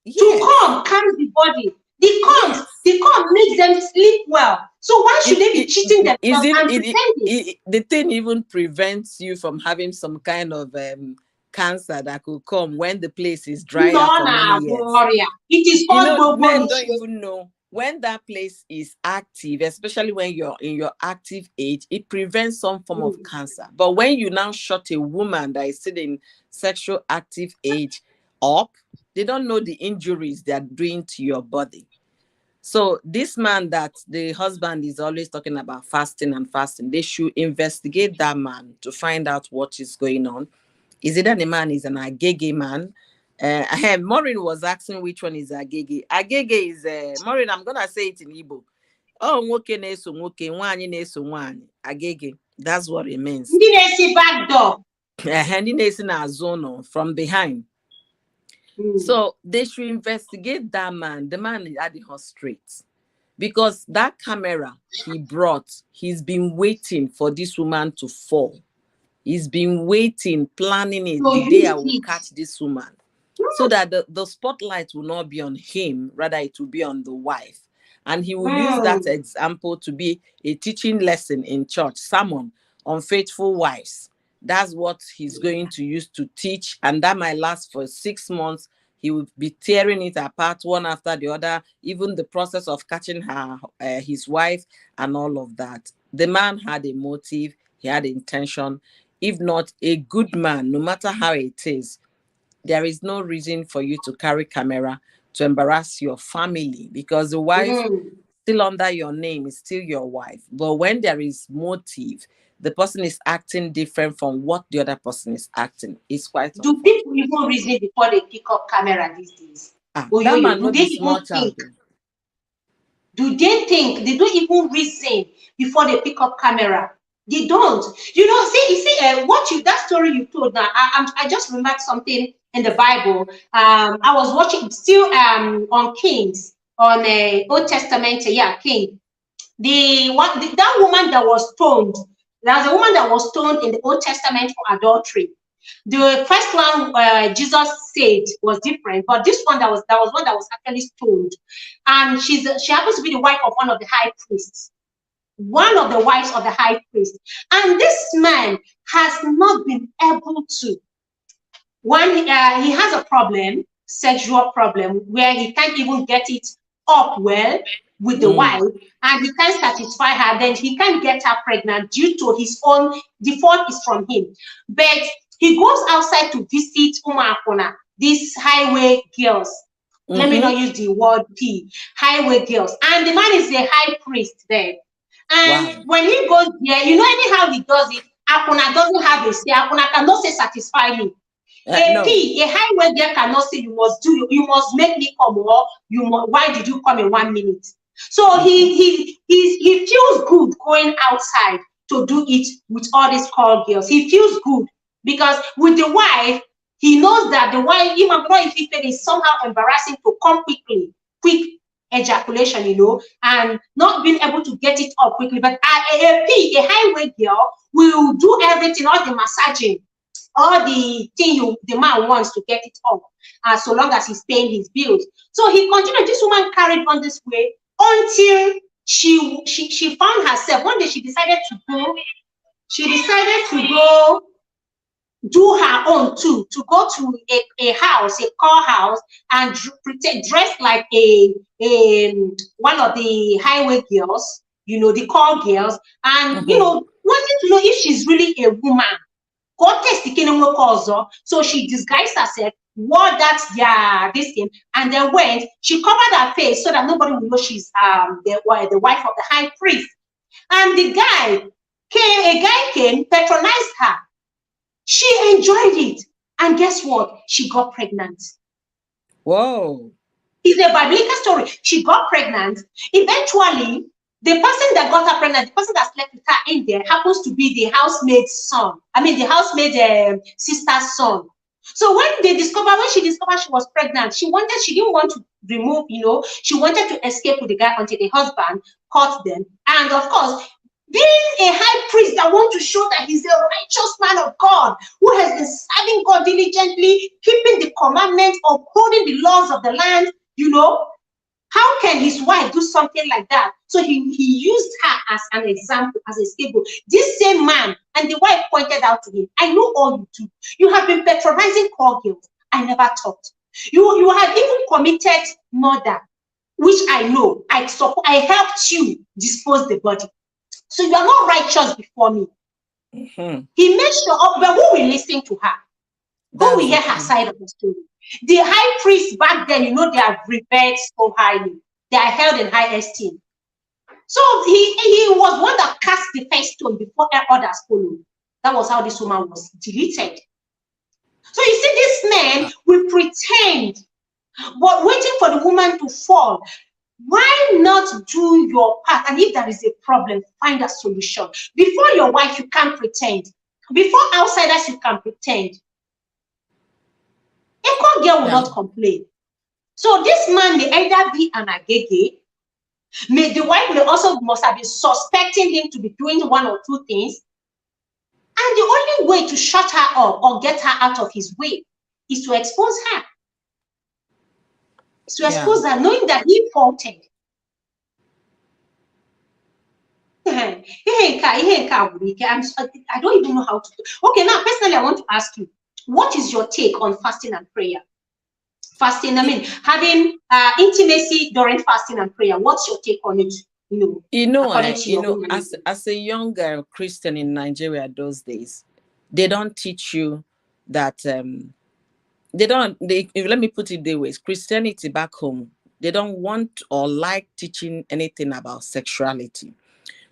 Yes. To come calms the body. The come makes them sleep well. So why should they be cheating themselves and pretending? The thing even prevents you from having some kind of cancer that could come when the place is dry for many years. It is called men don't even know when that place is active, especially when you're in your active age. It prevents some form of cancer. But when you now shut a woman that is still in sexual active age up, they don't know the injuries they are doing to your body. So this man that the husband is always talking about fasting, they should investigate that man to find out what is going on. Is it that the man is an agege man? Maureen was asking which one is agege. Agege is Maureen, I'm gonna say it in Igbo. Oh, nwoke na-eso nwoke, nwaanyị na-eso nwaanyị. Agege. That's what it means. Ndị na-esi back door. Ndị na-esi n'azụ ụlọ, from behind. So they should investigate that man. The man is at the hot street, because that camera he brought, he's been waiting for this woman to fall. He's been waiting, planning it, the day I will catch this woman, so that the spotlight will not be on him, rather it will be on the wife. And he will use that example to be a teaching lesson in church, sermon on faithful wives. That's what he's going to use to teach, and that might last for 6 months. He will be tearing it apart one after the other, even the process of catching his wife and all of that. The man had a motive, he had intention. If not a good man, no matter how it is, there is no reason for you to carry camera to embarrass your family, because the wife still under your name is still your wife. But when there is motive, the person is acting different from what the other person is acting. It's quite. Do people even reason before they pick up camera these days? That man not be small child. Do they think? They don't even reason before they pick up camera. They don't. That story you told now, I just remembered something in the Bible. I was watching still on Kings, on Old Testament, King. That woman that was stoned. There was a woman that was stoned in the Old Testament for adultery. The first one Jesus saved was different, but this one that was one that was actually stoned, and she happens to be the wife of one of the high priests, one of the wives of the high priest, and this man has not been able to. He has a problem, sexual problem, where he can't even get it up well with the wife, and he can't satisfy her, then he can't get her pregnant due to his own, the fault is from him. But he goes outside to visit Umakona, these highway girls. Let me not use the word P, highway girls. And the man is a high priest there. And when he goes there, anyhow he does it, Akuna doesn't have a say. Akuna cannot say satisfy him. A highway girl cannot say you must make me come, or why did you come in 1 minute? So he feels good going outside to do it with all these call girls. He feels good because with the wife, he knows that the wife, even if he is somehow embarrassing to come quick ejaculation, and not being able to get it up quickly. But a highway girl will do everything, all the massaging, all the thing the man wants to get it up, so long as he's paying his bills. So he continued. This woman carried on this way until she found herself. One day she decided to go. She decided to go do her own too, to go to a house, a call house, and dress like a one of the highway girls, the call girls, and wanting to know if she's really a woman. Go test the kingdom also. So she disguised herself, wore that this thing, and then went. She covered her face so that nobody will know she's the wife of the high priest. And a guy came, patronized her. She enjoyed it, and guess what? She got pregnant. Whoa! It's a biblical story. She got pregnant. Eventually, the person that got her pregnant, the person that slept with her in there, happens to be the housemaid's son. I mean, the housemaid sister's son. So when she discovered she was pregnant, she didn't want to remove, she wanted to escape with the guy until the husband caught them. And of course, being a high priest that wants to show that he's a righteous man of God who has been serving God diligently, keeping the commandments, upholding the laws of the land, how can his wife do something like that? So he used her as an example, as a scapegoat. This same man, and the wife pointed out to him, I know all you do. You have been patronizing call girls. I never thought. You have even committed murder, which I know. I helped you dispose the body. So you are not righteous before me. He made sure, but who will listen to her? Who will hear her side of the story? The high priests back then, they are revered so highly. They are held in high esteem. So he was one that cast the first stone before others followed. That was how this woman was deleted. So you see, this man will pretend, but waiting for the woman to fall. Why not do your part? And if there is a problem, find a solution. Before your wife, you can't pretend. Before outsiders, you can pretend. A call girl will not complain. So this man may either be an agege, the wife must have been suspecting him to be doing one or two things. And the only way to shut her up or get her out of his way is to expose her. To expose her, knowing that he faulted. I don't even know how to do. Okay, now personally, I want to ask you, what is your take on fasting and prayer? Fasting, I mean, having intimacy during fasting and prayer. What's your take on it? As a young Christian in Nigeria those days, they don't teach you that. Let me put it this way: Christianity back home, they don't want or like teaching anything about sexuality.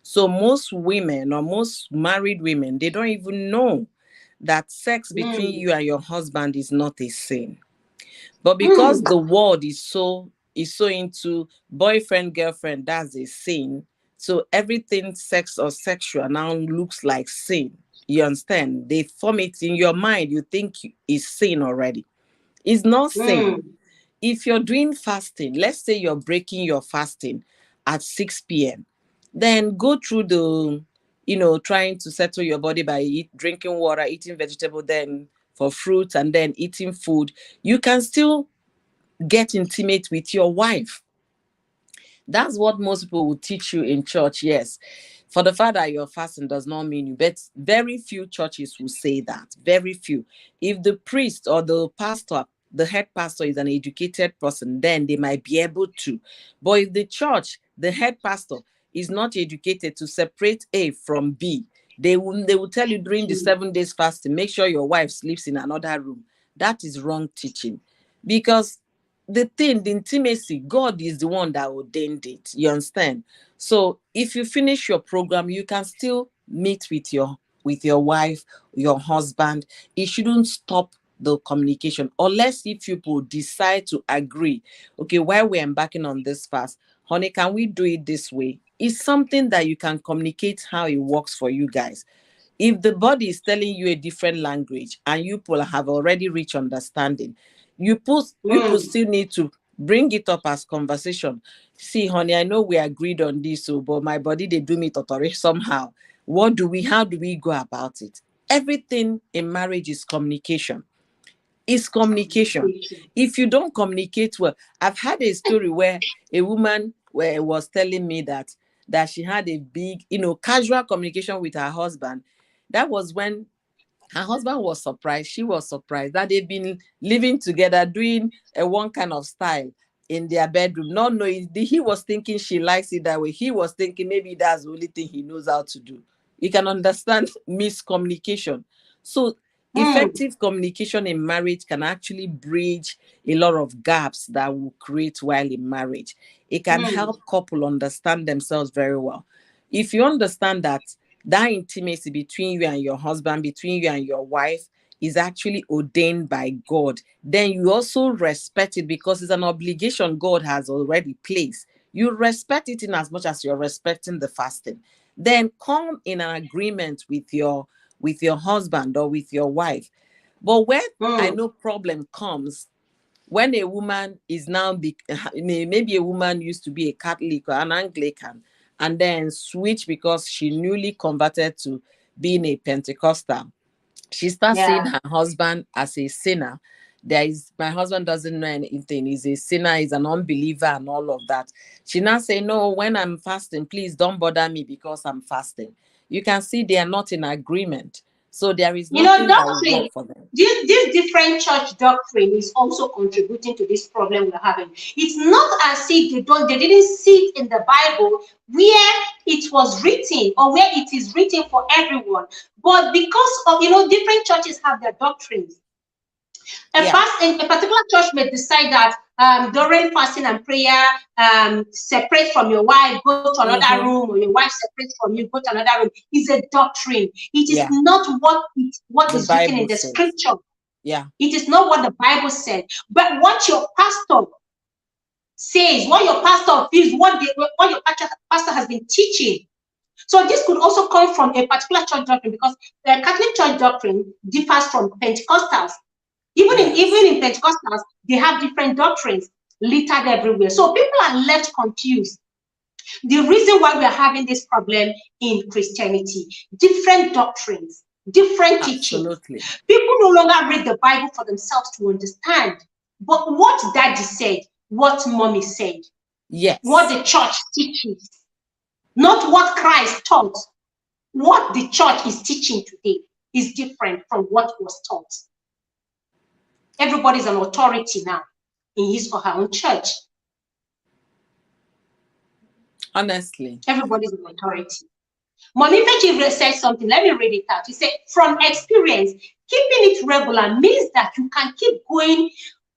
So most women or most married women, they don't even know that sex between you and your husband is not a sin. But because the world is so into boyfriend, girlfriend, that's a sin. So everything sex or sexual now looks like sin. You understand? They form it in your mind. You think it's sin already. It's not sin. If you're doing fasting, let's say you're breaking your fasting at 6 p.m., then go through the, trying to settle your body by drinking water, eating vegetable, then for fruits, and then eating food. You can still get intimate with your wife. That's what most people will teach you in church, yes. For the fact that you're fasting does not mean you, but very few churches will say that. Very few. If the priest or the pastor, the head pastor is an educated person, then they might be able to. But if the church, the head pastor is not educated to separate A from B, they will tell you during the 7 days fasting, make sure your wife sleeps in another room. That is wrong teaching. Because the intimacy, God is the one that ordained it. You understand? So if you finish your program, you can still meet with your wife, your husband. It shouldn't stop the communication, unless if people decide to agree, okay, while we're embarking on this fast, honey, can we do it this way? It's something that you can communicate how it works for you guys. If the body is telling you a different language and you people have already reached understanding, you people Mm, still need to bring it up as conversation. See, honey, I know we agreed on this, so but my body they do me totally somehow. How do we go about it? Everything in marriage is communication. It's communication. communication. If you don't communicate well, I've had a story where a woman where was telling me that she had a big, casual communication with her husband. That was when her husband was surprised. She was surprised that they've been living together, doing a one kind of style in their bedroom. Not knowing, he was thinking she likes it that way. He was thinking maybe that's the only thing he knows how to do. You can understand miscommunication. So Mm, effective communication in marriage can actually bridge a lot of gaps that will create while in marriage. It can mm, help couple understand themselves very well. If you understand that intimacy between you and your husband, between you and your wife, is actually ordained by God, then you also respect it because it's an obligation God has already placed. You respect it in as much as you're respecting the fasting. Then come in an agreement with your husband or with your wife. But when I mm. know problem comes, when a woman is now maybe a woman used to be a Catholic or an Anglican and then switch because she newly converted to being a Pentecostal, she starts seeing Yeah. her husband as a sinner. My husband doesn't know anything, he's a sinner, he's an unbeliever and all of that. She now say, no, when I'm fasting, please don't bother me because I'm fasting. You can see they are not in agreement, so there is nothing that will work Doctrine, for them. this different church doctrine is also contributing to this problem we're having. It's not as if they didn't see it in the Bible where it was written or where it is written for everyone. But because of, different churches have their doctrines. Yeah. A particular church may decide that during fasting and prayer, separate from your wife, go to another Mm-hmm. room, or your wife separates from you, go to another room. Is a doctrine. It is Yeah, not what the is written in Bible the says. scripture. Yeah. It is not what the Bible said, but what your pastor says, what your pastor feels, what your pastor has been teaching. So this could also come from a particular church doctrine because the Catholic church doctrine differs from Pentecostals. Yes. Even in Pentecostals, they have different doctrines littered everywhere. So people are left confused. The reason why we are having this problem in Christianity, different doctrines, different teachings. Absolutely. People no longer read the Bible for themselves to understand. But what daddy said, what mommy said, what Yes. the church teaches, not what Christ taught, what the church is teaching today is different from what was taught. Everybody's an authority now in his or her own church. Honestly. Everybody's an authority. Mommy Vechi said something. Let me read it out. She said, from experience, keeping it regular means that you can keep going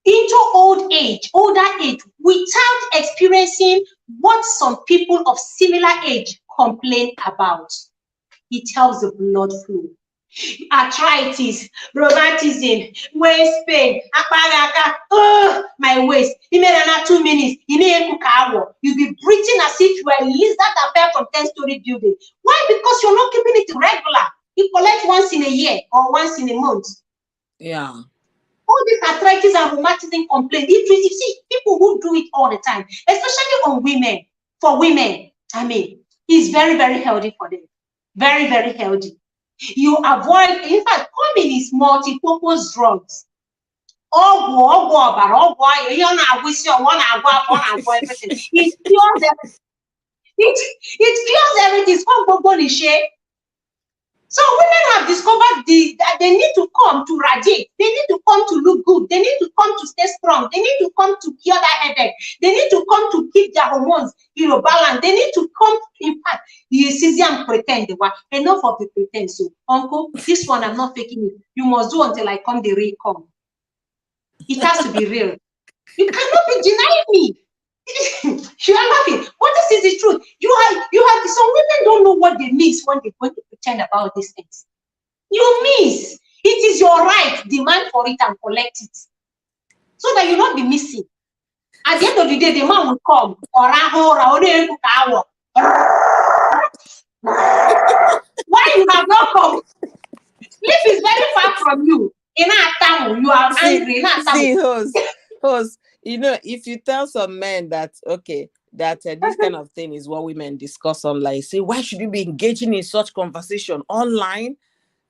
into older age, without experiencing what some people of similar age complain about. It helps the blood flow. Arthritis, rheumatism, waist pain, my waist. You made another 2 minutes. You'll be breathing as if you are a lizard that fell from 10-story building. Why? Because you're not keeping it regular. You collect once in a year or once in a month. Yeah. All these arthritis and rheumatism complaints. You see people who do it all the time, especially on women. For women, I mean, it's very, very healthy for them. Very, very healthy. You avoid, in fact, common is multi-purpose drugs. Everything. It cures everything. It's called Bobolishe. So women have discovered that they need to come to radiate. They need to come to look good. They need to come to stay strong. They need to come to cure that headache. They need to come to keep their hormones, balanced. They need to come, in fact, you see them pretend. Enough of the pretend. So, uncle, this one I'm not faking it. You must do until I come the real come. It has to be real. You cannot be denying me. You are laughing. But this is the truth. You have some women don't know what they miss when they pretend about these things. You miss. It is your right. Demand for it and collect it. So that you not be missing. At the end of the day, the man will come. Why you have not come? Sleep is very far from you. You are angry. See, host, you know, if you tell some men that, okay, that this kind of thing is what women discuss online, say, why should you be engaging in such conversation online?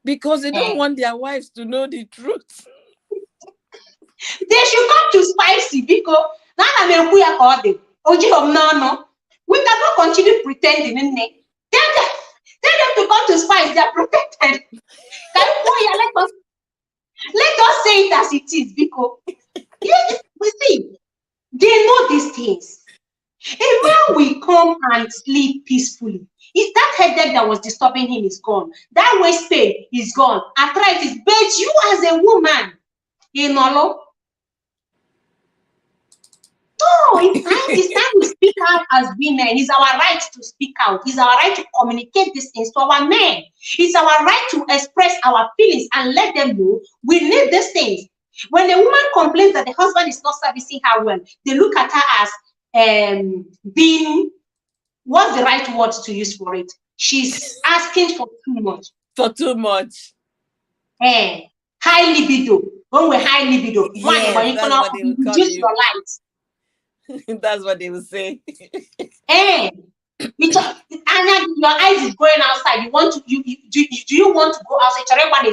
Because they don't want their wives to know the truth. They should come to spicy because we cannot continue pretending. Tell them to come to spice. They are protected. Let us say it as it is because we see they know these things. And when we come and sleep peacefully, is that headache that was disturbing him is gone. That waist pain is gone. Arthritis. But you as a woman, you know, no, it's time to speak out as women. It's our right to speak out. It's our right to communicate these things to our men. It's our right to express our feelings and let them know we need these things. When a woman complains that the husband is not servicing her well, they look at her as being, what's the right word to use for it? She's asking for too much. For too much. High libido. When we're high libido, yes, that's what they will call you. Your light. That's what they will say. And your eyes is going outside. You want to? Do you want to go outside?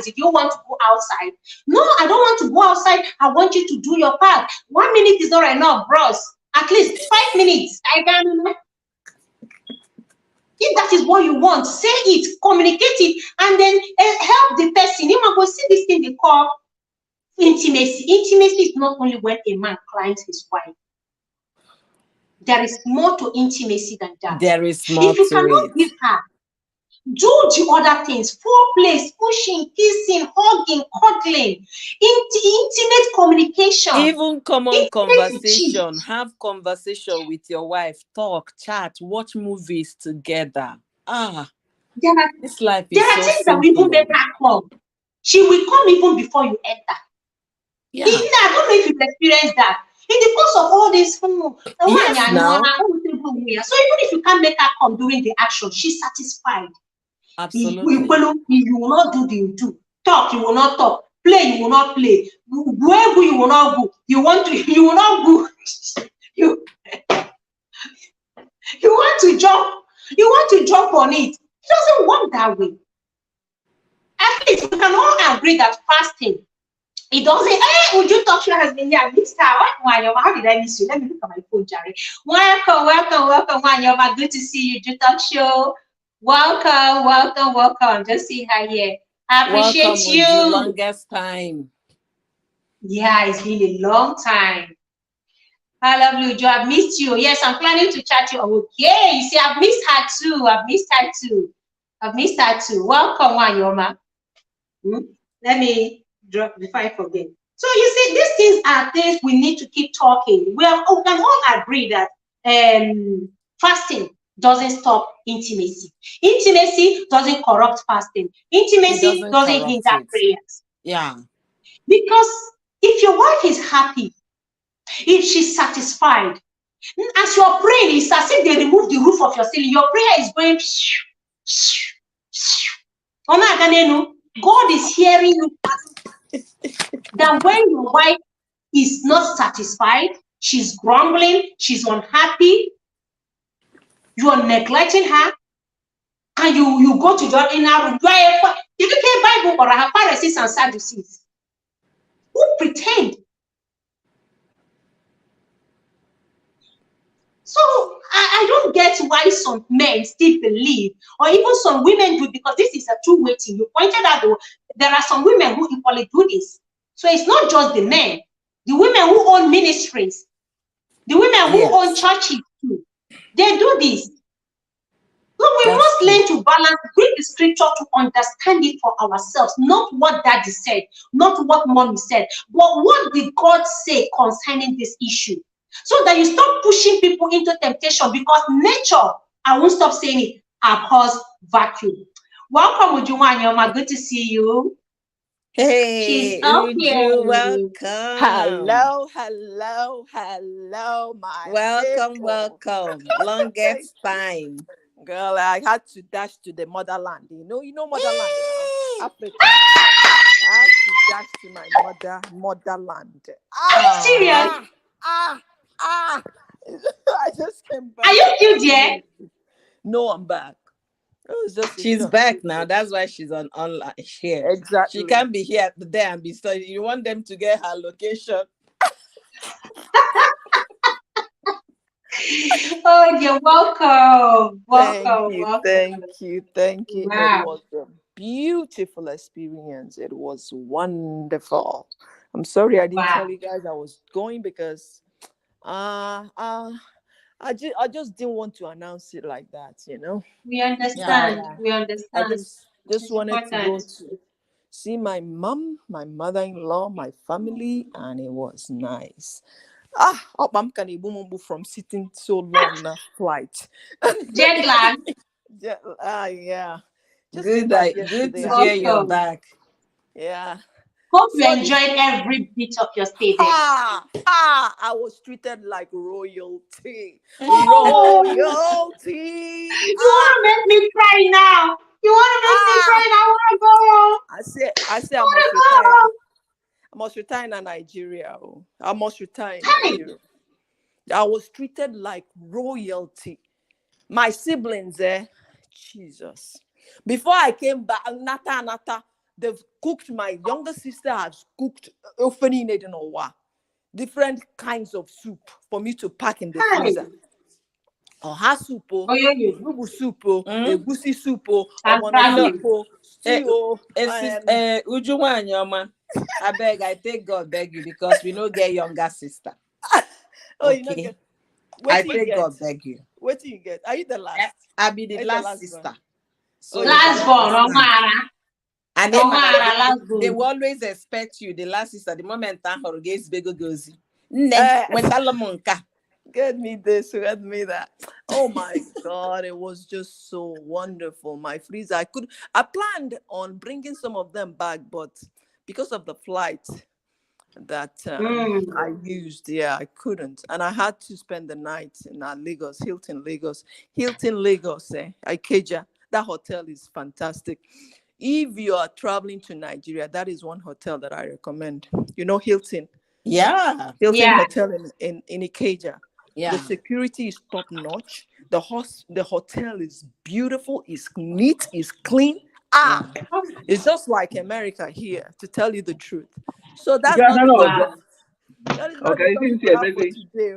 Do you want to go outside? No, I don't want to go outside. I want you to do your part. 1 minute is not enough, bros. At least 5 minutes. I can. If that is what you want, say it, communicate it, and then help the person. You might go see this thing they call intimacy. Intimacy is not only when a man climbs his wife. There is more to intimacy than that. There is more. If you cannot give her, do the other things: foreplay, pushing, kissing, hugging, cuddling, intimate communication, even common conversation. Have conversation with your wife. Talk, chat, watch movies together. This life is there are so things simple. that will even make her come. She will come even before you enter. Yeah. I don't know if you've experienced that. In the course of all this, yes, now. So even if you can't make her come during the action, she's satisfied. Absolutely. You will not do the do. Talk, you will not talk. Play, you will not play. Go, you will not go. You will not go. You want to jump. You want to jump on it. It doesn't work that way. At least we can all agree that fasting, it doesn't. Would you talk to your husband? Yeah, missed her. How did I miss you? Let me look at my phone, Jerry. Welcome, Wanyama. Good to see you. You talk show. Welcome. Just see her here. I appreciate you. The longest time. Yeah, it's been a long time. I love you, Joe. I've missed you. Yes, I'm planning to chat you. Okay, you see, I've missed her too. Welcome, Wanyama. Let me drop before I forget. So you see, these things are things we need to keep talking. We can all agree that fasting doesn't stop intimacy. Intimacy doesn't corrupt fasting. Intimacy doesn't hinder prayers. Yeah. Because if your wife is happy, if she's satisfied, as you're praying, it's as if they remove the roof of your ceiling. Your prayer is going. God is hearing you. That when your wife is not satisfied, she's grumbling, she's unhappy, you are neglecting her, and you go to your inner room. Did you get Bible or have Pharisees and Sadducees who pretend? So I don't get why some men still believe, or even some women do, because this is a two-way thing. You pointed out though, there are some women who equally do this. So it's not just the men, the women who own ministries, the women who own churches too. They do this. So we must learn to balance, read the scripture to understand it for ourselves, not what daddy said, not what mommy said, but what did God say concerning this issue? So that you stop pushing people into temptation, because nature, I won't stop saying it, abhors vacuum. Welcome, Ujumanyoma. Good to see you. Hey, She's up Uju, here. welcome. Hello, hello, hello, my Welcome, people. welcome. Longest time. Girl, I had to dash to the motherland. You know motherland now, Hey. Africa. I had to dash to my motherland. Are you Ah, serious? Aw. ah, ah, ah. I just came Are back you like still 30 there? minutes. No, I'm back. It was just a She's short back now. period. That's why she's on online here. She Exactly. can't be here there and be studying. You want them to get her location. Oh, you're welcome. Thank Welcome. you, Welcome. thank you, thank you. It Wow. was a beautiful experience. It was wonderful. I'm sorry I didn't Wow. tell you guys I was going because uh, uh I just didn't want to announce it like that. We Yeah, understand. yeah. We I understand. just It's wanted to go important. to see my mom, my mother-in-law, my family, and it was nice. I'm kind of from sitting so long na flight. Jet lag. Yeah, yeah. Just came Good, back good yesterday to hear you're afternoon. Welcome. back. Yeah. Hope you So this enjoyed every bit of your stay there. I was treated like royalty. Oh, Royalty. you want to make me cry now. You want to make me cry Ah. now. I want to go. I say I I want must retire. to I must retire in Nigeria. Oh. I must retire in go. Hey. Nigeria. I was treated like royalty. My siblings, Jesus. Before I came back, Nata, they've cooked. My younger sister has cooked different kinds of soup for me to pack in the Hey. freezer. Oha soup, Oh, you. egugu soup, Mm? egusi soup, I'm ogbono You proud of know, soup, you. eh, stew. Uju Wanyoma. I beg, I take God beg you because we don't get younger sister. Oh, you know, Okay. get I what do you take get? God beg you. What do you get? Are you the Eh, last? I be the Are you the last last one? sister. Oh, So you're you the can Last last born, sister. understand. Omara. And then Omara, last they born. will always expect you, the last sister, the moment time her gaze bego gozi. Ne, Uh, when Salamonka. Get me this, get me that. Oh my God, it was just so wonderful. My freezer, I planned on bringing some of them back, but because of the flight that Mm. I used, yeah, I couldn't. And I had to spend the night in Lagos, Hilton Lagos, Ikeja. That hotel is fantastic. If you are traveling to Nigeria, that is one hotel that I recommend. Hilton. Yeah. Hilton Yeah. Hotel in Ikeja. The Yeah. security is top notch. The hotel is beautiful, is neat, is clean. Yeah. It's just like America here, to tell you the truth. So that's Guys, not the hello. topic. Wow. That is not the Okay, topic since we here, have for baby. today.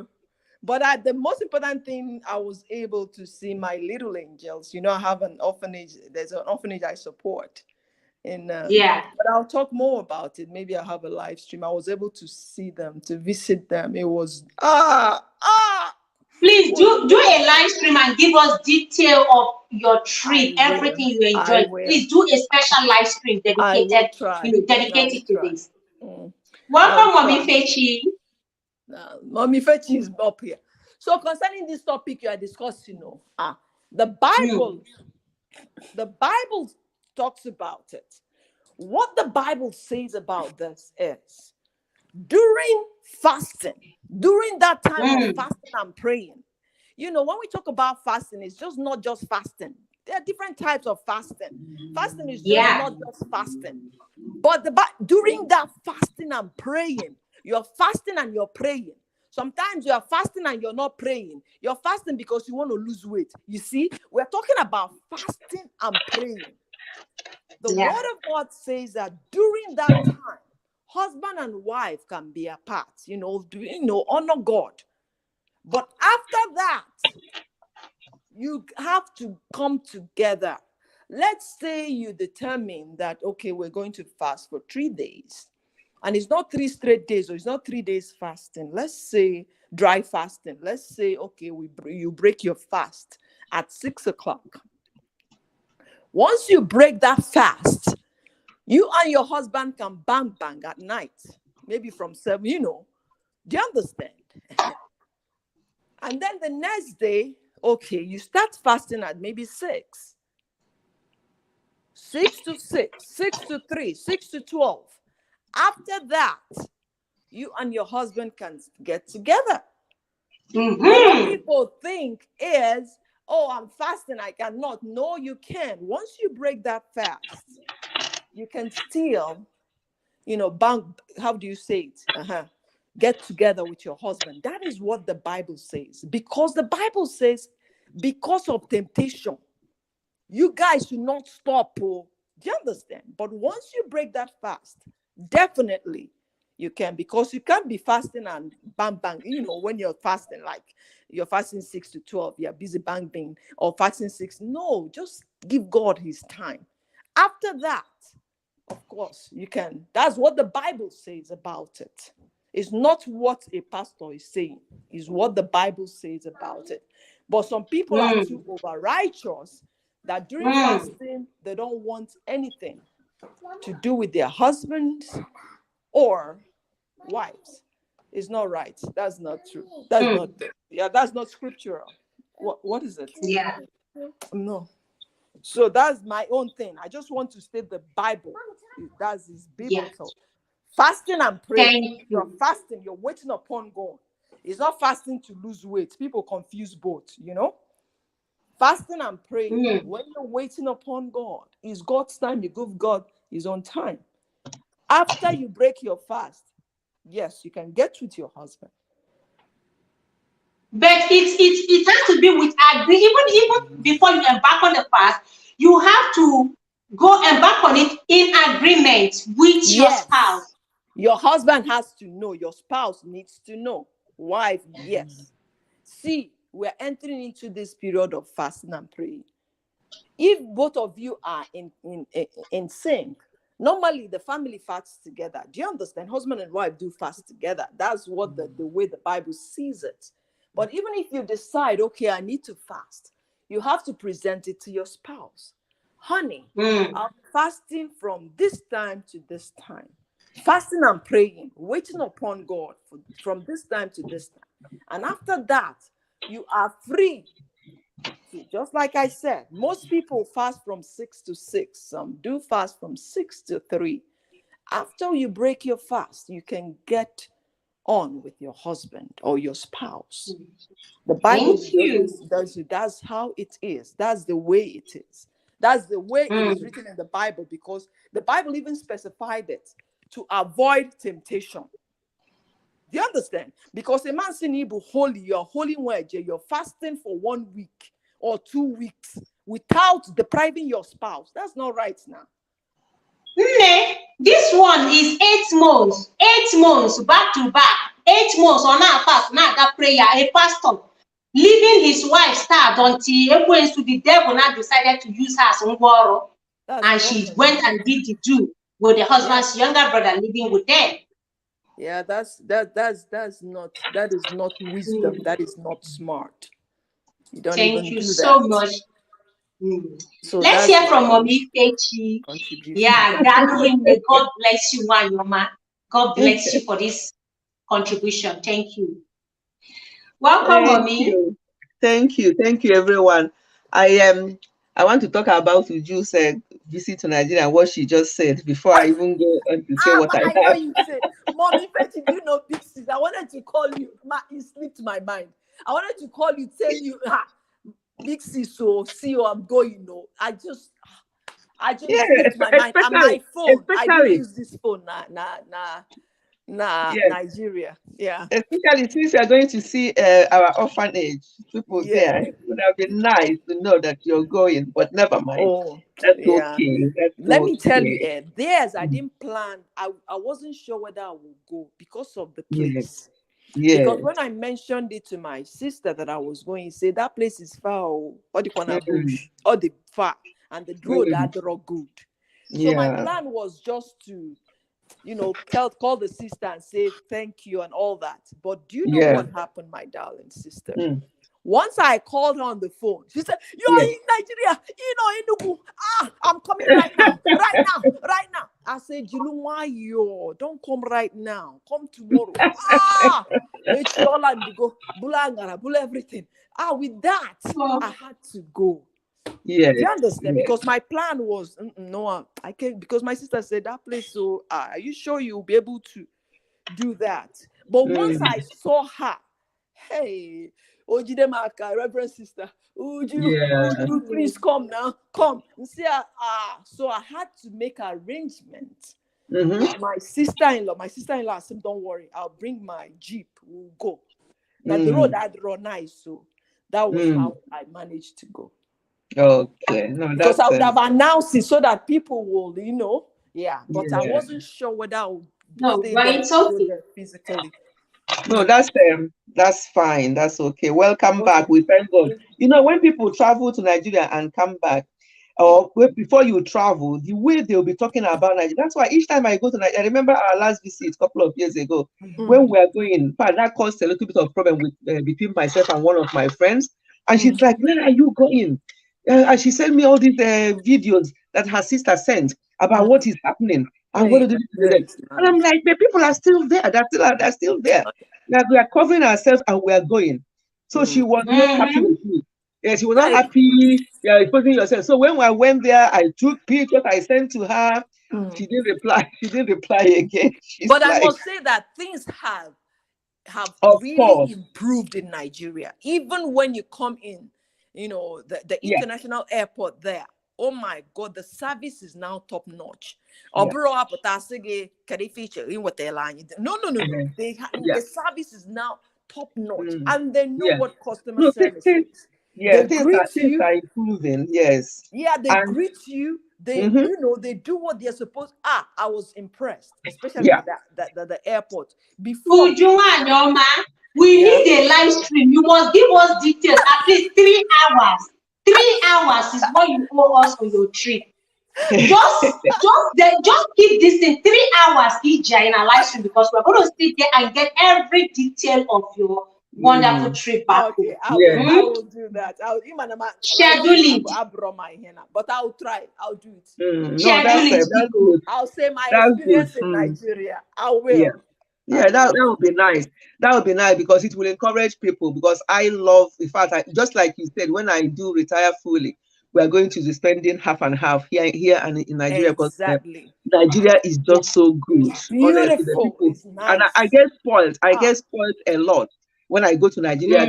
But the most important thing, I was able to see my little angels. I have an orphanage. There's an orphanage I support. Yeah. But I'll talk more about it. Maybe I'll have a live stream. I was able to see them, to visit them. It was Please was do wonderful. a live stream and give us detail of your I trip, will. everything you I enjoyed. will. Please do a special live stream I will dedicated, try. I will dedicated to try. this. Mm, I will Welcome, Mommy try. Fechi. Mommy Fetch is up here. So concerning this topic you are discussing, the Mm. Bible, the Bible talks about it. What the Bible says about this is during fasting, during that time of Mm. fasting and praying. When we talk about fasting, it's just not just fasting. There are different types of fasting. Fasting is just Yeah. not just fasting. But during that fasting and praying, you're fasting and you're praying. Sometimes you are fasting and you're not praying. You're fasting because you want to lose weight. You see, we're talking about fasting and praying. The Yeah. word of God says that during that time, husband and wife can be apart, honor God. But after that, you have to come together. Let's say you determine that, okay, we're going to fast for 3 days. And it's not 3 straight days, or it's not 3 days fasting. Let's say dry fasting. Let's say, okay, you break your fast at 6 o'clock. Once you break that fast, you and your husband can bang at night, maybe from 7, Do you understand? And then the next day, okay, you start fasting at maybe 6. 6 to 6, 6 to 3, 6 to 12. After that, you and your husband can get together. But what people think is, oh, I'm fasting, I cannot. No, you can. Once you break that fast, you can still, how do you say it? Get together with your husband. That is what the Bible says. Because the Bible says, because of temptation, you guys should not stop. Oh, do you understand? But once you break that fast, definitely you can, because you can't be fasting and bang bang. When you're fasting, like you're fasting 6 to 12, you're busy bang bang, or fasting 6. No, just give God his time. After that, of course, you can. That's what the Bible says about it. It's not what a pastor is saying. It's what the Bible says about it. But some people are too over righteous that during fasting, they don't want anything to do with their husbands or wives. It's not right. That's not true. That's not, that's not scriptural. What is it? Yeah. No. So that's my own thing. I just want to state the Bible. That is biblical. Yeah. Fasting and praying. You're fasting. You're waiting upon God. It's not fasting to lose weight. People confuse both, Fasting and praying, when you're waiting upon God, is God's time. You give God his own time. After you break your fast, yes, you can get with your husband. But it has to be with even before you embark on the fast, you have to go embark on it in agreement with your spouse. Your husband has to know. Your spouse needs to know. Wife, yes. See, we're entering into this period of fasting and praying. If both of you are in sync, normally the family fasts together. Do you understand? Husband and wife do fast together. That's what the way the Bible sees it. But even if you decide, okay, I need to fast, you have to present it to your spouse. Honey, I'm fasting from this time to this time. Fasting and praying, waiting upon God from this time to this time. And after that, you are free. See, just like I said, most people fast from 6 to 6. Some do fast from 6 to 3. After you break your fast, you can get on with your husband or your spouse. The Bible does it. That's how it is. That's the way it is. That's the way it is written in the Bible, because the Bible even specified it to avoid temptation. Do you understand? Because a man saying holy, you're holy when you're fasting for 1 week or 2 weeks without depriving your spouse. That's not right now. This one is 8 months. 8 months back to back. 8 months on our fast. Now that prayer, a pastor leaving his wife starved until the devil now decided to use her as Ngworo. And she went and did the do with the husband's younger brother living with them. Yeah, that is not wisdom. That is not smart. You don't Thank even you do so that. much. So let's hear from Mommy Fechi. Yeah, gathering. May God bless you, Wanyoma. God bless you for this contribution. Thank you. Welcome, Mommy. Thank you, everyone. I want to talk about Uju's visit to Nigeria and what she just said before I even go on to say what I have. know you said, Mommy Fechi, do you know big sis? I wanted to call you. It slipped my mind. I wanted to call you, tell you, big sis, so see you, I'm going. No, I just slipped my mind. And my phone, I do use this phone. Nigeria. Yeah. Especially since you're going to see our orphanage, people there. It would have been nice to know that you're going, but never mind. That's okay. Let me tell you, I didn't plan. I wasn't sure whether I would go because of the place. Because when I mentioned it to my sister that I was going, she said that place is far, or the corner bush, or the far, and the road are not good. So my plan was just to, call the sister and say thank you and all that. But do you know what happened, my darling sister? Once I called her on the phone, she said, "You're in Nigeria, Enugu. I'm coming right now. I said, "Julumayo, don't come right now. Come tomorrow. It's all and go, Bulangara, Bula everything." With that, I had to go. Yes. Do you understand? Yes. Because my plan was no, I can't, because my sister said that place. So are you sure you'll be able to do that? But once I saw her, hey, Ojidemaka, Reverend Sister, would Yeah. you please come now? Come. And see, so I had to make arrangements with my sister-in-law. My sister-in-law said, don't worry, I'll bring my Jeep, we'll go. Now the road had run nice, so that was how I managed to go. Okay. No, Because I that's would have announced it so that people will, but I yeah. wasn't sure whether I would No, stay but there, it's go okay. there physically. No, that's fine. That's okay. Welcome Okay. back. We thank God. You know, when people travel to Nigeria and come back, or before you travel, the way they'll be talking about Nigeria. That's why each time I go to Nigeria, I remember our last visit a couple of years ago when we were going. In fact, that caused a little bit of problem with between myself and one of my friends. And she's like, "Where are you going?" And she sent me all these videos that her sister sent about what is happening and what Hey, to do to them. that's And I'm nice. like, the people are still there. They're still there. Like, we are covering ourselves and we are going. So she was not happy Mm-hmm. with me. Yeah, she was not Hey. happy. Yeah, exposing yourself. So when I went there, I took pictures I sent to her. She didn't reply. She didn't reply again. She's But I like, must say that things have of really course. improved in Nigeria. Even when you come in, the Yeah, international airport there. Oh my God, the service is now top notch. yeah, No, no, no, no. uh-huh, yeah, The service is now top notch, mm, and they know yeah. what customer No, service is. yeah, They greet things you. are improving. Yes, Yeah, they and greet you. They, mhm, they do what they're supposed. I was impressed, especially yeah, in the airport. Before, Ujunwa Anyoma, we yeah. need a live stream. You must give us details. At least 3 hours. 3 hours is what you owe us for your trip. Just keep this in 3 hours each in a live stream because we're going to sit there and get every detail of your wonderful mm, trip back Okay, home. I will. yeah. I Mm? will do that. I will. Even my live Schedule stream. it. I brought my henna, but I'll try. I'll do it. No, Schedule it, that's Biko. good. I'll say my That's good. experience in Nigeria. I Yeah. will. I Yeah, that, will. that would be nice. That would be nice because it will encourage people. Because I love, in fact, just like you said, when I do retire fully, we are going to be spending half and half here and in Nigeria because Exactly. Nigeria is Yeah. just so It's good. Honestly, the beautiful. people It's and I nice. get spoiled. I Ah, get spoiled a lot when I go to Nigeria. Mm.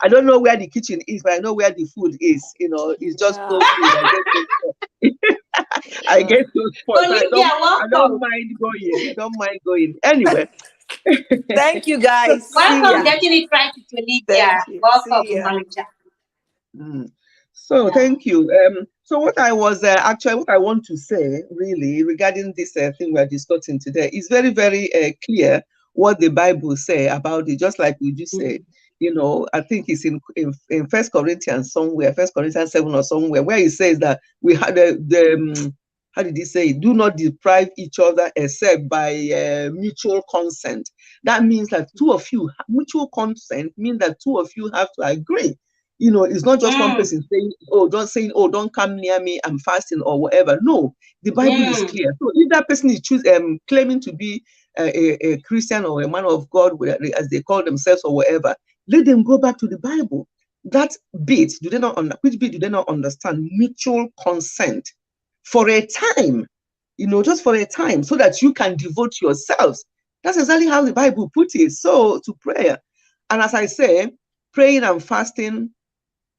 I don't know where the kitchen is, but I know where the food is. It's just yeah. so good. I get so spoiled. I Uh, get so spoiled. So Olivia, I don't welcome. mind going. I don't mind going. Anyway. thank you, guys. See Welcome, ya. getting it right with Olivia. Thank you. See Welcome, ya. manager. Mm. So Yeah. thank you. So what I was actually what I want to say really regarding this thing we're discussing today is very very clear what the Bible say about it. Just like we just say, Mm. I think it's in First Corinthians somewhere, First Corinthians 7 or somewhere, where it says that we had how did he say it? Do not deprive each other except by mutual consent. That means that two of you mutual consent means that two of you have to agree. It's not just one Mm. person don't come near me, I'm fasting or whatever. No, the Bible is Mm. clear. So if that person is claiming to be a Christian or a man of God, as they call themselves or whatever, let them go back to the Bible. That which bit do they not understand? Mutual consent for a time, just for a time, so that you can devote yourselves. That's exactly how the Bible puts it. So to prayer. And as I say, praying and fasting.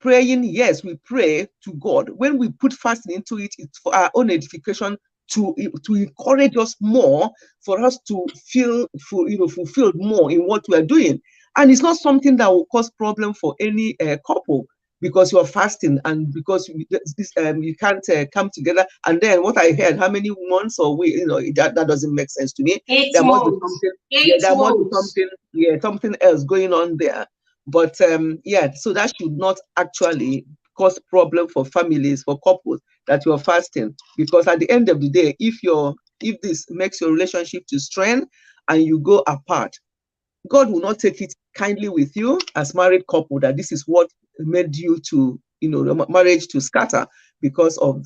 Praying, yes, we pray to God. When we put fasting into it, it's for our own edification to encourage us more, for us to feel fulfilled more in what we are doing. And it's not something that will cause problem for any couple because you're fasting and because you can't come together. And then what I heard, how many months or we, that doesn't make sense to me. Eight There must be months. something, yeah, 8 there must be months. something else going on there. But so that should not actually cause problem for families, for couples that you're fasting. Because at the end of the day, if this makes your relationship to strain and you go apart, God will not take it kindly with you as married couple that this is what made you to, the marriage to scatter because of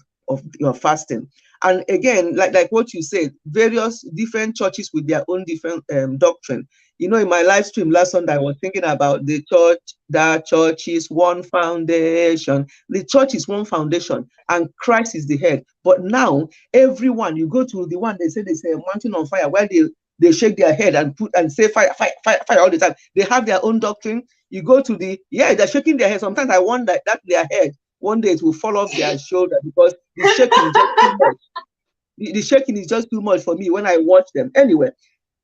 your fasting. And again, like what you said, various different churches with their own different doctrine. You know, in my live stream last Sunday, I was thinking about the church. The church is one foundation. The church is one foundation, and Christ is the head. But now, everyone, you go to the one they say there's a mountain on fire, where they shake their head and say fire, fire, fire, fire all the time. They have their own doctrine. You go to they're shaking their head. Sometimes I wonder that their head one day it will fall off their shoulder because the shaking is just too much. The shaking is just too much for me when I watch them. Anyway,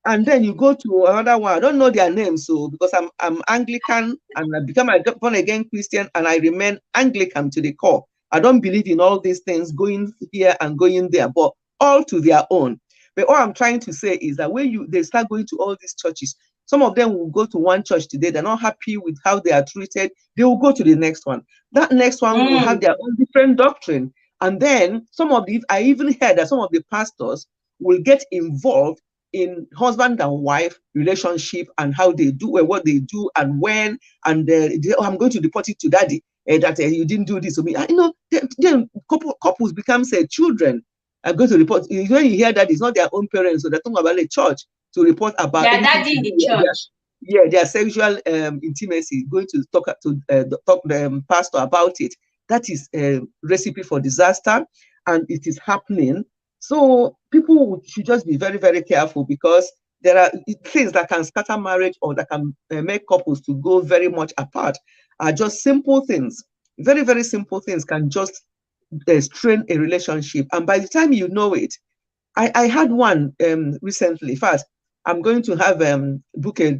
and then you go to another one. I don't know their names, so because I'm Anglican and I become a born again Christian and I remain Anglican to the core. I don't believe in all these things going here and going there, but all to their own. But all I'm trying to say is that when they start going to all these churches, some of them will go to one church today, they're not happy with how they are treated, they will go to the next one. That next one will have their own different doctrine. And then I even heard that some of the pastors will get involved in husband and wife relationship and how they do and what they do and when, and I'm going to report it to daddy that you didn't do this to me. You know, then couples become children. I'm going to report. When you hear that it's not their own parents, so they're talking about the church to report about their daddy in the church. Their sexual intimacy. Going to talk to the pastor about it. That is a recipe for disaster, and it is happening. So people should just be very, very careful, because there are things that can scatter marriage or that can make couples to go very much apart. Are just simple things. Very, very simple things can just strain a relationship. And by the time you know it, I had one recently. First, I'm going to have book a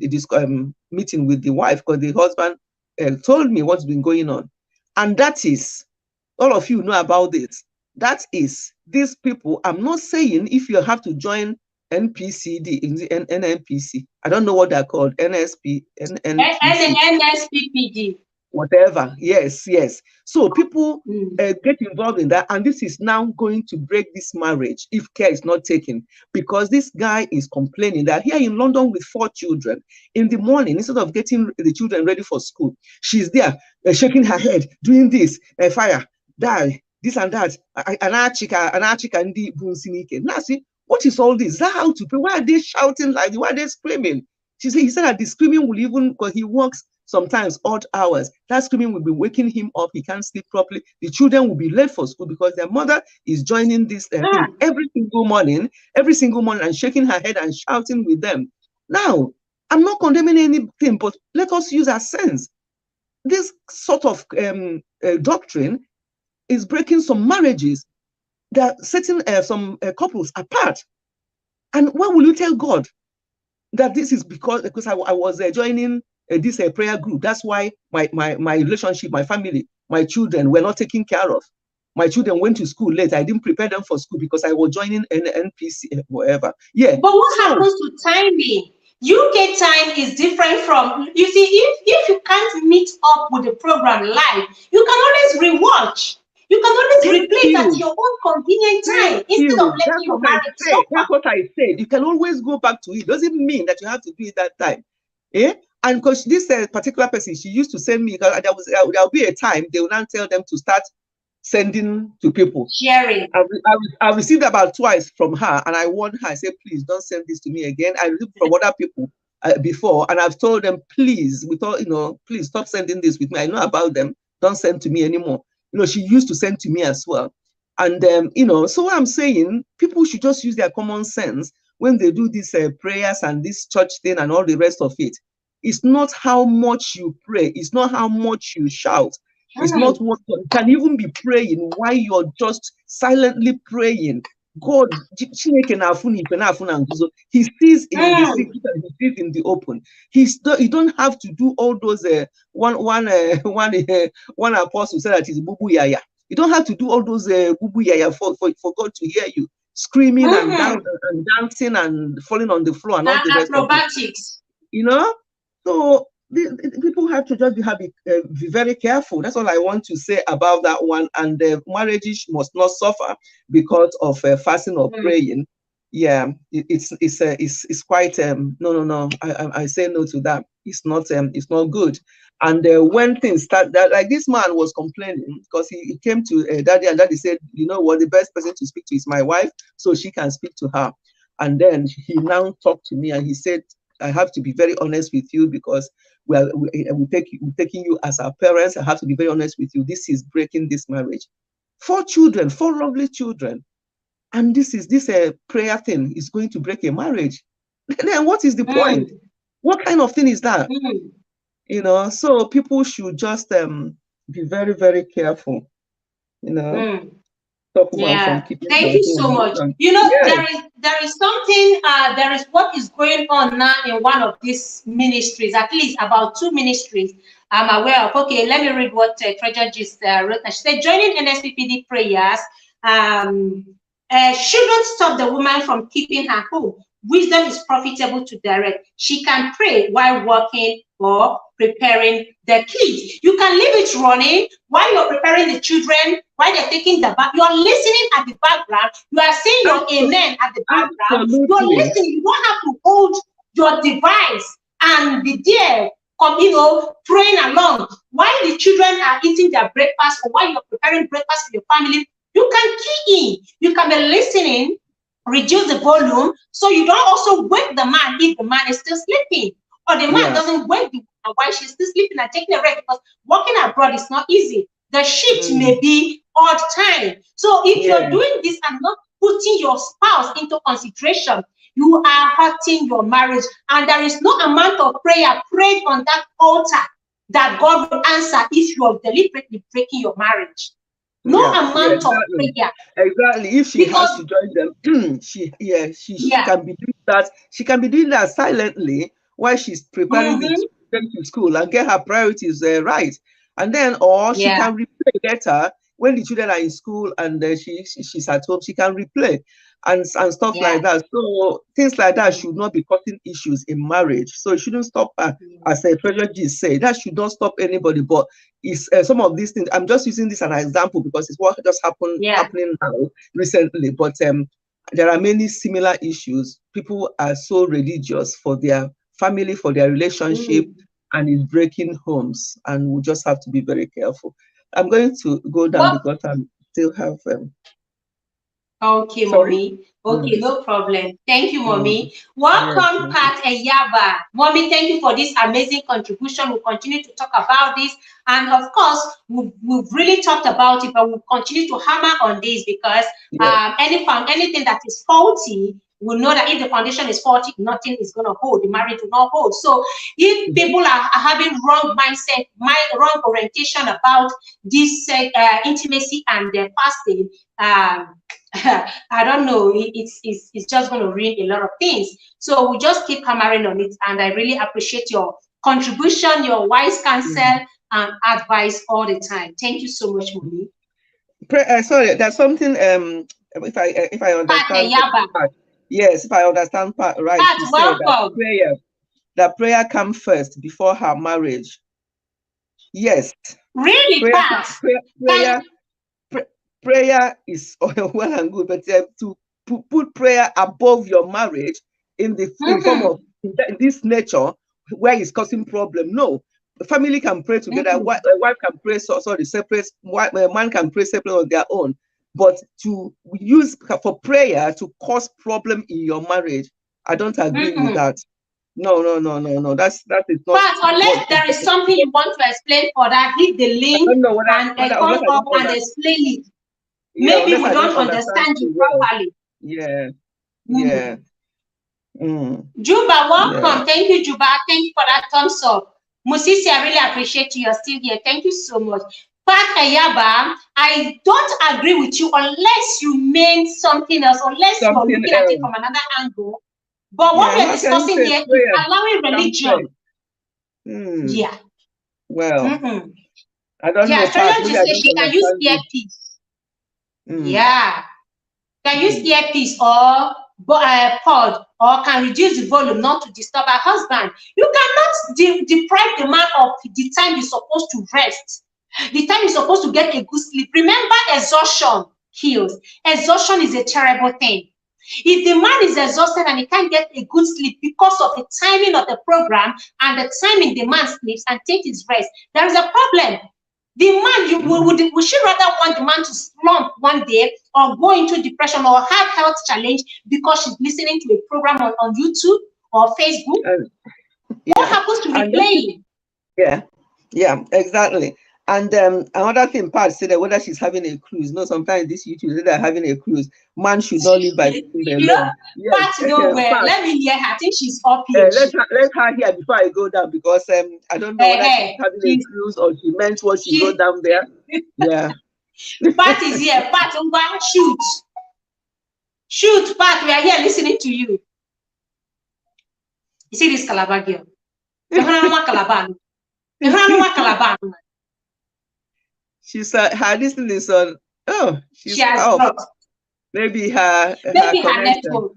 meeting with the wife, because the husband told me what's been going on. And that is, all of you know about this. That is, these people, I'm not saying if you have to join NPCD, in the NNPC, I don't know what they're called, NSP, NSPPD. Whatever, yes. So people get involved in that, and this is now going to break this marriage if care is not taken, because this guy is complaining that here in London with 4 children, in the morning, instead of getting the children ready for school, she's there shaking her head, doing this, fire, die, this and that, now see, what is all this? Is that how to pray? Why are they shouting like this? Why are they screaming? He said that the screaming will even, because he works sometimes odd hours, that screaming will be waking him up. He can't sleep properly. The children will be late for school because their mother is joining this thing every single morning, and shaking her head and shouting with them. Now, I'm not condemning anything, but let us use our sense. This sort of doctrine is breaking some marriages, that setting some couples apart. And what will you tell God? That this is because I was joining this prayer group. That's why my relationship, my family, my children were not taken care of. My children went to school late. I didn't prepare them for school because I was joining an NPC, whatever. Yeah. But what happens to timing? UK time is different from, you see, if you can't meet up with the program live, you can always rewatch. You can always replay it at your own convenient time instead of letting your marriage suffer. That's what I said. You can always go back to it. Doesn't mean that you have to do it that time. And because this particular person, she used to send me, there'll be a time they will now tell them to start sending to people. Sharing. I received about twice from her, and I warned her. I said, please don't send this to me again. I received from other people before, and I've told them, please, please stop sending this with me. I know about them. Don't send to me anymore. She used to send to me as well. And, so what I'm saying, people should just use their common sense when they do these prayers and this church thing and all the rest of it. It's not how much you pray. It's not how much you shout. It's not what you can even be praying while you're just silently praying. God, he sees in the secret and he sees in the open. You don't have to do all those. One apostle said that he's bubu yaya. You don't have to do all those bubu yaya for God to hear you screaming and dancing and falling on the floor and all the rest acrobatics. Of it. So people have to just be very careful. That's all I want to say about that one. And marriages must not suffer because of fasting or praying. Yeah, it's quite no. I say no to that. It's not good. And when things start, that like this man was complaining because he came to daddy, and daddy said, you know what, the best person to speak to is my wife, so she can speak to her. And then he now talked to me and he said, I have to be very honest with you because we're taking you as our parents. I have to be very honest with you. This is breaking this marriage. 4 children, 4 lovely children. And this prayer thing is going to break a marriage. Then what is the point? What kind of thing is that? You know, so people should just be very, very careful, you know, stop women from Yeah, keeping thank their you so much. home. You know, Yes. there is something, there is what is going on now in one of these ministries, at least about 2 ministries I'm aware of. Okay, let me read what Treasure just wrote. She said, joining NSPPD prayers shouldn't stop the woman from keeping her home. Wisdom is profitable to direct. She can pray while working or preparing the kids. You can leave it running while you're preparing the children, while they're taking the bath. You're listening at the background. You are saying your amen at the background. You're listening. You don't have to hold your device and be there, praying along while the children are eating their breakfast or while you're preparing breakfast for your family. You can key in. You can be listening, reduce the volume so you don't also wake the man if the man is still sleeping, or the man doesn't wake the woman while she's still sleeping and taking a rest, because working abroad is not easy. The shift may be odd time. So if you're doing this and not putting your spouse into consideration, you are hurting your marriage, and there is no amount of prayer prayed on that altar that God will answer if you are deliberately breaking your marriage. No amount of prayer. Exactly. If she has to join them, she can be doing that. She can be doing that silently while she's preparing the children to school and get her priorities right. And then, or she can replay later when the children are in school and she's at home. She can replay and stuff like that. So things like that should not be causing issues in marriage. So it shouldn't stop her, as a Treasure just said. That should not stop anybody. But it's some of these things. I'm just using this as an example because it's what just happening now recently. But there are many similar issues. People are so religious for their family, for their relationship, and it's breaking homes. And we just have to be very careful. I'm going to go down because I still have. Okay, Mommy. Okay, no problem. Thank you, Mommy. Welcome, Pat Eyaba. Mommy, thank you for this amazing contribution. We'll continue to talk about this. And of course, we've really talked about it, but we'll continue to hammer on this because anything that is faulty, we know that if the foundation is faulty, nothing is going to hold. The marriage will not hold. So if people are having wrong mindset, wrong orientation about this intimacy and fasting, I don't know, it's just going to ruin a lot of things. So we just keep hammering on it, and I really appreciate your contribution, your wise counsel and advice all the time. Thank you so much, Mommy. Sorry, there's something if I understand part, yes, if I understand part right, Pat, she said that prayer comes first before her marriage. Yes. Really, Pat? Prayer is well and good, but to put prayer above your marriage in the form of this nature where it's causing problem. No, the family can pray together. A wife can pray separate. Man can pray separate on their own. But to use for prayer to cause problem in your marriage, I don't agree with that. No. That is not. But unless there is something you want to explain for that, hit the link and come up and explain it. Maybe we don't understand you properly. Juba, welcome. Thank you, Juba. Thank you for that thumbs up. Musisi, I really appreciate you. You're still here. Thank you so much. Pat Eyaba, I don't agree with you unless you mean something else, unless you're looking at it from another angle. But what we're discussing here is allowing religion. Well, I don't know. Treasure just said she can use earpiece. Can use earpiece or pod, or can reduce the volume not to disturb her husband. You cannot deprive the man of the time he's supposed to rest, the time he's supposed to get a good sleep. Remember, exhaustion kills. Exhaustion is a terrible thing. If the man is exhausted and he can't get a good sleep because of the timing of the program and the timing the man sleeps and takes his rest, there is a problem. The man, would she rather want the man to slump one day or go into depression or have health challenge because she's listening to a program on YouTube or Facebook? What happens to replaying? Yeah, exactly. And another thing, Pat said that whether she's having a cruise. No, sometimes this YouTube said they're having a cruise. Man should not live by sleeping alone. Pat, let me hear her. I think she's up here. Let her hear before I go down, because I don't know whether she's having a cruise or she meant what she wrote down there. Yeah. Pat is here. Pat, shoot. Shoot, Pat, we are here listening to you. You see this Calabar girl? She's her listening is on. Oh, she has up. Maybe her network.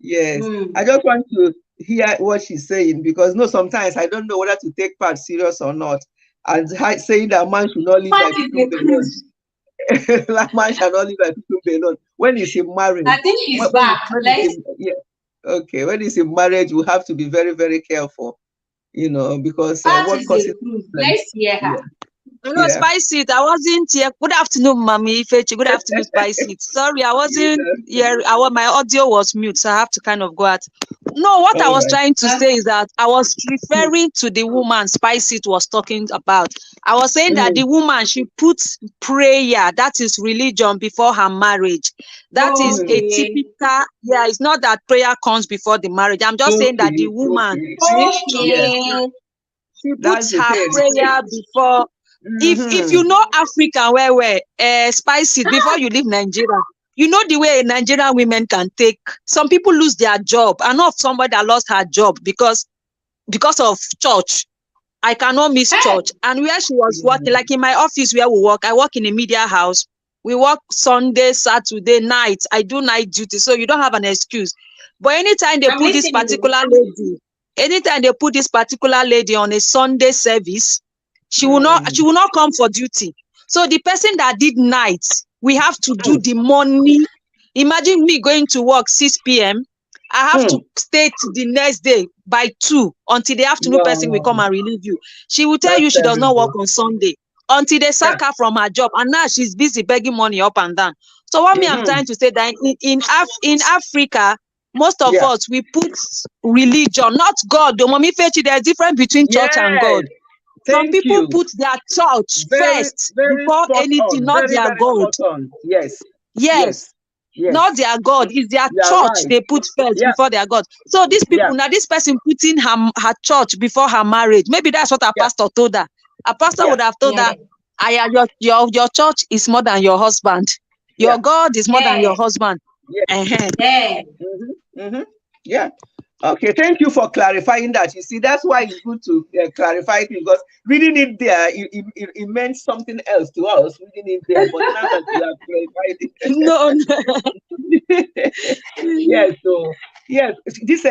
Yes. I just want to hear what she's saying, because sometimes I don't know whether to take Pat serious or not. And saying that man should not live by people alone. Like man shall not live by people alone. When he's in marriage, I think she's back. Okay. When he's in marriage, we have to be very, very careful. Because what causes. Let's hear her. Yeah. No, Spicy. I wasn't here. Good afternoon, Mommy Ifechi. Good afternoon, Spicy. Sorry, I wasn't here. My audio was mute, so I have to kind of go out. No, what I was trying to say is that I was referring to the woman Spicy was talking about. I was saying that the woman, she puts prayer, that is religion, before her marriage. That is a typical, it's not that prayer comes before the marriage. I'm just saying that the woman, she puts her prayer before. If you know African Spicy, before you leave Nigeria, you know the way Nigerian women can take. Some people lose their job. I know of somebody that lost her job because of church. I cannot miss church. And where she was working, like in my office where we work, I work in a media house. We work Sunday, Saturday, night. I do night duty, so you don't have an excuse. But anytime they put this particular lady on a Sunday service, she will not come for duty. So the person that did nights, we have to do the morning. Imagine me going to work 6 p.m. I have to stay to the next day by 2 until the afternoon person will come and relieve you. She will tell you she does not work on Sunday until they sack her from her job, and now she's busy begging money up and down. So what I'm trying to say that in Africa, most of us, we put religion, not God. Mommy Fechi, there's a difference between church and God. Some people put their church first before anything, not their God. Yes. Not their God. It's their church they put first before their God. So these people, now this person putting her church before her marriage, maybe that's what our pastor told her. A pastor would have told her, your church is more than your husband. Your God is more than your husband. Yeah. Okay, thank you for clarifying that. You see, that's why it's good to clarify it, because reading it there, it meant something else to us, reading it there, but now that you have clarified it. Yes, this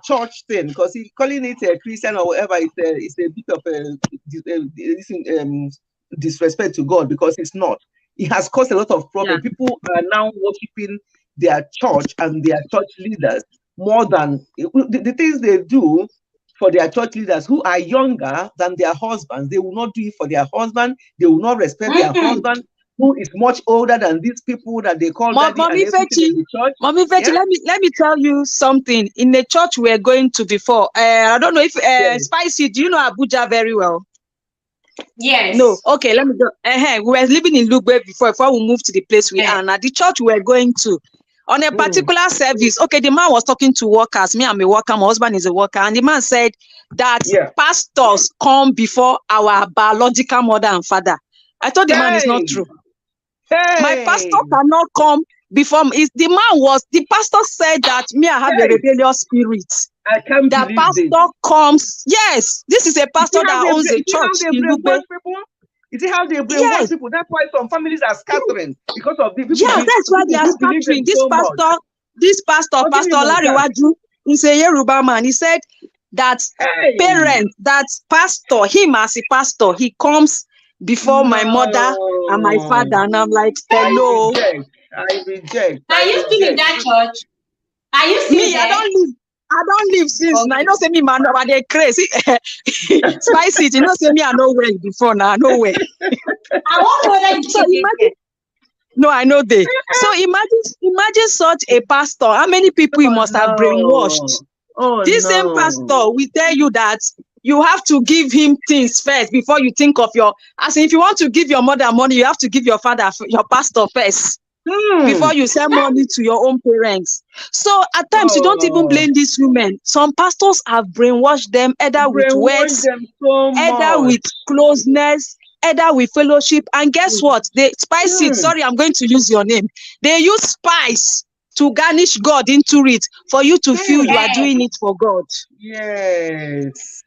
church thing, because calling it a Christian or whatever, it's a bit of disrespect to God, because it's not. It has caused a lot of problems. People are now worshiping their church and their church leaders more than the things they do for their church leaders who are younger than their husbands. They will not do it for their husband. They will not respect their husband, who is much older than these people that they call daddy. Mommy Fechi, let me tell you something. In the church we're going to before, I don't know if Spicy, do you know Abuja very well? Yes. No. Okay, let me go. We were living in Lugbe before we moved to the place we are. Now the church we were going to, on a particular service, okay, the man was talking to workers. Me, I'm a worker, my husband is a worker, and the man said that pastors come before our biological mother and father. I told the man it's not true. My pastor cannot come before me. The pastor said that me, I have a rebellious spirit. I can't the pastor comes. Yes, this is a pastor that owns a church in Lugbe. You see how they brainwash people? That's why some families are scattering because of the people. That's why they are scattering. This pastor, Pastor Lariwaju, he's a Yoruba man. He said that parents, that pastor, him as a pastor, he comes before my mother and my father, and I'm like, hello. I reject. Are I you still in reject. that church? Are you still Me, there? I don't live since. Okay. I know say me man over there crazy. Spicy it. You know say me I know where before now. I know where. I wonder whether you So still get there. no, I know they. So imagine such a pastor. How many people he Oh must have no. brainwashed? Oh This same no. pastor will tell you that you have to give him things first before you think of your. As in, if you want to give your mother money, you have to give your father, your pastor first before you send money to your own parents. So at times you don't even Oh, blame these women. Some pastors have brainwashed them either with brainwash words, them so either much. with closeness, either with fellowship. And guess what? They spice it. Hmm. Sorry, I'm going to use your name. They use spice to garnish God into it for you to feel you are Yes. doing it for God. Yes.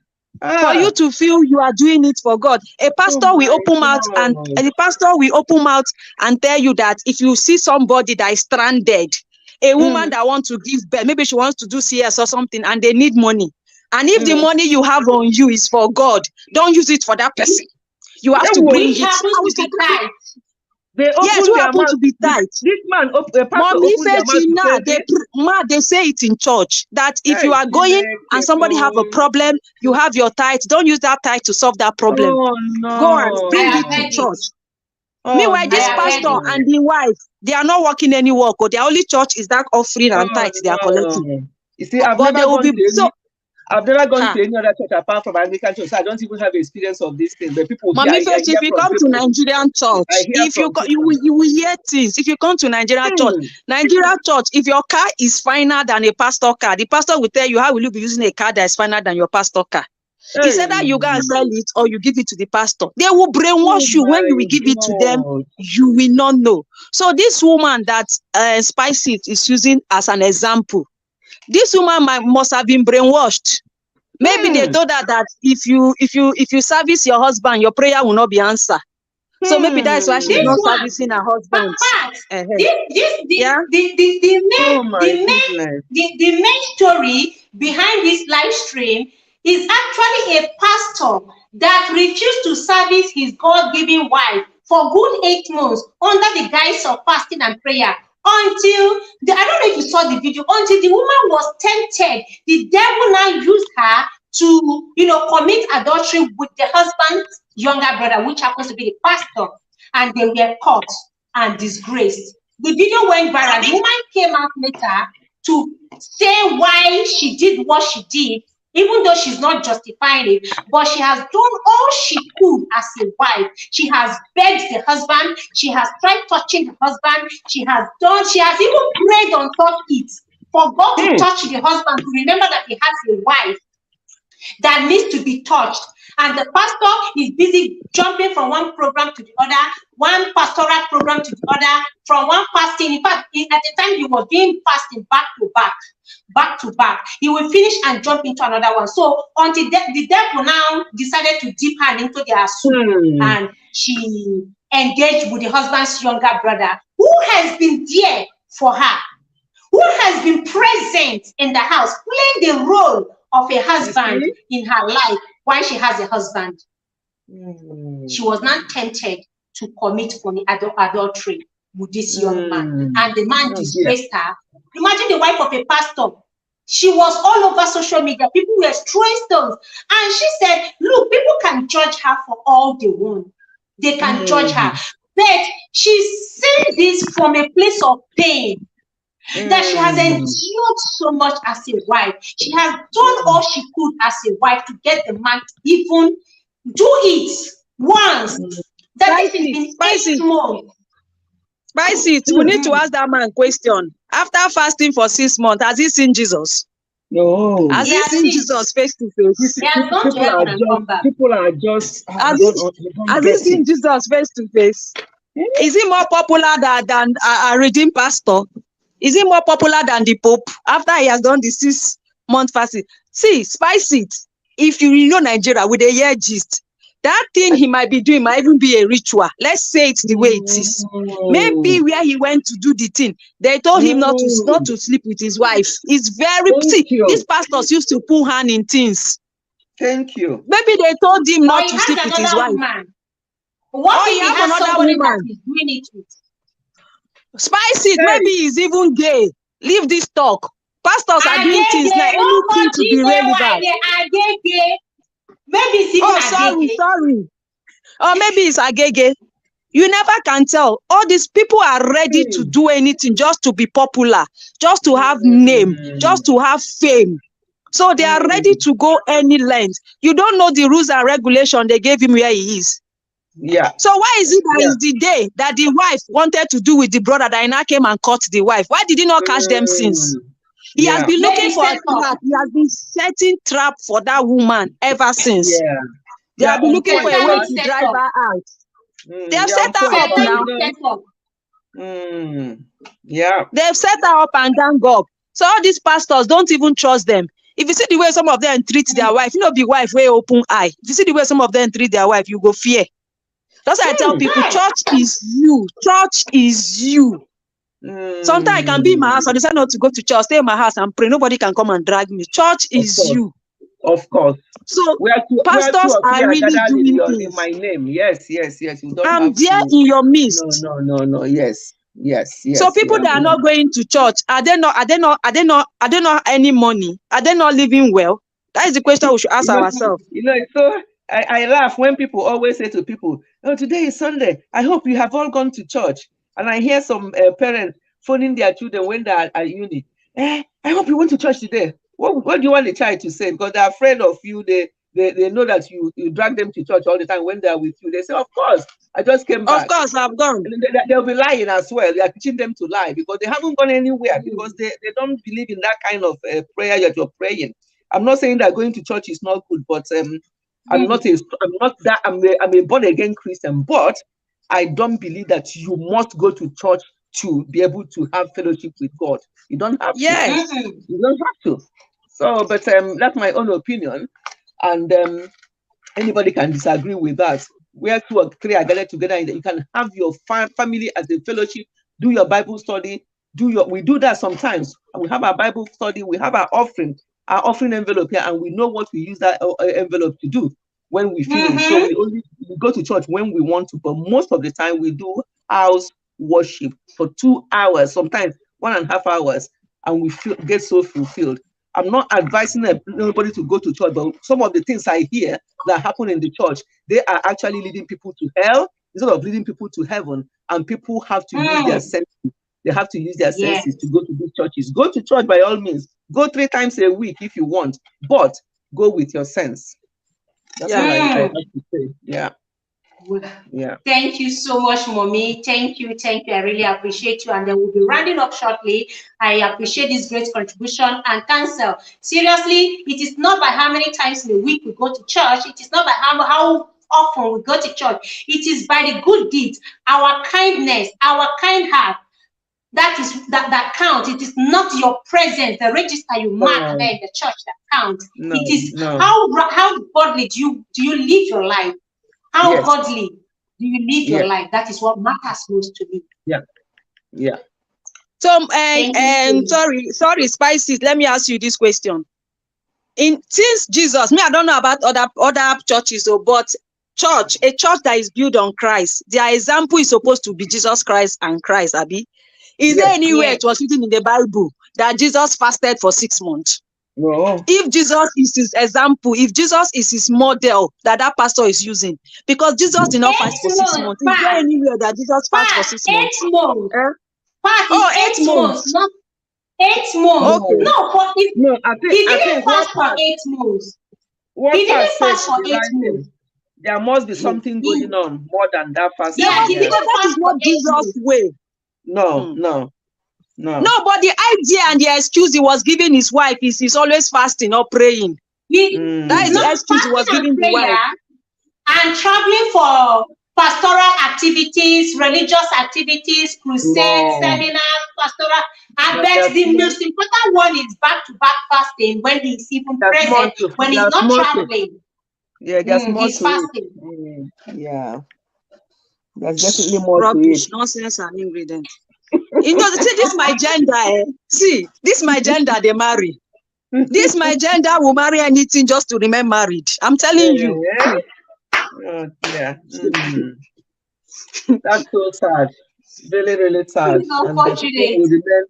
For you to feel you are doing it for God. A Oh pastor will my open out and God. the pastor will open out and tell you that if you see somebody that is stranded, a woman that wants to give birth, maybe she wants to do CS or something, and they need money. And if the money you have on you is for God, don't use it for that person. You have to bring Which it. happens to be tight. They Yes, open who their happen mouth. to be tight. This man, a pastor Mommy opened their mouth to now, say this. they say it in church that if you Hey, are going and somebody have a problem, you have your tithe. Don't use that tithe to solve that problem. oh Go and I bring it have to heard no. it. church. Oh Meanwhile, I this have heard pastor it. and the wife, they are not working any work, or their only church is that offering and Oh tithe they are collecting. no. You see, I've But they never will gone be to so. any other church apart from Anglican church. So I don't even have experience of this thing. But people here, Mommy, I first, if hear you from come to people. Nigerian I church, hear if from you people. you will hear things. If you come to Nigerian church, if your car is finer than a pastor car, the pastor will tell you how will you be using a car that is finer than your pastor car. It's Hey. either you go and sell it or you give it to the pastor. They will Oh brainwash you. When you will my give it to them, God. you will not know. So this woman that Spicy is using as an example, this woman must have been brainwashed. Maybe they told her that if you service your husband, your prayer will not be answered. So maybe that's why she's This not one, servicing her husband. Pat, Uh-huh. the Yeah. Oh my goodness. the main story behind this live stream is actually a pastor that refused to service his God-given wife for good 8 months under the guise of fasting and prayer until I don't know if you saw the video, until the woman was tempted. The devil now used her to commit adultery with the husband's younger brother, which happens to be the pastor, and they were caught and disgraced. The video went viral. The woman came out later to say why she did what she did, even though she's not justifying it, but she has done all she could as a wife. She has begged the husband, she has tried touching the husband, she has even prayed on top it for God to touch the husband, to remember that he has a wife that needs to be touched. And the pastor is busy jumping from one program to the other, one pastoral program to the other, from one fasting. In fact, at the time he was doing fasting back to back. He will finish and jump into another one. So until the devil now decided to dip her into their soup, and she engaged with the husband's younger brother, who has been there for her, who has been present in the house, playing the role of a husband in her life while she has a husband. She was not tempted to commit adultery with this young man, and the man disgraced her. Imagine the wife of a pastor. She was all over social media. People were throwing stones, and she said, look, people can judge her for all they want. They can judge her, but she's saying this from a place of pain, that she has endured so much as a wife. She has done all she could as a wife to get the man to even do it once. That this has been 8 months. Spicy, we need to ask that man question. After fasting for 6 months, has he seen Jesus? No. Has he seen Jesus face to face? He has gone to heaven and come back. People are just. Has he seen Jesus face to face? Is he more popular than a redeemed pastor? Is he more popular than the Pope after he has done the 6 month fasting? See, spice it. If you know Nigeria with a year gist, that thing he might be doing might even be a ritual. Let's say it the way it is. Maybe where he went to do the thing, they told him not to sleep with his wife. It's very these pastors used to put hand in things. Thank you. Maybe they told him not to sleep with his wife. Woman. What if he has another woman that he's doing it with? Spicy, maybe Hey, he's even gay. Leave this talk. Pastors are doing things now, Agege, no anything more to be relevant. Agege. Maybe it's even Oh, sorry, Agege. sorry. Or maybe it's agege. You never can tell. All these people are ready to hmm, do anything just to be popular, just to have name, hmm, just to have fame. So they are ready hmm. to go any length. You don't know the rules and regulation they gave him where he is. Yeah, So why is it that yeah. is the day that the wife wanted to do with the brother that now came and caught the wife? Why did he not catch them since? Hmm, He has yeah, been looking Maybe for a set up. trap. He has been setting trap for that woman ever since. yeah. They Yeah, have been on looking for point, a way Satanic Sha. to set drive up. her out. They have You're set on her point, up Sha. now. You Satanic know. set up. Yeah. They've set her up and gang up. So all these pastors don't even trust them. If you see the way some of them treat their wife, you know, be wife way open eye. If you see the way some of them treat their wife, you go fear. That's why I tell Hmm. people, Hey, church is you. Church is you. Sometimes I can be in my house. Hmm. I decide not to go to church, stay in my house and pray. Nobody can come and drag me. Church Of is course, you. of course. So Where two pastors of you are are really gathered in doing your in things. my name. Yes, yes, yes. You don't I'm have there to. in your No, midst. no, no, no. Yes, yes, So yes, people yes. that are Yeah. not going to church, are they not any money? Are they not living well? That is the question we should ask You know, ourselves. it's so I laugh when people always say to people, "Oh, today is Sunday. I hope you have all gone to church." And I hear some parents phoning their children when they're at uni. I hope you went to church today. What do you want the child to say? Because they're afraid of you. They know that you drag them to church all the time when they're with you. They say, "Of course, I just came Of back." course, I've gone. And they'll be lying as well. They are teaching them to lie because they haven't gone anywhere because they don't believe in that kind of prayer that you're praying. I'm not saying that going to church is not good, but I'm not that I'm a born again Christian, but I don't believe that you must go to church to be able to have fellowship with God. You don't have to. Yes. You don't have to. So, but that's my own opinion, and anybody can disagree with that. Where two or three are gathered together, you can have your family as a fellowship, do your Bible study, we do that sometimes. We have our Bible study, we have our offering envelope here, and we know what we use that envelope to do when we finish. So we go to church when we want to, but most of the time we do house worship for 2 hours, sometimes 1.5 hours, and we get so fulfilled. I'm not advising nobody to go to church, but some of the things I hear that happen in the church, they are actually leading people to hell instead of leading people to heaven. And people have to use their senses. They have to use their Yes. senses to go to these churches. Go to church by all means. Go 3 times a week if you want, but go with your sense. That's all Yeah. I have to say. Yeah. Yeah. Thank you so much, Mommy. Thank you. Thank you. I really appreciate you. And then we'll be rounding up shortly. I appreciate this great contribution and cancel. Seriously, it is not by how many times in a week we go to church. It is not by how often we go to church. It is by the good deeds, our kindness, our kind heart. That counts. It is not your presence, the register you mark No, there in the church that counts. no, It is no. how godly do you live your life? How Yes. godly do you live your Yes. life? That is what matters most to me. Yeah. Yeah. So, Thank you so much. sorry, Spicy. Let me ask you this question. Since Jesus, I don't know about other churches, but a church that is built on Christ, their example is supposed to be Jesus Christ and Christ, Abi. Is there Yes. anywhere Yes. it was written in the Bible that Jesus fasted for 6 months? No. If Jesus is his example, if Jesus is his model that pastor is using, because Jesus did not fast for 6 8 months, months. Is there anywhere that Jesus fast for fast, 6 months? 8 months. Eh? Fast is Oh, 8 8 months, months. not 8 months. Okay. No. No, but No. he I didn't think fast for 8 months. He what didn't Pat said fast is for the eight right months. thing. There must be something He, going on more than that There yeah, fasting. must he be, Yeah. because didn't that fast is for not eight Jesus' months. way. No, Hmm. no, no. No, but the idea and the excuse he was giving his wife is he's always fasting or praying. That is the Not excuse he was fasting and giving the wife. prayer and traveling for pastoral activities, religious activities, crusades, No. seminars, pastoral. I bet There's the more. most important one is back-to-back fasting when he's even There's more present, to. when he's There's not more to. traveling. Yeah. There's more He's to it. fasting. Yeah. There's definitely more to it. Rubbish, nonsense, and ingredients. See, this my gender. See, this my gender, they marry. This my gender will marry anything just to remain married. I'm telling you. Oh, yeah. That's so sad. Really, really sad. It's And the people unfortunate. will remain,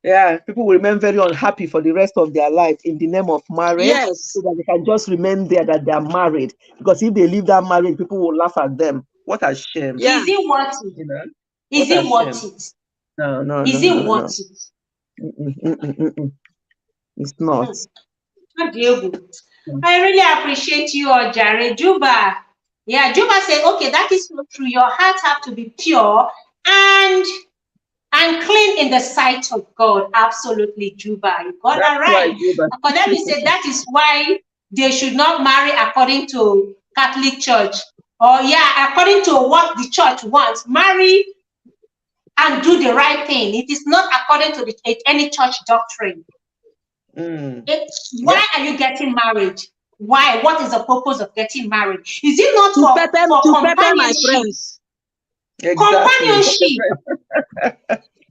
yeah, people will remain very unhappy for the rest of their life in the name of marriage, so Yes. that they can just remain there that they are married. Because if they leave that marriage, people will laugh at them. What a shame. Yeah. Is it worth it? You know? Is What a it worth shame. it? No, no, Is no, it no, no. worth it? It's not. How do you go? Mm. I really appreciate you, Ojare. Juba. Yeah, Juba said, okay, that is not true. Your heart have to be pure and clean in the sight of God. Absolutely, Juba. You got that That's why right. Juba. Akademi said that is why they should not marry according to Catholic Church. Or yeah, according to what the church wants. Marry and do the right thing. It is not according to any church doctrine. Mm. Why are you getting married? Why? What is the purpose of getting married? Is it not for To pepper my companionship? friends. Exactly. Companionship,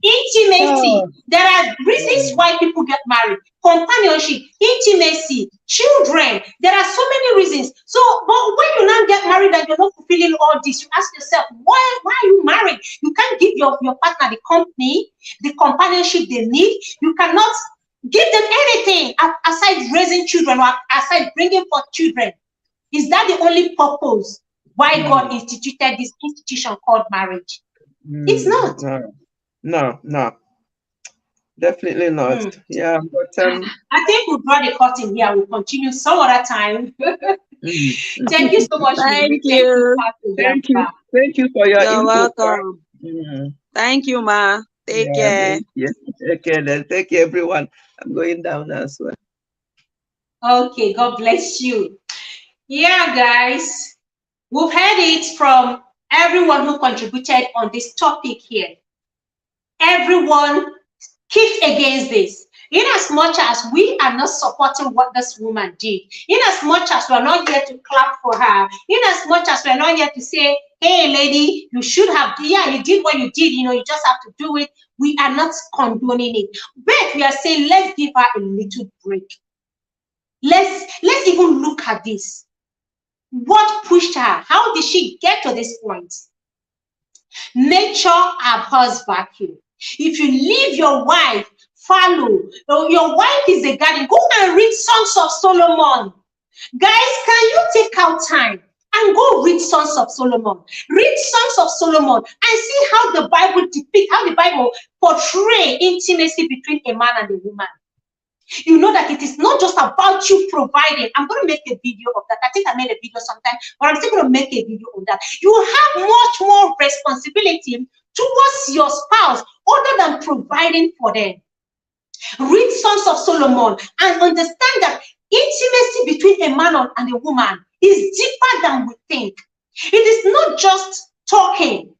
intimacy. Oh. There are reasons why people get married. Companionship, intimacy, children. There are so many reasons. So, but when you now get married and you're not fulfilling all this, you ask yourself, why are you married? You can't give your partner the company, the companionship they need. You cannot give them anything aside raising children or aside bringing forth children. Is that the only purpose why God instituted this institution called marriage? It's not. No. Definitely not. Yeah, but I think we'll draw the curtain here. We'll continue some other time. Thank you so much, Thank Mary. Thank you, you. Pastor. thank you for your You're input. welcome. Mm. Thank you, Ma. Take Yeah, care. thank you. Take care then. Take care, everyone. I'm going down as well. Okay, God bless you. Yeah, guys, we've heard it from everyone who contributed on this topic here. Everyone keeps against this. In as much as we are not supporting what this woman did, in as much as we are not here to clap for her, in as much as we are not here to say, hey, lady, you should have, yeah, you did what you did, you just have to do it. We are not condoning it. But we are saying, let's give her a little break. Let's even look at this. What pushed her? How did she get to this point? Nature abhors vacuum. If you leave your wife, follow. Your wife is a garden. Go and read Songs of Solomon. Guys, can you take out time and go read Songs of Solomon? Read Songs of Solomon and see how the Bible depicts, how the Bible portrays intimacy between a man and a woman. You know that it is not just about you providing. I'm going to make a video of that. I think I made a video sometime, but I'm still going to make a video on that. You have much more responsibility towards your spouse other than providing for them. Read Songs of Solomon and understand that intimacy between a man and a woman is deeper than we think. It is not just talking.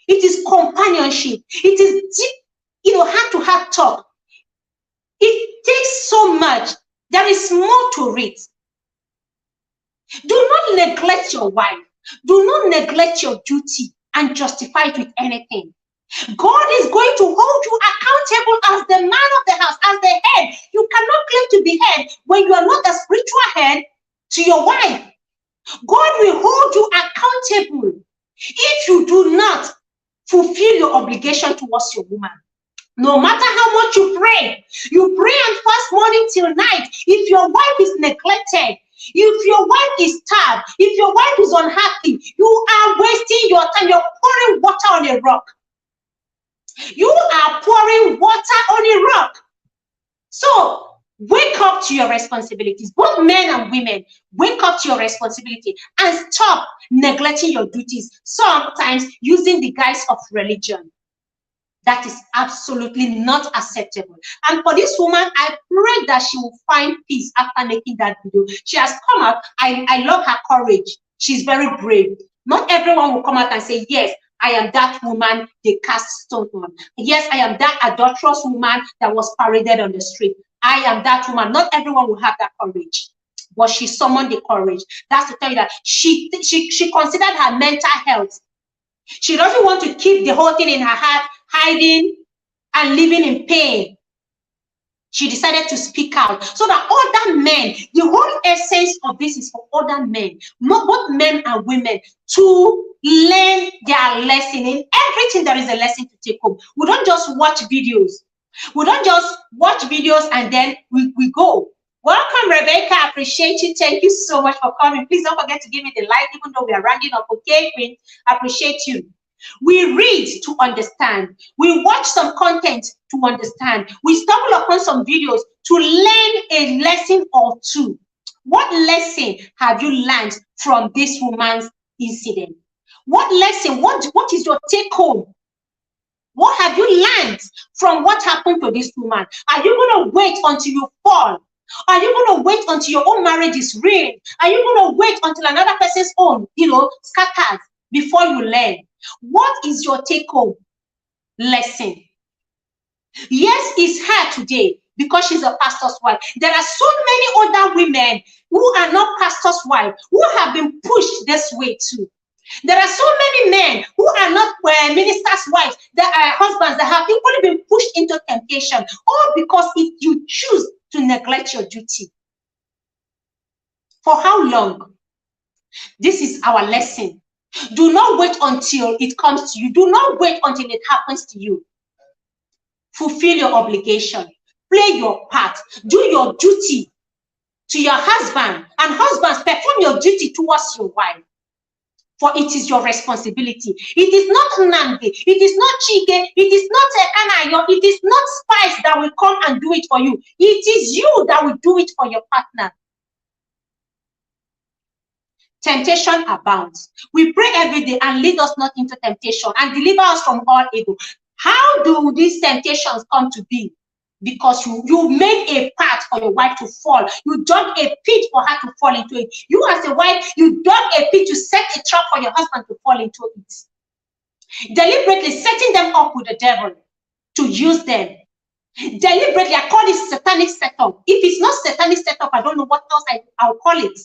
It is companionship. It is deep, heart-to-heart talk. It takes so much. There is more to it. Do not neglect your wife. Do not neglect your duty and justify it with anything. God is going to hold you accountable as the man of the house, as the head. You cannot claim to be head when you are not a spiritual head to your wife. God will hold you accountable if you do not fulfill your obligation towards your woman. No matter how much you pray and fast morning till night. If your wife is neglected, if your wife is tired, if your wife is unhappy, you are wasting your time. You're pouring water on a rock. You are pouring water on a rock. So wake up to your responsibilities. Both men and women, wake up to your responsibility and stop neglecting your duties, sometimes using the guise of religion. That is absolutely not acceptable. And for this woman, I pray that she will find peace after making that video. She has come out. I love her courage. She's very brave. Not everyone will come out and say, yes, I am that woman they cast stone on. Yes, I am that adulterous woman that was paraded on the street. I am that woman. Not everyone will have that courage. But she summoned the courage. That's to tell you that she considered her mental health. She doesn't want to keep the whole thing in her heart, hiding and living in pain. She decided to speak out so that other men, the whole essence of this is for other men, both men and women, to learn their lesson. In everything, there is a lesson to take home. We don't just watch videos. We don't just watch videos and then we go. Welcome, Rebecca. I appreciate you. Thank you so much for coming. Please don't forget to give me the like, even though we are rounding up. Okay, Queen? I appreciate you. We read to understand. We watch some content to understand. We stumble upon some videos to learn a lesson or two. What lesson have you learned from this woman's incident? What lesson? What is your take home? What have you learned from what happened to this woman? Are you going to wait until you fall? Are you going to wait until your own marriage is ruined? Are you going to wait until another person's own, scatters before you learn? What is your take-home lesson? Yes, it's her today because she's a pastor's wife. There are so many other women who are not pastor's wives who have been pushed this way too. There are so many men who are not ministers' wives, that are husbands that have equally been pushed into temptation, all because if you choose to neglect your duty. For how long? This is our lesson. Do not wait until it comes to you. Do not wait until it happens to you. Fulfill your obligation. Play your part. Do your duty to your husband. And husbands, perform your duty towards your wife. For it is your responsibility. It is not Nnamdi. It is not Chike. It is not Anayo. It is not Spice that will come and do it for you. It is you that will do it for your partner. Temptation abounds. We pray every day and lead us not into temptation and deliver us from all evil. How do these temptations come to be? Because you made a path for your wife to fall. You dug a pit for her to fall into it. You as a wife, you dug a pit to set a trap for your husband to fall into it. Deliberately setting them up with the devil to use them. Deliberately, I call it satanic setup. If it's not satanic setup, I don't know what else I'll call it.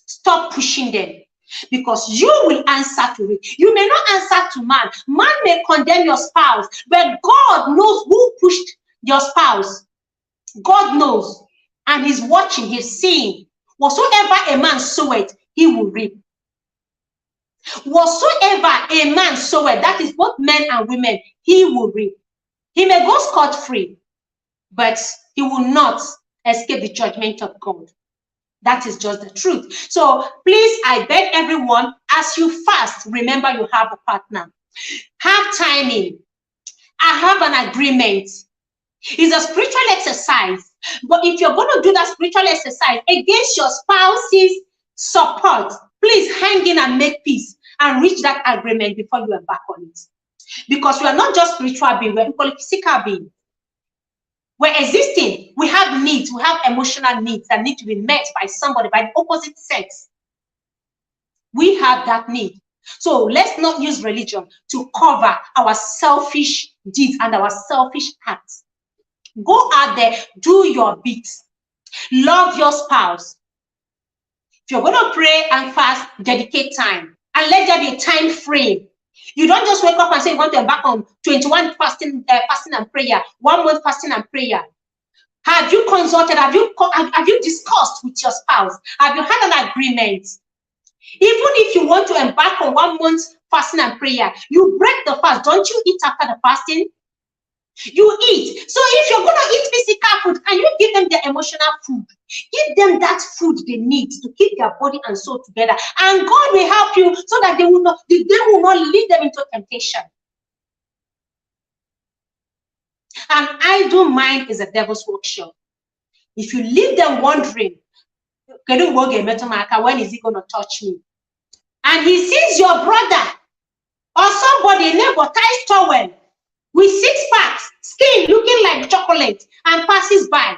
Stop pushing them. Because you will answer to it. You may not answer to man. Man may condemn your spouse, but God knows who pushed your spouse. God knows, and he's watching, he's seeing. Whatsoever a man soweth, he will reap. Whatsoever a man soweth, that is both men and women, he will reap. He may go scot-free, but he will not escape the judgment of God. That is just the truth. So please, I beg everyone, as you fast, remember you have a partner. Have timing. I have an agreement. It's a spiritual exercise. But if you're going to do that spiritual exercise against your spouse's support, please hang in and make peace and reach that agreement before you embark on it. Because we are not just spiritual beings, we're equally physical beings. We're existing. We have needs. We have emotional needs that need to be met by somebody, by the opposite sex. We have that need. So let's not use religion to cover our selfish deeds and our selfish acts. Go out there, do your bit. Love your spouse. If you're going to pray and fast, dedicate time. And let there be a time frame. You don't just wake up and say you want to embark on 21 fasting and prayer, 1 month fasting and prayer. Have you consulted? Have you discussed with your spouse? Have you had an agreement? Even if you want to embark on 1 month fasting and prayer, you break the fast. Don't you eat after the fasting? You eat. So if you're going to eat physical food, can you give them their emotional food? Give them that food they need to keep their body and soul together. And God will help you so that the devil will not lead them into temptation. An idle mind is a devil's workshop. If you leave them wondering, when is he going to touch me? And he sees your brother or somebody, neighbor, ties towel with 6 packs, skin looking like chocolate, and passes by.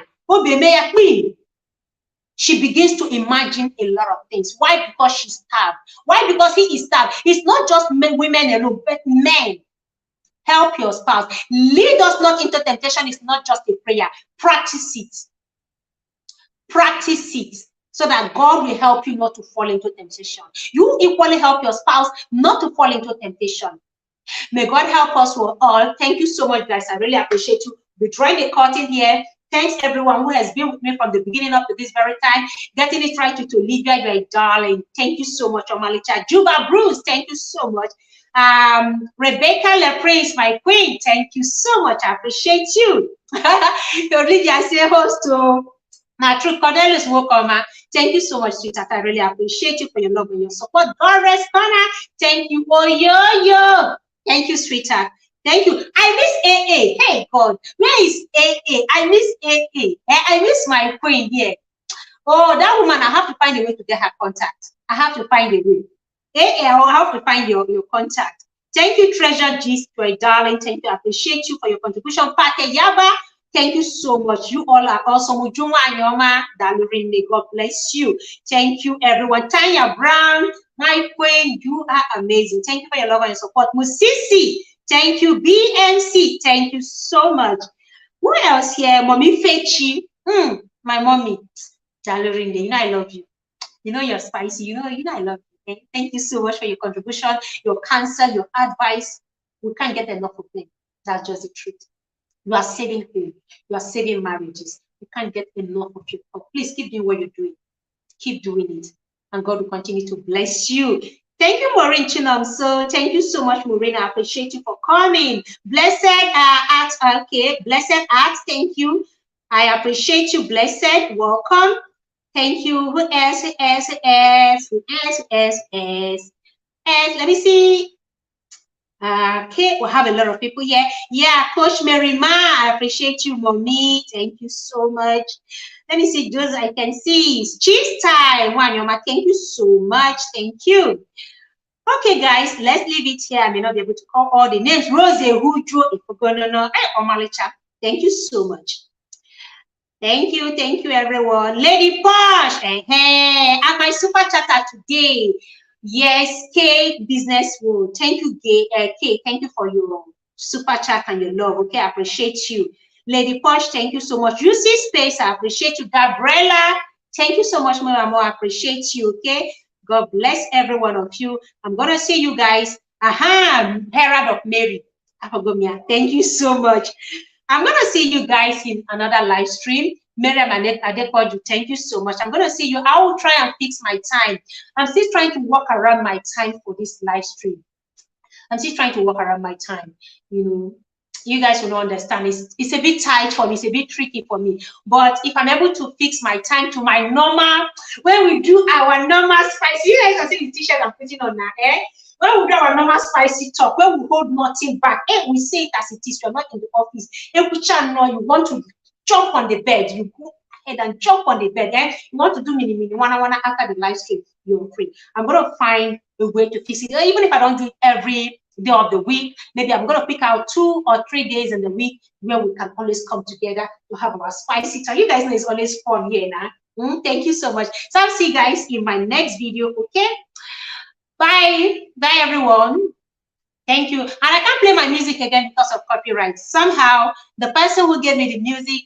She begins to imagine a lot of things. Why? Because she's starved. Why? Because he is starved. It's not just women alone, but men. Help your spouse. Lead us not into temptation. It's not just a prayer. Practice it. Practice it so that God will help you not to fall into temptation. You equally help your spouse not to fall into temptation. May God help us all. Thank you so much, guys. I really appreciate you. We're drawing the curtain here. Thanks everyone who has been with me from the beginning up to this very time. Getting it right to Olivia, you're a darling. Thank you so much, Omalicha. Juba Bruce, thank you so much. Rebecca LePrince, my queen, thank you so much. I appreciate you. Olivia, say host to my true Cornelius Wokoma. Thank you so much, sweetheart. I really appreciate you for your love and your support. God rest Connor. Thank you. Oh, yo. Thank you, sweetheart. Thank you. I miss AA. Hey, God. Where is AA? I miss AA. I miss my queen here. Oh, that woman, I have to find a way to get her contact. I have to find a way. AA, I will have to find your contact. Thank you, Treasure G, my darling. Thank you. I appreciate you for your contribution. Pate Yaba, thank you so much. You all are awesome. Ujuma Anyoma, Dalurine, God bless you. Thank you, everyone. Tanya Brown, my queen, you are amazing. Thank you for your love and your support. Musisi, thank you. BNC, thank you so much. Who else here? Mommy Fechi, my mommy. Dalurine, you know I love you. You know you're spicy. You know I love you. Okay? Thank you so much for your contribution, your counsel, your advice. We can't get enough of them. That's just the truth. You are saving home. You are saving marriages. You can't get enough of your help. Please keep doing what you're doing. Keep doing it. And God will continue to bless you. Thank you, Maureen Chinam. So thank you so much, Maureen. I appreciate you for coming. Blessed Art. Okay. Blessed Art. Thank you. I appreciate you. Blessed. Welcome. Thank you. Who else? Who else? Who else? Who else? Who else? Who else? Let me see. Okay, we'll have a lot of people here. Yeah, Coach Mary Ma, I appreciate you, Mommy. Thank you so much. Let me see those I can see. Cheese time, Wanyoma. Thank you so much. Thank you. Okay, guys, let's leave it here. I may not be able to call all the names. Rose Hujo, Ifogonono, Omalicha. Thank you so much. Thank you, everyone. Lady Posh, and my super chatter today. Yes, K Business World. Thank you, K. Thank you for your super chat and your love. Okay, I appreciate you. Lady Posh, thank you so much. You see space, I appreciate you. Gabriella, thank you so much, more and more. I appreciate you. Okay, God bless every one of you. I'm gonna see you guys. Herald of Mary. Thank you so much. I'm going to see you guys in another live stream. Miriam and Adepoju, thank you so much. I'm going to see you. I will try and fix my time. I'm still trying to work around my time for this live stream. I'm still trying to work around my time. You know, you guys will not understand. It's a bit tight for me. It's a bit tricky for me. But if I'm able to fix my time to my normal, when we do our normal spicy, you guys can see the t-shirt I'm putting on now, when we do our normal spicy talk, when we hold nothing back, we say it as it is. You're not in the office. You want to jump on the bed, you go ahead and jump on the bed. You want to do mini wanna after the live stream, you're free. I'm gonna find a way to fix it. Even if I don't do it every day of the week, maybe I'm gonna pick out 2 or 3 days in the week where we can always come together to have our spicy talk. You guys know it's always fun here now. Thank you so much. So I'll see you guys in my next video. Okay. Bye everyone. Thank you. And I can't play my music again because of copyright. Somehow the person who gave me the music,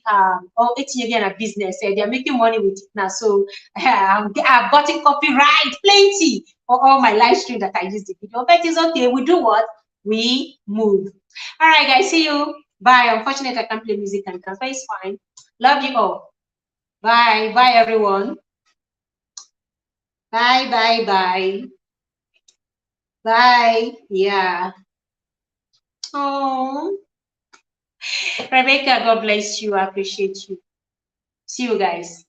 it's again a business. They're making money with it now. So I've gotten copyright plenty for all my live stream that I use the video. But it's okay. We do what? We move. All right, guys. See you. Bye. Unfortunately, I can't play music and transfer. It's fine. Love you all. Bye. Bye, everyone. Bye. Bye. Yeah. Oh, Rebecca, God bless you. I appreciate you. See you guys.